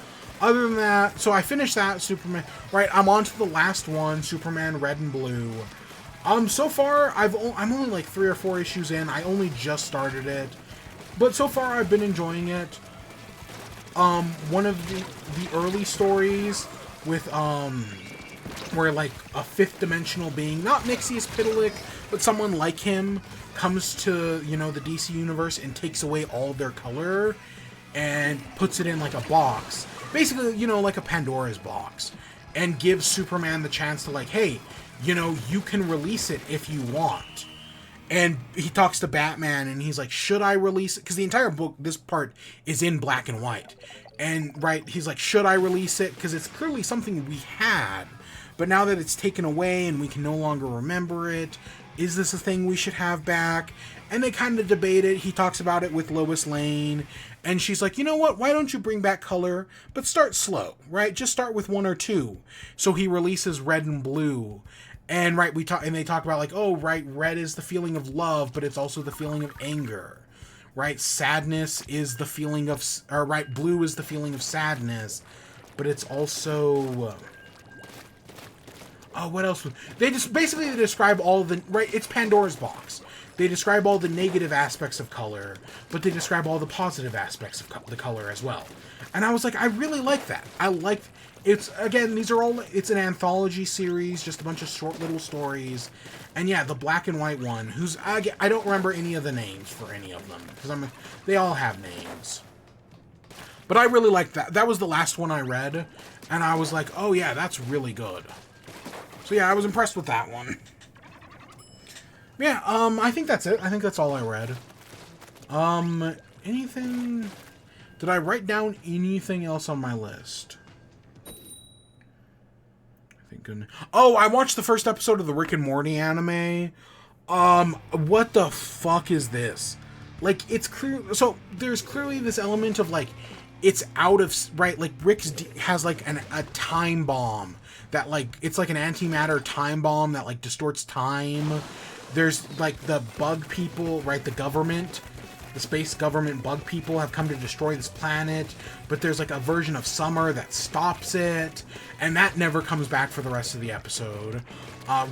Other than that, so I finished that, Superman. Right, I'm on to the last one, Superman Red and Blue. So far, I'm only like 3 or 4 issues in. I only just started it. But so far, I've been enjoying it. One of the early stories with, where like a 5th dimensional being, not Nixius Pitalik, but someone like him, comes to, you know, the DC universe and takes away all their color and puts it in like a box. Basically, you know, like a Pandora's box. And gives Superman the chance to like, hey, you know, you can release it if you want. And he talks to Batman and he's like, should I release it? Because the entire book, this part, is in black and white. And, right, he's like, should I release it? Because it's clearly something we had. But now that it's taken away and we can no longer remember it, is this a thing we should have back? And they kind of debate it. He talks about it with Lois Lane. And she's like, you know what? Why don't you bring back color? But start slow, right? Just start with 1 or 2. So he releases Red and Blue. And, right, they talk about, like, oh, right, red is the feeling of love, but it's also the feeling of anger. Right? Sadness is the feeling of... Or, right, blue is the feeling of sadness, but it's also... Oh, what else? They describe all the... Right, it's Pandora's box. They describe all the negative aspects of color, but they describe all the positive aspects of the color as well. And I was like, I really like that. I like... It's, again, it's an anthology series, just a bunch of short little stories. And yeah, the black and white one, I don't remember any of the names for any of them, because they all have names. But I really liked that. That was the last one I read, and I was like, oh yeah, that's really good. So yeah, I was impressed with that one. Yeah, I think that's it. I think that's all I read. anything... Did I write down anything else on my list? I think... Oh, I watched the first episode of the Rick and Morty anime. What the fuck is this? Like, it's clear... So, there's clearly this element of, like, it's out of... Right, like, has, like, a time bomb. That, like, it's like an antimatter time bomb that, like, distorts time. There's, like, the bug people, right, the government... The space government bug people have come to destroy this planet, but there's like a version of Summer that stops it, and that never comes back for the rest of the episode.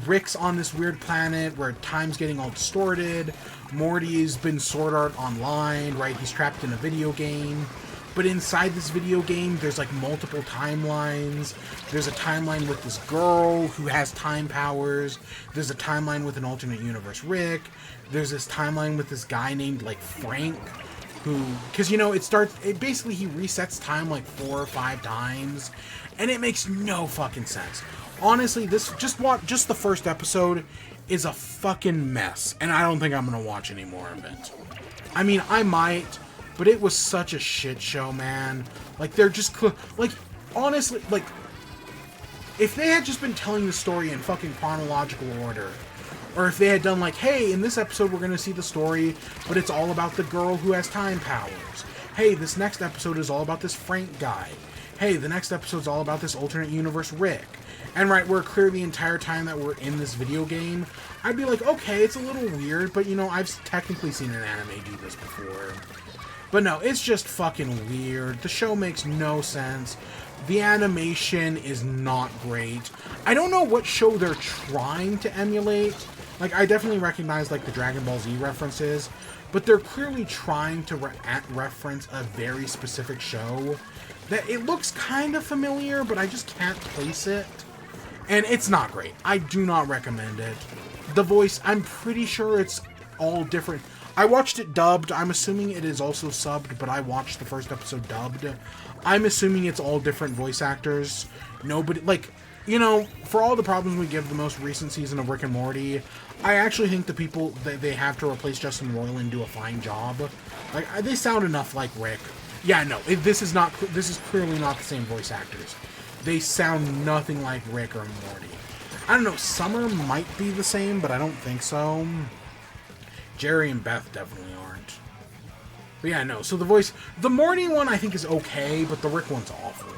Rick's on this weird planet where time's getting all distorted. Morty's been Sword Art Online, right? He's trapped in a video game. But inside this video game, there's like multiple timelines. There's a timeline with this girl who has time powers. There's a timeline with an alternate universe Rick. There's this timeline with this guy named like Frank, who, because you know, basically he resets time like 4 or 5 times, and it makes no fucking sense. Honestly, just the first episode is a fucking mess, and I don't think I'm gonna watch any more of it. I mean, I might. But it was such a shit show, man. Like, they're just... Like, honestly, like... If they had just been telling the story in fucking chronological order, or if they had done like, hey, in this episode we're gonna see the story, but it's all about the girl who has time powers. Hey, this next episode is all about this Frank guy. Hey, the next episode's all about this alternate universe Rick. And right, we're clear the entire time that we're in this video game, I'd be like, okay, it's a little weird, but you know, I've technically seen an anime do this before. But no, it's just fucking weird. The show makes no sense. The animation is not great. I don't know what show they're trying to emulate. Like, I definitely recognize, like, the Dragon Ball Z references, but they're clearly trying to reference a very specific show that it looks kind of familiar, but I just can't place it. And it's not great. I do not recommend it. The voice, I'm pretty sure it's all different. I watched it dubbed. I'm assuming it is also subbed, but I watched the first episode dubbed. I'm assuming it's all different voice actors. Nobody, like, you know, for all the problems we give the most recent season of Rick and Morty, I actually think the people that they have to replace Justin Roiland do a fine job. Like, they sound enough like Rick. Yeah, no, this is clearly not the same voice actors. They sound nothing like Rick or Morty. I don't know, Summer might be the same, but I don't think so. Jerry and Beth definitely aren't. But yeah, no, so the Morty one I think is okay, but the Rick one's awful.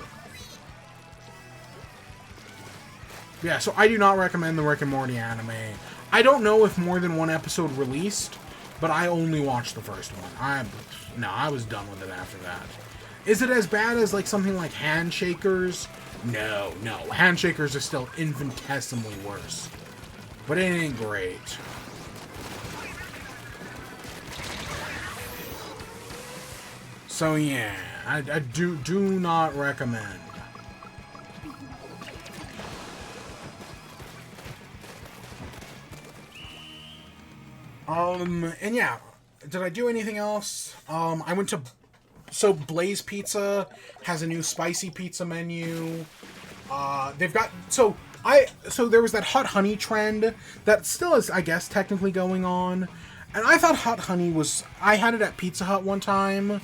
Yeah, so I do not recommend the Rick and Morty anime. I don't know if more than one episode released, but I only watched the first one. I was done with it after that. Is it as bad as like something like Handshakers? No. Handshakers is still infinitesimally worse. But it ain't great. So yeah, I do not recommend. And yeah, did I do anything else? I went to... So Blaze Pizza has a new spicy pizza menu. They've got... So there was that hot honey trend that still is, I guess, technically going on. And I thought hot honey was... I had it at Pizza Hut one time.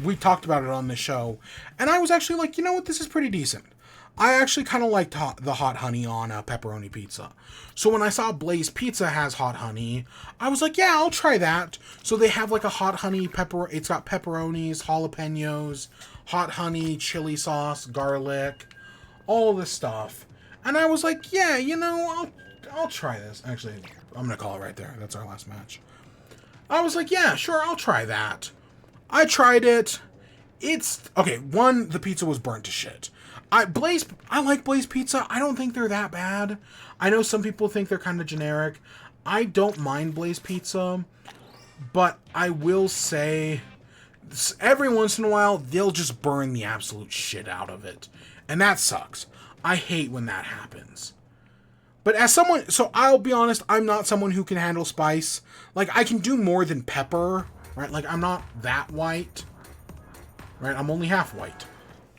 We talked about it on the show. And I was actually like, you know what, this is pretty decent. I actually kind of liked the hot honey on a pepperoni pizza. So when I saw Blaze Pizza has hot honey, I was like, yeah, I'll try that. So they have like a hot honey pepper. It's got pepperonis, jalapenos, hot honey, chili sauce, garlic, all this stuff. And I was like, yeah, you know, I'll try this. Actually, I'm going to call it right there. That's our last match. I was like, yeah, sure, I'll try that. I tried it. It's... Okay, one, the pizza was burnt to shit. I like Blaze Pizza. I don't think they're that bad. I know some people think they're kind of generic. I don't mind Blaze Pizza. But I will say, every once in a while, they'll just burn the absolute shit out of it. And that sucks. I hate when that happens. But as someone... So I'll be honest, I'm not someone who can handle spice. Like, I can do more than pepper. Right? Like, I'm not that white. Right? I'm only half white.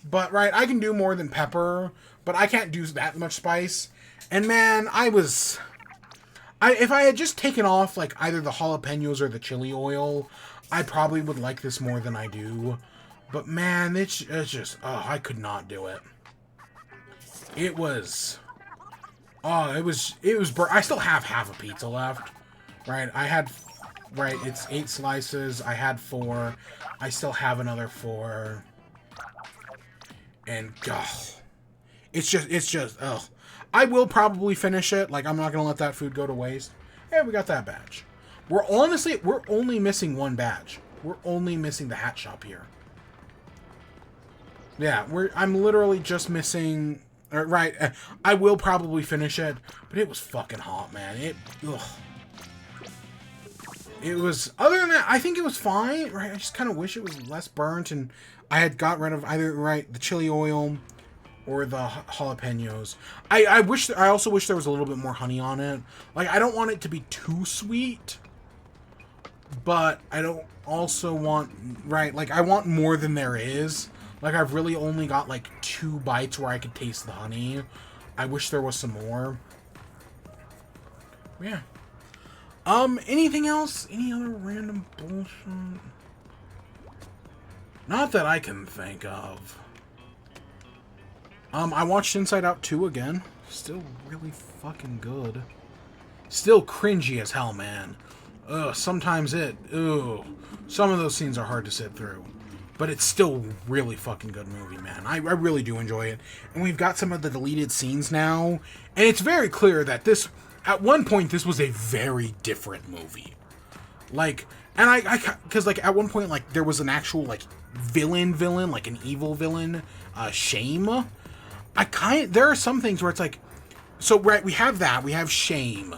But, right, I can do more than pepper, but I can't do that much spice. And, man, I was If I had just taken off, like, either the jalapenos or the chili oil, I probably would like this more than I do. But, man, it's just... Oh, I could not do it. It was... Oh, it was... I still have half a pizza left. Right? I had... Right, it's 8 slices. I had 4. I still have another 4. And, God... It's just... Ugh. I will probably finish it. Like, I'm not going to let that food go to waste. Hey, we got that badge. We're only missing one badge. We're only missing the hat shop here. Yeah, I'm literally just missing... Right, I will probably finish it, but it was fucking hot, man. Ugh. It was... Other than that, I think it was fine, right? I just kind of wish it was less burnt, and I had got rid of either, right, the chili oil... or the jalapenos. I also wish there was a little bit more honey on it. Like, I don't want it to be too sweet, but I don't also want, right, like, I want more than there is. Like, I've really only got, like, 2 bites where I could taste the honey. I wish there was some more. Yeah. Anything else? Any other random bullshit? Not that I can think of. I watched Inside Out 2 again. Still really fucking good. Still cringy as hell, man. Ugh, sometimes ugh. Some of those scenes are hard to sit through. But it's still really fucking good movie, man. I really do enjoy it. And we've got some of the deleted scenes now. And it's very clear that this... At one point, this was a very different movie. Like... And because, like, at one point, like, there was an actual, like, villain, like, an evil villain, Shame. There are some things where it's like, so, right, we have that, we have Shame,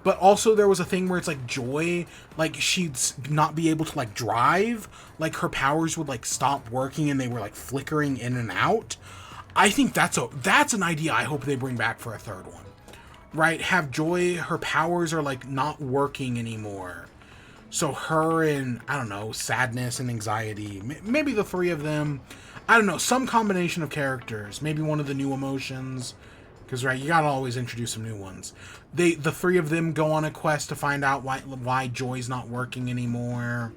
but also there was a thing where it's like Joy, like, she'd not be able to, like, drive, like, her powers would, like, stop working and they were, like, flickering in and out. I think that's an idea I hope they bring back for a third one. Right, have Joy, her powers are, like, not working anymore. So her and, I don't know, Sadness and Anxiety, maybe the 3 of them, I don't know, some combination of characters. Maybe one of the new emotions. Because, right, you gotta always introduce some new ones. The 3 of them go on a quest to find out why Joy's not working anymore.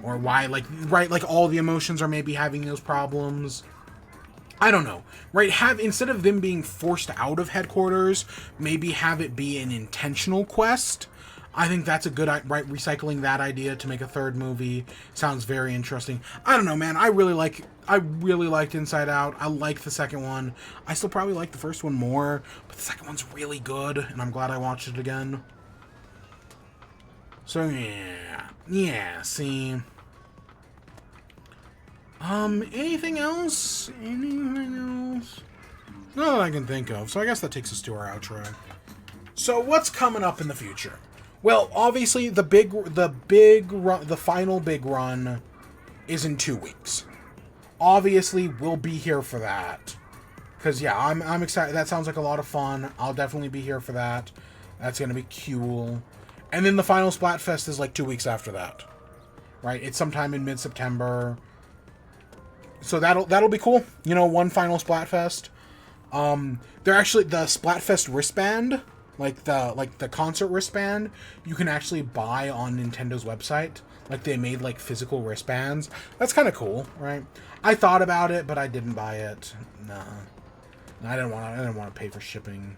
Or why, like, right, like, all the emotions are maybe having those problems. I don't know. Right, instead of them being forced out of headquarters, maybe have it be an intentional quest. I think that's a good, right, recycling that idea to make a third movie sounds very interesting. I don't know, man. I really liked Inside Out. I like the second one. I still probably like the first one more, but the second one's really good, and I'm glad I watched it again. So, yeah, see. Anything else? Not that I can think of. So I guess that takes us to our outro. So what's coming up in the future? Well, obviously, the final big run is in 2 weeks. Obviously, we'll be here for that. Because, yeah, I'm excited. That sounds like a lot of fun. I'll definitely be here for that. That's going to be cool. And then the final Splatfest is like 2 weeks after that. Right? It's sometime in mid-September. So that'll be cool. You know, one final Splatfest. They're actually, the Splatfest wristband... Like the concert wristband, you can actually buy on Nintendo's website. Like, they made, like, physical wristbands. That's kind of cool, right? I thought about it, but I didn't buy it. Nah. I didn't want to pay for shipping.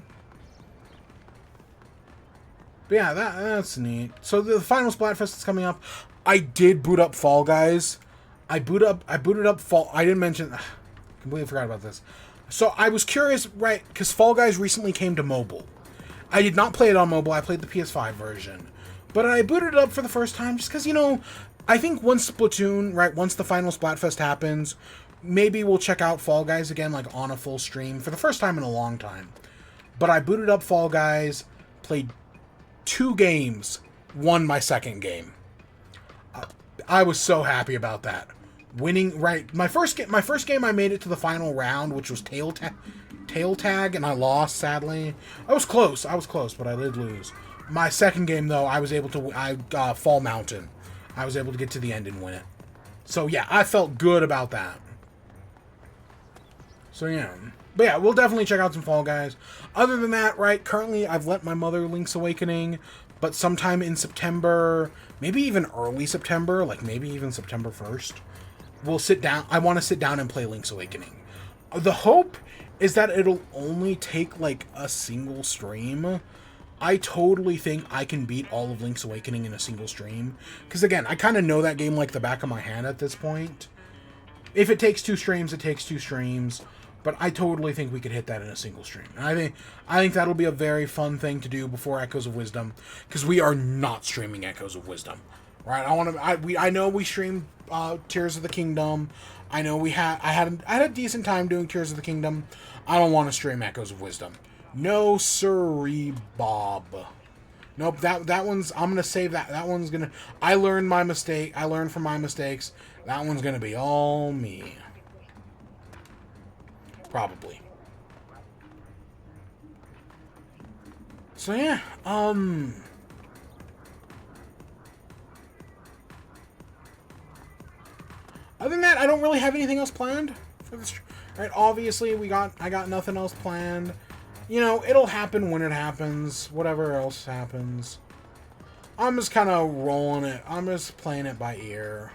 But yeah, that's neat. So the final Splatfest is coming up. I did boot up Fall Guys. I booted up Fall... I didn't mention... Completely forgot about this. So I was curious, right, because Fall Guys recently came to mobile. I did not play it on mobile, I played the PS5 version. But I booted it up for the first time just because, you know, I think once Splatoon, right, once the final Splatfest happens, maybe we'll check out Fall Guys again, like, on a full stream for the first time in a long time. But I booted up Fall Guys, played 2 games, won my second game. I was so happy about that. Winning, right, my first game I made it to the final round, which was Tail Tag, and I lost, sadly. I was close, but I did lose. My second game, though, I was able to... Fall Mountain. I was able to get to the end and win it. So, yeah, I felt good about that. So, yeah. But yeah, we'll definitely check out some Fall Guys. Other than that, right, currently I've let my mother Link's Awakening, but sometime in September, maybe even early September, like maybe even September 1st, we'll sit down. I want to sit down and play Link's Awakening. The hope is that it'll only take like a single stream. I totally think I can beat all of Link's Awakening in a single stream. Because again, I kind of know that game like the back of my hand at this point. If it takes 2 streams, it takes 2 streams. But I totally think we could hit that in a single stream. And I think that'll be a very fun thing to do before Echoes of Wisdom, because we are not streaming Echoes of Wisdom, right? I know we streamed Tears of the Kingdom. I know I had a decent time doing Tears of the Kingdom. I don't want to stream Echoes of Wisdom. No siree, Bob. Nope. That one's. I'm gonna save that. That one's gonna. I learned my mistake. I learned from my mistakes. That one's gonna be all me. Probably. So yeah, other than that, I don't really have anything else planned for this. Right? Obviously, I got nothing else planned. You know, it'll happen when it happens. Whatever else happens. I'm just kind of rolling it. I'm just playing it by ear.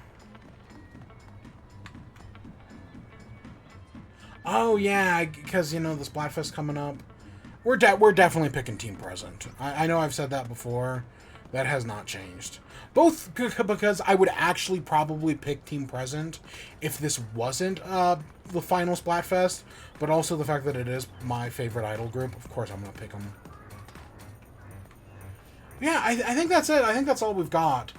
Oh yeah, because you know the Splatfest coming up. We're definitely picking Team Present. I know I've said that before. That has not changed. Both because I would actually probably pick Team Present if this wasn't the final Splatfest, but also the fact that it is my favorite idol group. Of course, I'm gonna pick them. Yeah, I think that's it. I think that's all we've got.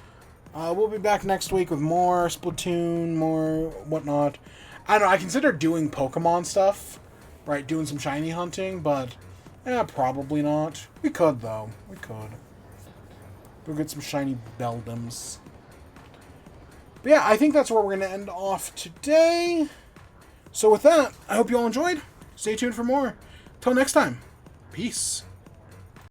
We'll be back next week with more Splatoon, more whatnot. I don't know, I consider doing Pokemon stuff, right? Doing some shiny hunting, but probably not. We could, though. We could. Go get some shiny Beldums. But yeah, I think that's where we're going to end off today. So with that, I hope you all enjoyed. Stay tuned for more. Till next time. Peace.